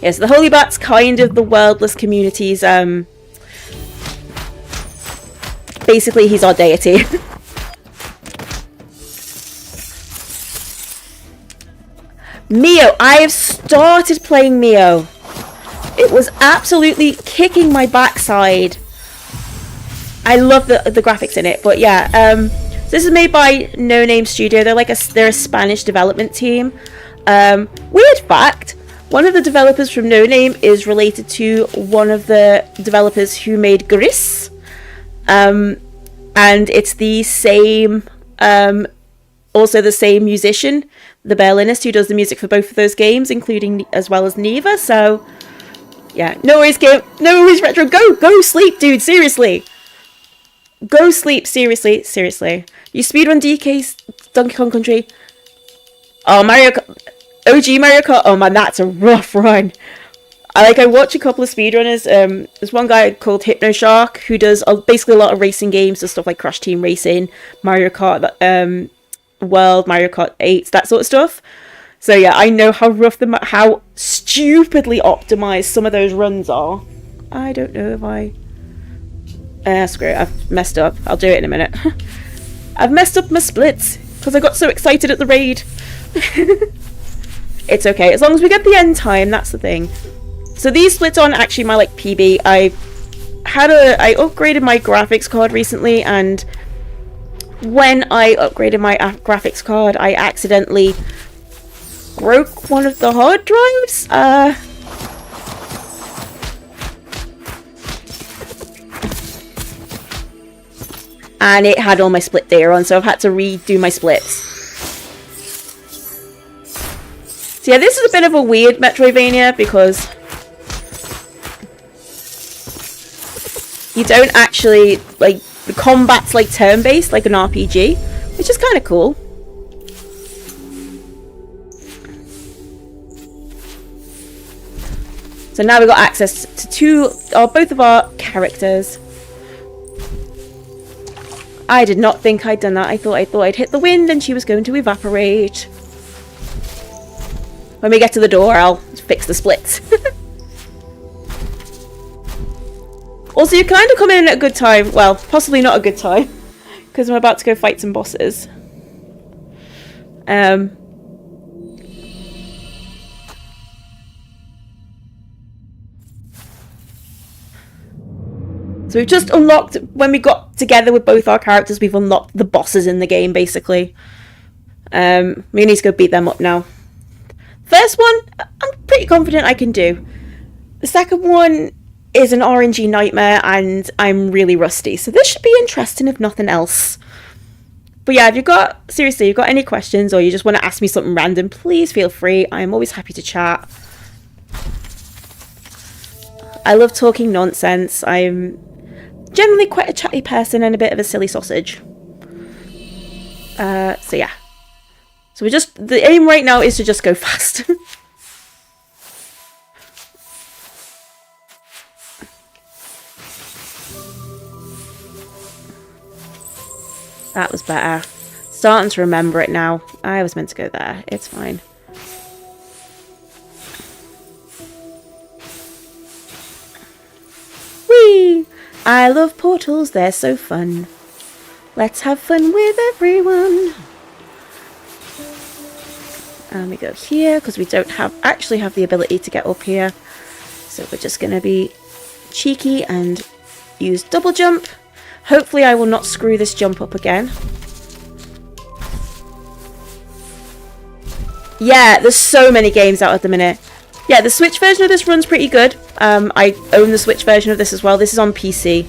Yes, the Holy Bat's kind of the Worldless community's basically, he's our deity. Mio, I have started playing Mio. It was absolutely kicking my backside. I love the graphics in it, but yeah. So this is made by No Name Studio. They're a Spanish development team. Weird fact, One of the developers from No Name is related to one of the developers who made Gris. And it's the same, also the same musician, the violinist who does the music for both of those games, including as well as Neva. So, yeah, no worries, Retro. Go sleep, dude. Seriously, go sleep. Seriously. You speedrun DK's Donkey Kong Country. Oh, OG Mario Kart. Oh man, that's a rough run. I watch a couple of speedrunners. There's one guy called HypnoShark who does basically a lot of racing games, so stuff like Crash Team Racing, Mario Kart World, Mario Kart 8, that sort of stuff. So yeah, I know how rough how stupidly optimized some of those runs are. I don't know if screw it, I've messed up. I'll do it in a minute. I've messed up my splits because I got so excited at the raid. It's okay, as long as we get the end time, that's the thing. So these splits aren't actually my PB. I upgraded my graphics card recently, and when I upgraded my graphics card, I accidentally broke one of the hard drives. And it had all my split data on, so I've had to redo my splits. So yeah, this is a bit of a weird Metroidvania because you don't actually, the combat's turn-based, like an RPG, which is kind of cool. So now we've got access to both of our characters. I did not think I'd done that. I thought I'd hit the wind and she was going to evaporate. When we get to the door, I'll fix the splits. Also, you kind of come in at a good time. Well, possibly not a good time, because I'm about to go fight some bosses. So we've just unlocked, when we got together with both our characters, we've unlocked the bosses in the game, basically. We need to go beat them up now. First one, I'm pretty confident I can do. The second one is an RNG nightmare, and I'm really rusty. So this should be interesting, if nothing else. But yeah, if you've got any questions, or you just want to ask me something random, please feel free. I'm always happy to chat. I love talking nonsense. I'm generally quite a chatty person and a bit of a silly sausage. So yeah. So the aim right now is to just go fast. That was better. Starting to remember it now. I was meant to go there. It's fine. Whee! I love portals. They're so fun. Let's have fun with everyone. And we go here because we don't actually have the ability to get up here. So we're just going to be cheeky and use double jump. Hopefully I will not screw this jump up again. Yeah, there's so many games out at the minute. Yeah, the Switch version of this runs pretty good. I own the Switch version of this as well. This is on PC.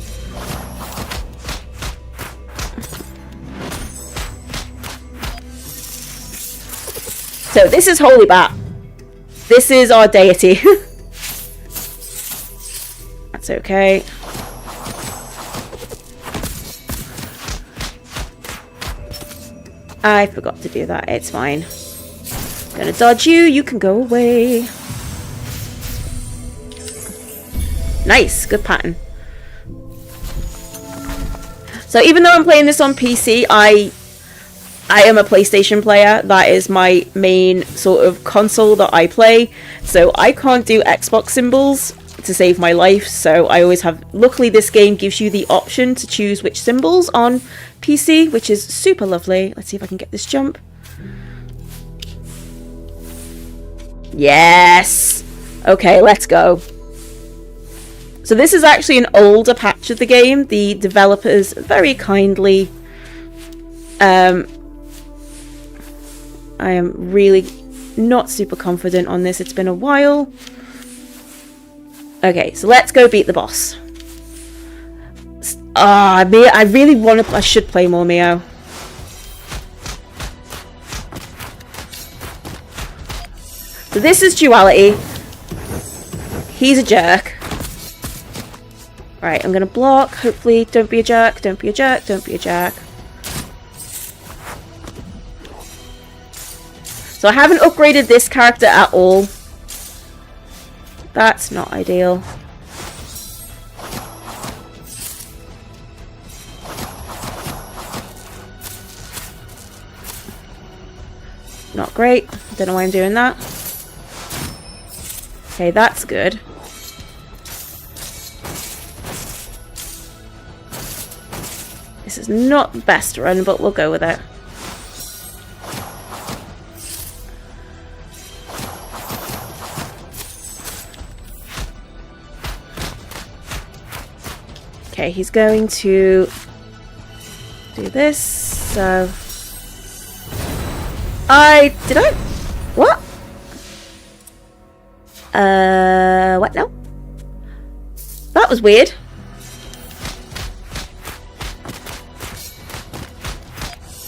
So this is Holy Bat. This is our deity. That's okay. I forgot to do that. It's fine. Gonna dodge you. You can go away. Nice. Good pattern. So even though I'm playing this on PC, I am a PlayStation player. That is my main sort of console that I play. So I can't do Xbox symbols to save my life. So I always have... Luckily, this game gives you the option to choose which symbols on PC, which is super lovely. Let's see if I can get this jump. Yes! Okay, let's go. So this is actually an older patch of the game. The developers very kindly... I am really not super confident on this. It's been a while. Okay, so let's go beat the boss. I really want to... I should play more Mio. So this is duality. He's a jerk. Right, I'm gonna block. Hopefully, don't be a jerk, don't be a jerk, don't be a jerk. So I haven't upgraded this character at all. That's not ideal. Not great. Don't know why I'm doing that. Okay, that's good. This is not the best run, but we'll go with it. Okay, he's going to do this, so... Did I? What? What now? That was weird.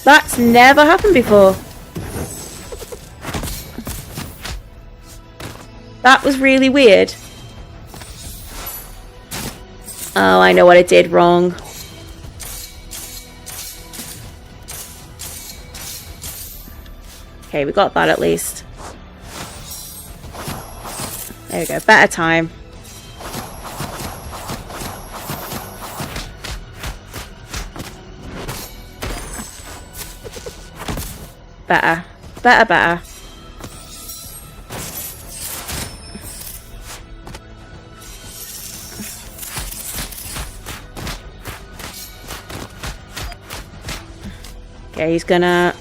That's never happened before. That was really weird. Oh, I know what I did wrong. Okay, we got that at least. There we go, better time. Better. Better. Okay, he's gonna...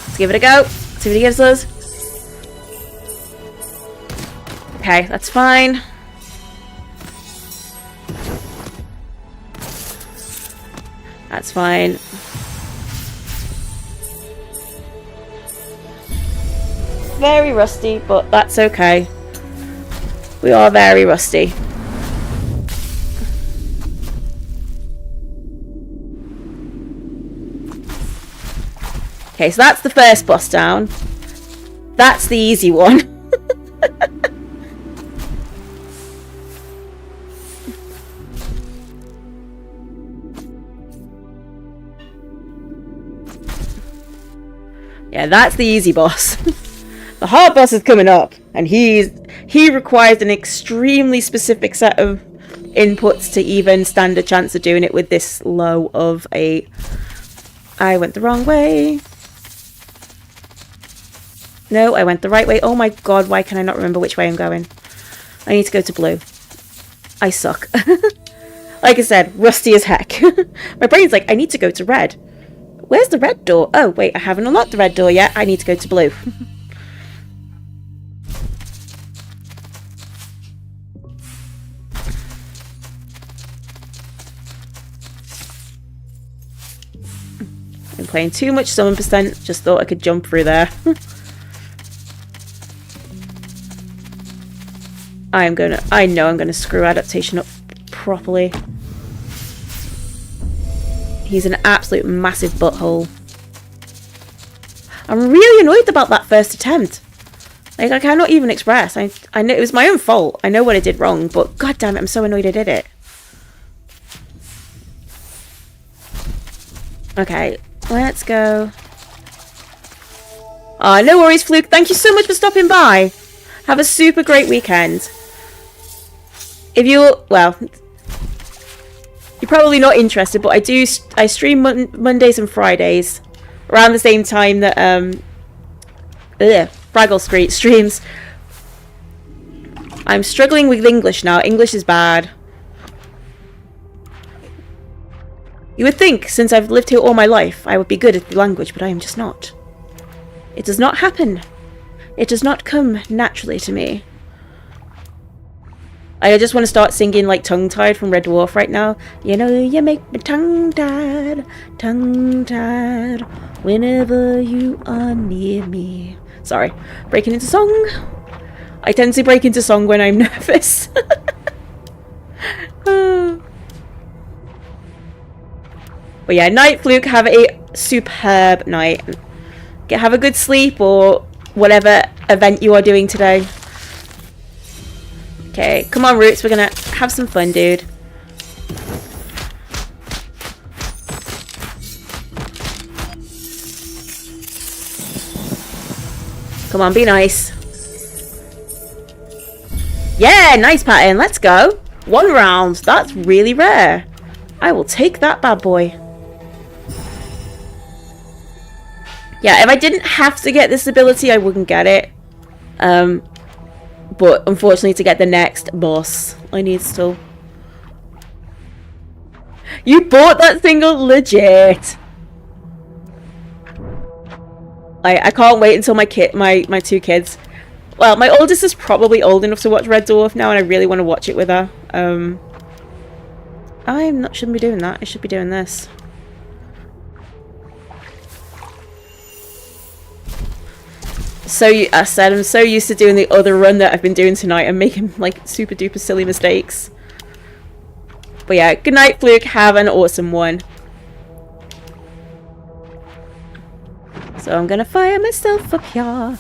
Let's give it a go. See what he gives us. Okay, that's fine. That's fine. Very rusty, but that's okay. We are very rusty. Okay, so that's the first boss down. That's the easy one. Yeah, that's the easy boss. The hard boss is coming up, and he requires an extremely specific set of inputs to even stand a chance of doing it with this low of a... I went the wrong way. No, I went the right way. Oh my god, why can I not remember which way I'm going? I need to go to blue. I suck. Like I said, rusty as heck. My brain's like, I need to go to red. Where's the red door? Oh, wait, I haven't unlocked the red door yet. I need to go to blue. I'm playing too much summon percent. Just thought I could jump through there. I know I'm gonna screw adaptation up properly. He's an absolute massive butthole. I'm really annoyed about that first attempt. Like, I cannot even express. I know it was my own fault. I know what I did wrong, but god damn it, I'm so annoyed I did it. Okay, let's go. No worries, Fluke. Thank you so much for stopping by. Have a super great weekend. If you're, well, you're probably not interested, but I stream Mondays and Fridays around the same time that Fraggle Street streams. I'm struggling with English now. English is bad. You would think, since I've lived here all my life, I would be good at the language, but I am just not. It does not happen. It does not come naturally to me. I just want to start singing like tongue-tied from Red Dwarf right now. You know, you make me tongue-tied, tongue-tied, whenever you are near me. Sorry, breaking into song. I tend to break into song when I'm nervous. But yeah, night, Fluke. Have a superb night. Have a good sleep or whatever event you are doing today. Okay, come on, Roots. We're gonna have some fun, dude. Come on, be nice. Yeah, nice pattern. Let's go. 1 round. That's really rare. I will take that bad boy. Yeah, if I didn't have to get this ability, I wouldn't get it. But unfortunately, to get the next boss, I need still. You bought that single? Legit. I can't wait until my 2 kids. Well, my oldest is probably old enough to watch Red Dwarf now, and I really want to watch it with her. Shouldn't be doing that. I should be doing this. So I said I'm so used to doing the other run that I've been doing tonight and making like super duper silly mistakes. But yeah, good night, Fluke. Have an awesome one. So I'm gonna fire myself up here.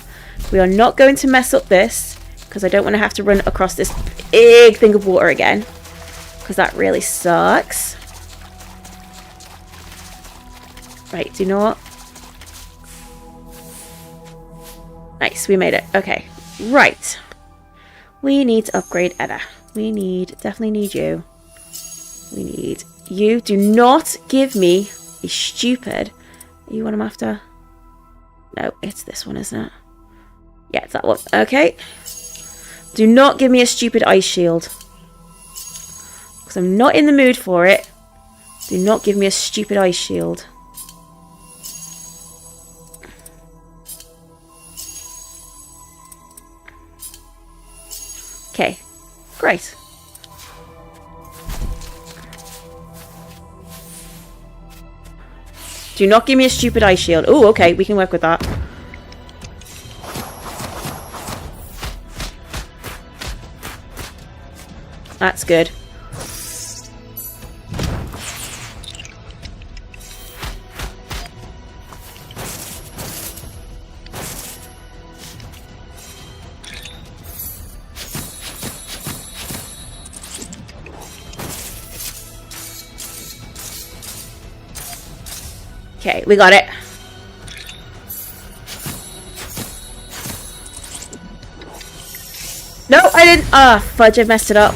We are not going to mess up this because I don't want to have to run across this big thing of water again, because that really sucks. Right, do you know what? Nice, we made it. Okay, right. We need to upgrade Edda. Definitely need you. We need you. Do not give me a stupid... Are you what I'm after? No, it's this one, isn't it? Yeah, it's that one. Okay. Do not give me a stupid ice shield. Because I'm not in the mood for it. Do not give me a stupid ice shield. Okay, great. Do not give me a stupid ice shield. Oh, okay, we can work with that. That's good. Okay, we got it. No, I didn't. Ah, fudge, I messed it up.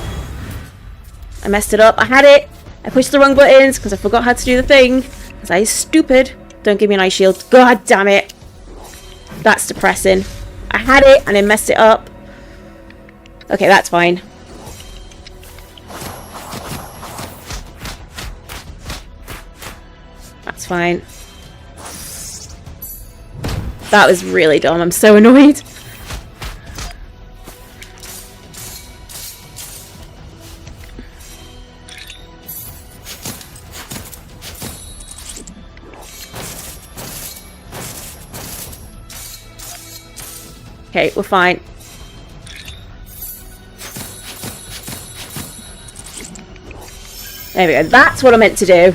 I messed it up. I had it. I pushed the wrong buttons because I forgot how to do the thing. Because I was stupid. Don't give me an ice shield. God damn it. That's depressing. I had it and I messed it up. Okay, that's fine. That's fine. That was really dumb. I'm so annoyed. Okay, we're fine. There we go. That's what I meant to do.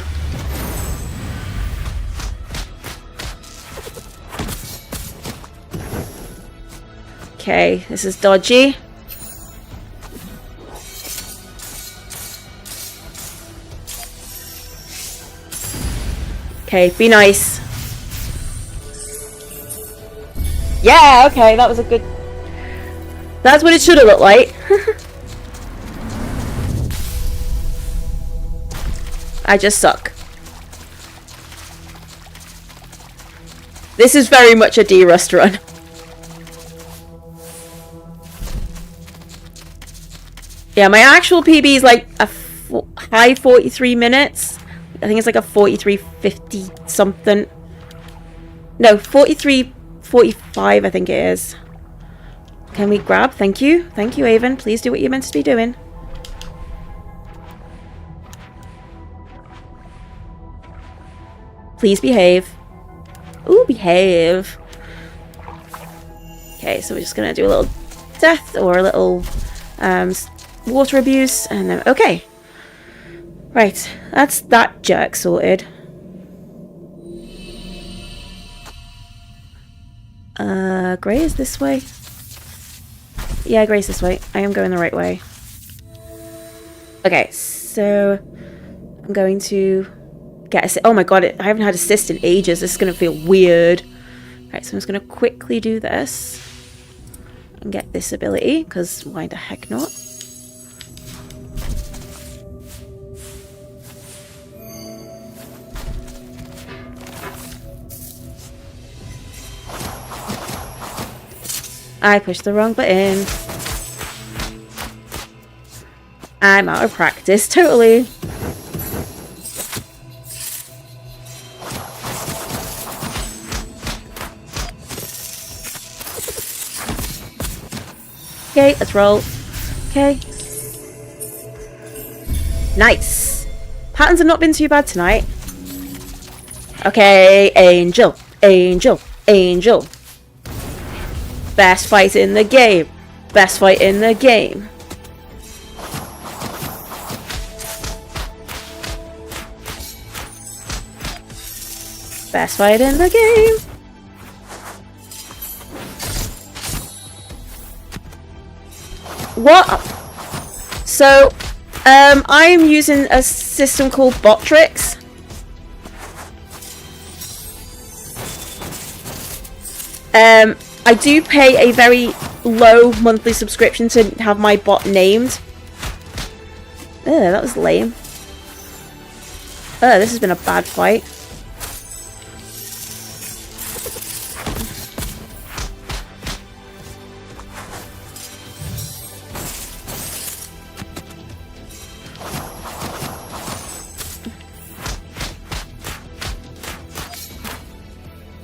Okay, this is dodgy. Okay, be nice. Yeah, okay, that was a good... That's what it should have looked like. I just suck. This is very much a D-Rust run. Yeah, my actual PB is like a high 43 minutes. I think it's like a 43.50 something. No, 43.45 I think it is. Can we grab? Thank you. Thank you, Avon. Please do what you're meant to be doing. Please behave. Ooh, behave. Okay, so we're just gonna do a little death or a little water abuse, and then okay. Right, that's that jerk sorted. Grey is this way. Yeah, Grey's this way. I am going the right way. Okay, so I'm going to get a... Oh my god, I haven't had assist in ages. This is going to feel weird. Right, so I'm just going to quickly do this and get this ability, because why the heck not? I pushed the wrong button. I'm out of practice, totally. Okay, let's roll. Okay. Nice. Patterns have not been too bad tonight. Okay, Angel, Angel, Angel. Best fight in the game. Best fight in the game. Best fight in the game. What? So, I'm using a system called Botrix. I do pay a very low monthly subscription to have my bot named. That was lame. This has been a bad fight.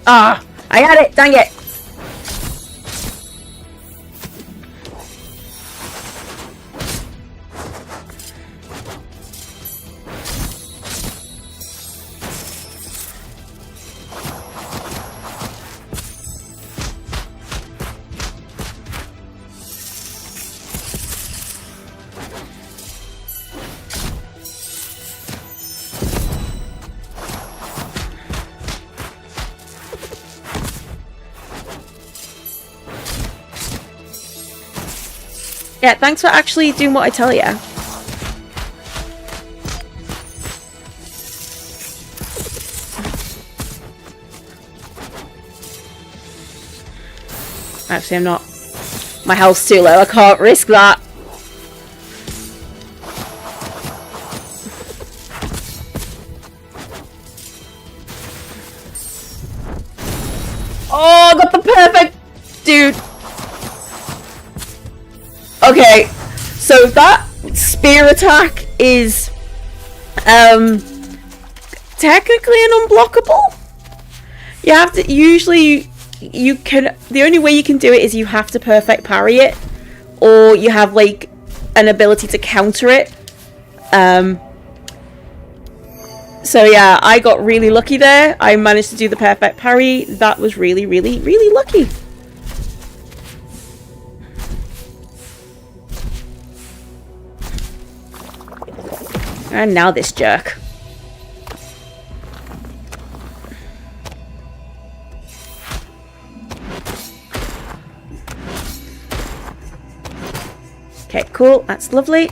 Ah, I had it, dang it. Yeah, thanks for actually doing what I tell you. Actually, I'm not. My health's too low. I can't risk that. Oh, I got the perfect... Dude. Okay, so that spear attack is technically an unblockable. You have to usually the only way you can do it is you have to perfect parry it, or you have like an ability to counter it. So yeah, I got really lucky there. I managed to do the perfect parry. That was really, really, really lucky. And now this jerk. Okay, cool. That's lovely.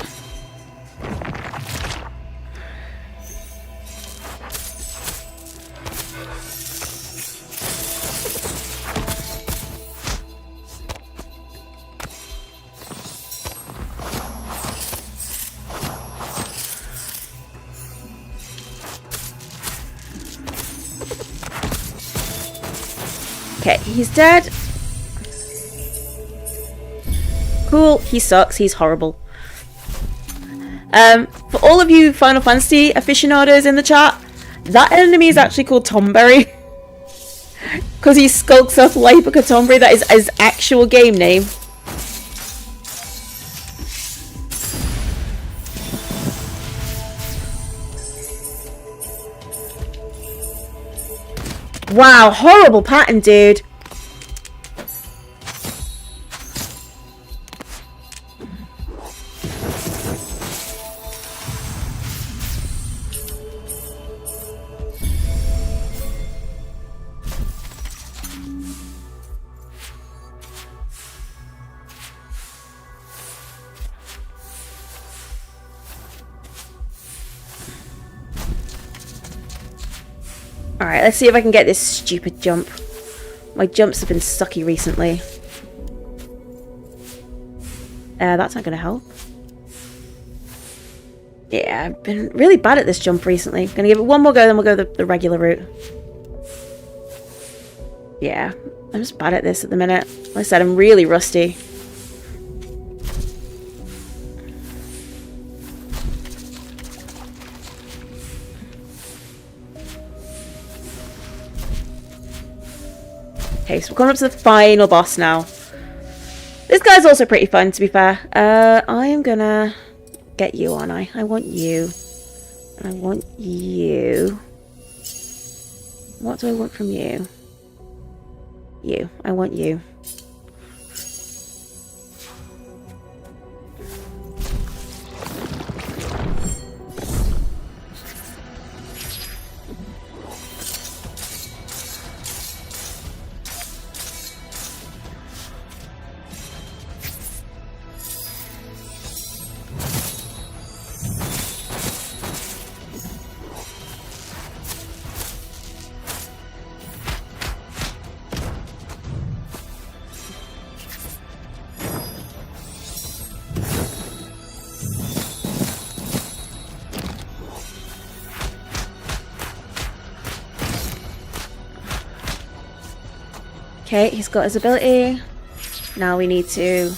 Okay, he's dead. Cool, he sucks, he's horrible. For all of you Final Fantasy aficionados in the chat, that enemy is actually called Tomberry. Because he skulks up like a Tomberry, that is his actual game name. Wow, horrible pattern, dude. Alright, let's see if I can get this stupid jump. My jumps have been sucky recently. That's not going to help. Yeah, I've been really bad at this jump recently. Gonna give it one more go, then we'll go the regular route. Yeah, I'm just bad at this at the minute. Like I said, I'm really rusty. Okay, so we're coming up to the final boss now. This guy's also pretty fun, to be fair. I am gonna get you, aren't I? I want you. I want you. What do I want from you? You. I want you. Okay, he's got his ability. Now we need to...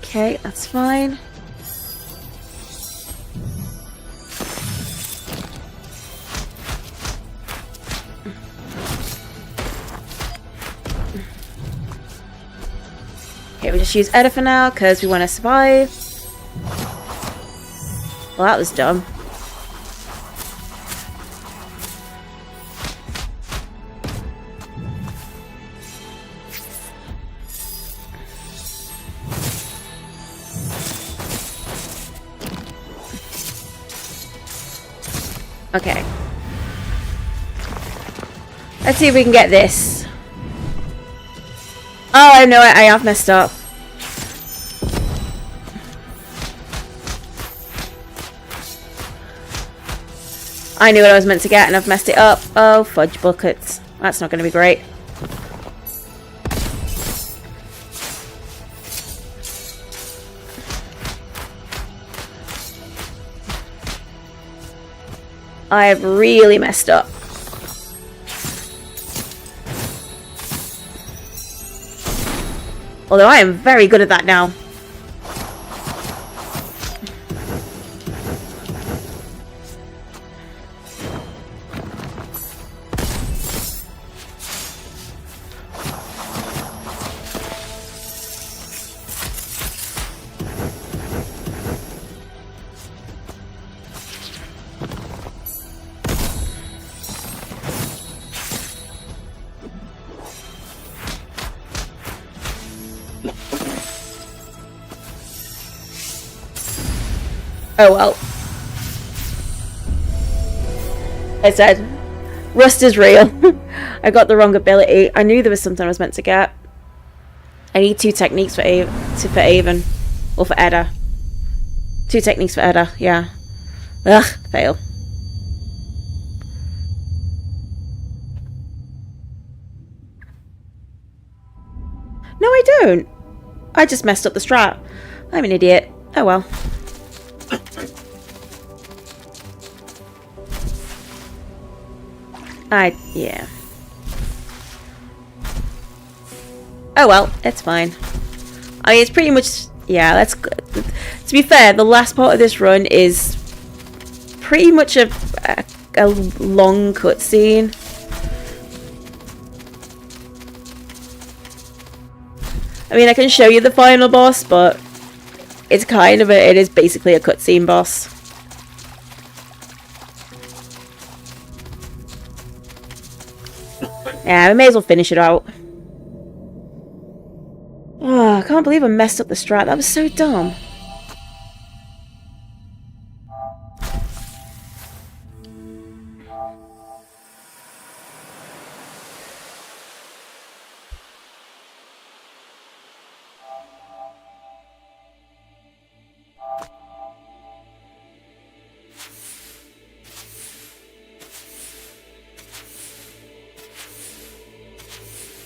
Okay, that's fine. Okay, we just use Edda for now because we want to survive. Well, that was dumb. Okay. Let's see if we can get this. Oh, I know it. I have messed up. I knew what I was meant to get and I've messed it up. Oh, fudge buckets. That's not going to be great. I have really messed up. Although I am very good at that now. Oh well. I said, rust is real. I got the wrong ability. I knew there was something I was meant to get. I need 2 techniques for Avon. Or for Edda. 2 techniques for Edda, yeah. Ugh, fail. No, I don't. I just messed up the strat. I'm an idiot. Oh well. Yeah. Oh well, it's fine. I mean, it's pretty much, yeah, that's good. To be fair, the last part of this run is pretty much a long cutscene. I mean, I can show you the final boss, but it's kind of it is basically a cutscene boss. Yeah, we may as well finish it out. Oh, I can't believe I messed up the strat. That was so dumb.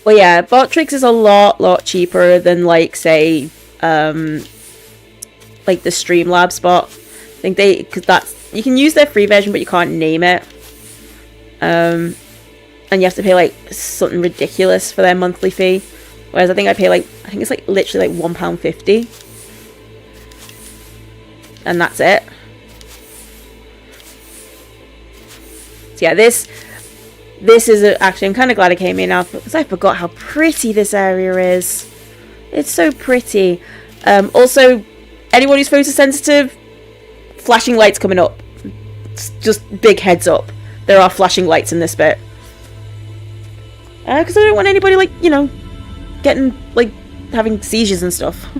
Well, yeah, Botrix is a lot cheaper than, like, say, like the Streamlabs bot. I think because that's, you can use their free version, but you can't name it. And you have to pay, like, something ridiculous for their monthly fee. Whereas I think I pay, like, I think it's, like, literally, like, £1.50. And that's it. So, yeah, this is actually, I'm kind of glad I came here now because I forgot how pretty this area is. It's so pretty. Also, anyone who's photosensitive, flashing lights coming up. Just big heads up. There are flashing lights in this bit. Because I don't want anybody, like, you know, getting, like, having seizures and stuff.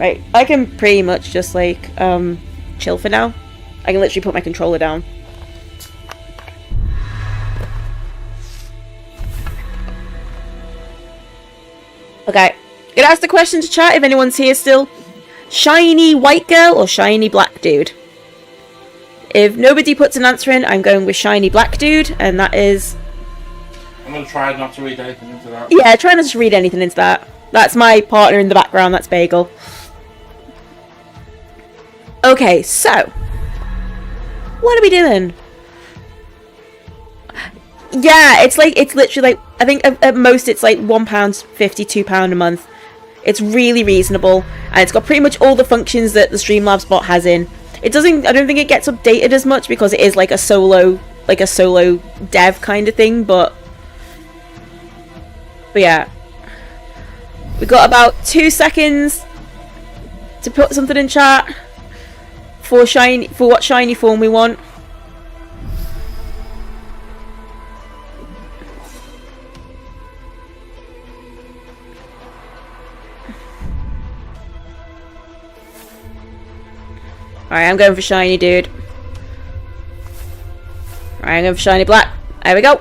Right, I can pretty much just, like, chill for now. I can literally put my controller down. Okay, gonna ask the question to chat if anyone's here still. Shiny white girl or shiny black dude? If nobody puts an answer in, I'm going with shiny black dude, and that is... I'm gonna try not to read anything into that. Yeah, try not to read anything into that. That's my partner in the background, that's Bagel. Okay, so... what are we doing? Yeah, it's like, it's literally like, I think at most it's like £1.50, £2 a month. It's really reasonable, and it's got pretty much all the functions that the Streamlabs bot has in. It doesn't, I don't think it gets updated as much because it is like a solo dev kind of thing, but yeah. We got about 2 seconds to put something in chat for what shiny form we want. Alright, I'm going for shiny, dude. Alright, I'm going for shiny black. There we go.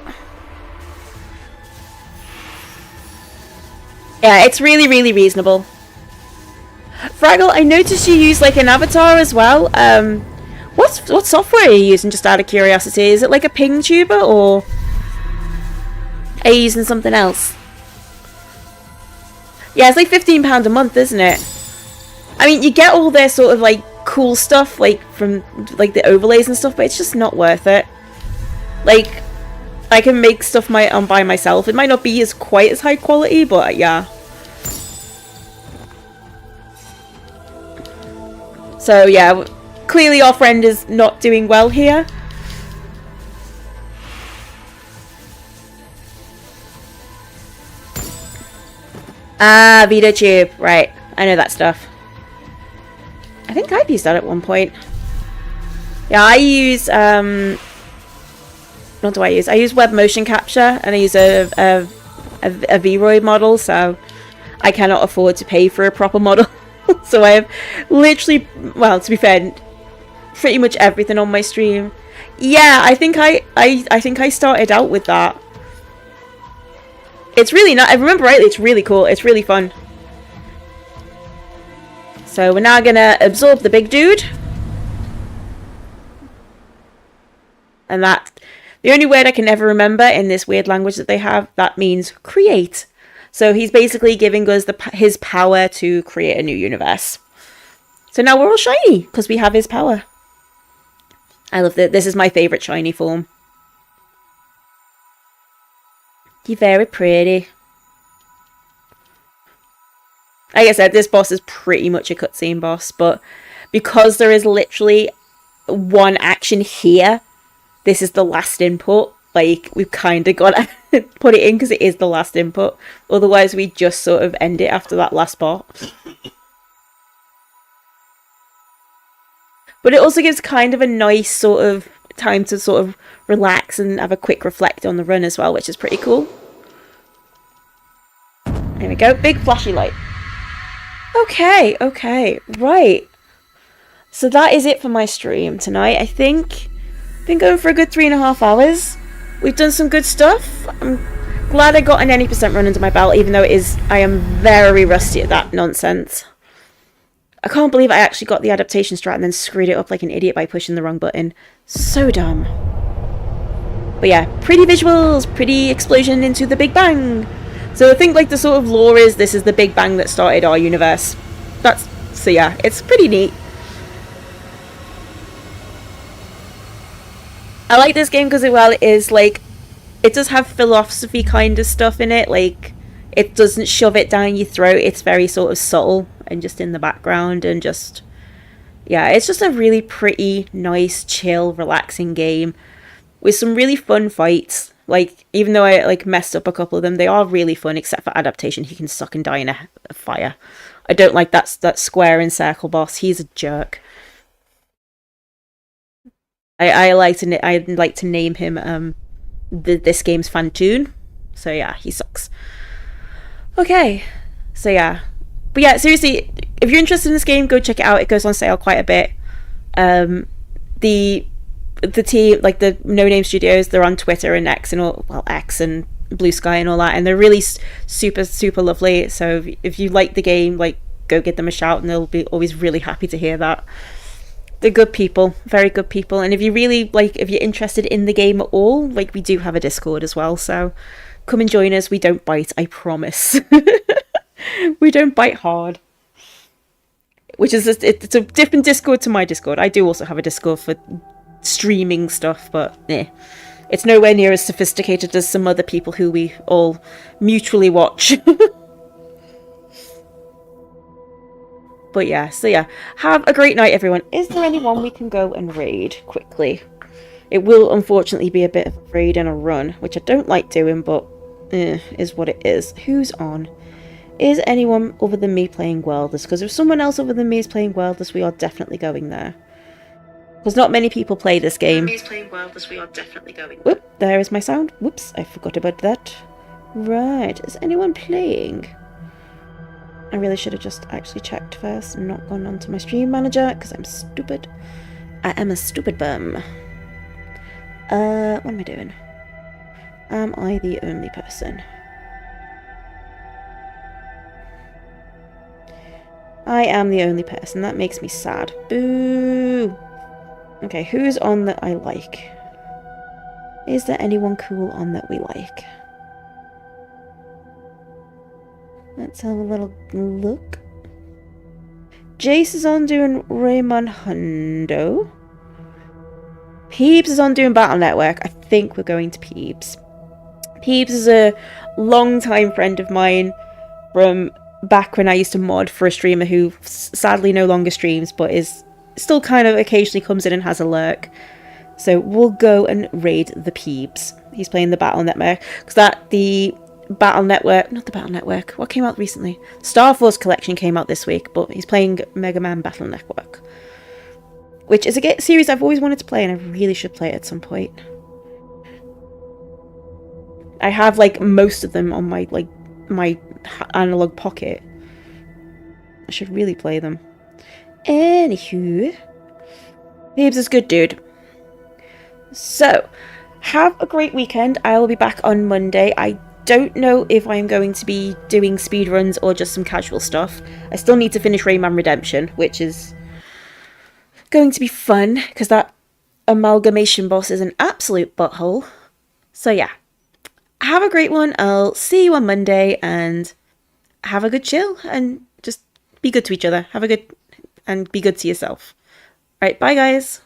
Yeah, it's really reasonable. Fraggle, I noticed you use, like, an avatar as well. What software are you using, just out of curiosity? Is it like a ping tuber, or are you using something else? Yeah, it's like £15 a month, isn't it? I mean, you get all their sort of, like, cool stuff, like, from, like, the overlays and stuff, but it's just not worth it. Like, I can make stuff by myself. It might not be quite as high quality, but yeah. So yeah, clearly our friend is not doing well here. Ah, VideoTube. Right, I know that stuff. I think I've used that at one point. Yeah, I use, what do I use? I use web motion capture, and I use a V-Roid model, so I cannot afford to pay for a proper model. So I have literally, well, to be fair, pretty much everything on my stream. Yeah, I think I started out with that. It's really not, I remember rightly, it's really cool. It's really fun. So we're now gonna absorb the big dude. And that, the only word I can ever remember in this weird language that they have, that means create. So he's basically giving us his power to create a new universe. So now we're all shiny, because we have his power. I love that. This is my favourite shiny form. You're very pretty. Like I said, this boss is pretty much a cutscene boss, but because there is literally one action here, this is the last input. like we've kind of got to put it in because it is the last input. Otherwise, we just sort of end it after that last part. But it also gives kind of a nice sort of time to sort of relax and have a quick reflect on the run as well, which is pretty cool. There we go, big flashy light. Okay, right. So that is it for my stream tonight. I think I've been going for a good 3.5 hours. We've done some good stuff. I'm glad I got an 80% run under my belt, even though I am very rusty at that nonsense. I can't believe I actually got the adaptation strat and then screwed it up like an idiot by pushing the wrong button. So dumb. But yeah, pretty visuals, pretty explosion into the Big Bang. So I think like the sort of lore is this is the Big Bang that started our universe. So yeah, it's pretty neat. I like this game because it is like, it does have philosophy kind of stuff in it. Like, it doesn't shove it down your throat. It's very sort of subtle and just in the background and just, yeah, it's just a really pretty, nice, chill, relaxing game with some really fun fights. Like, even though I like messed up a couple of them, they are really fun, except for adaptation. He can suck and die in a fire. I don't like that square and circle boss. He's a jerk. I like to name him this game's Fantoon. So yeah, he sucks. Okay, so yeah, but yeah, seriously, if you're interested in this game, go check it out. It goes on sale quite a bit. The team, like the No Name Studios, they're on Twitter and X and all, well, X and Blue Sky and all that, and they're really super lovely. So if you like the game, like, go give them a shout, and they'll be always really happy to hear that. They're good people, very good people. And if you really like, if you're interested in the game at all, like, we do have a Discord as well, so come and join us. We don't bite, I promise. We don't bite hard. Which is it's a different Discord to my Discord. I do also have a Discord for streaming stuff, but it's nowhere near as sophisticated as some other people who we all mutually watch. But yeah, so yeah, have a great night, everyone. Is there anyone we can go and raid quickly? It will unfortunately be a bit of a raid and a run, which I don't like doing, but is what it is. Who's on? Is anyone other than me playing Worldless? Because if someone else other than me is playing Worldless, we are definitely going there. Because not many people play this game. Whoop, there is my sound. Whoops, I forgot about that. Right, is anyone playing? I really should have just actually checked first and not gone onto my stream manager, because I'm stupid. I am a stupid bum. What am I doing? Am I the only person? I am the only person. That makes me sad. Boo! Okay, who's on that I like? Is there anyone cool on that we like? Let's have a little look. Jace is on doing Raymond Hundo. Peebs is on doing Battle Network. I think we're going to Peebs. Peebs is a long-time friend of mine from back when I used to mod for a streamer who sadly no longer streams, but is still kind of occasionally comes in and has a lurk. So we'll go and raid the Peebs. He's playing the Battle Network. Because the Battle Network, not the Battle Network, what came out recently? Star Force Collection came out this week, but he's playing Mega Man Battle Network. Which is a series I've always wanted to play, and I really should play it at some point. I have like most of them on my analog pocket. I should really play them. Anywho, Peebs is good, dude. So, have a great weekend. I will be back on Monday. I don't know if I'm going to be doing speedruns or just some casual stuff. I still need to finish Rayman Redemption, which is going to be fun, because that amalgamation boss is an absolute butthole. So yeah, have a great one. I'll see you on Monday, and have a good chill, and just be good to each other. And be good to yourself. Alright, bye guys.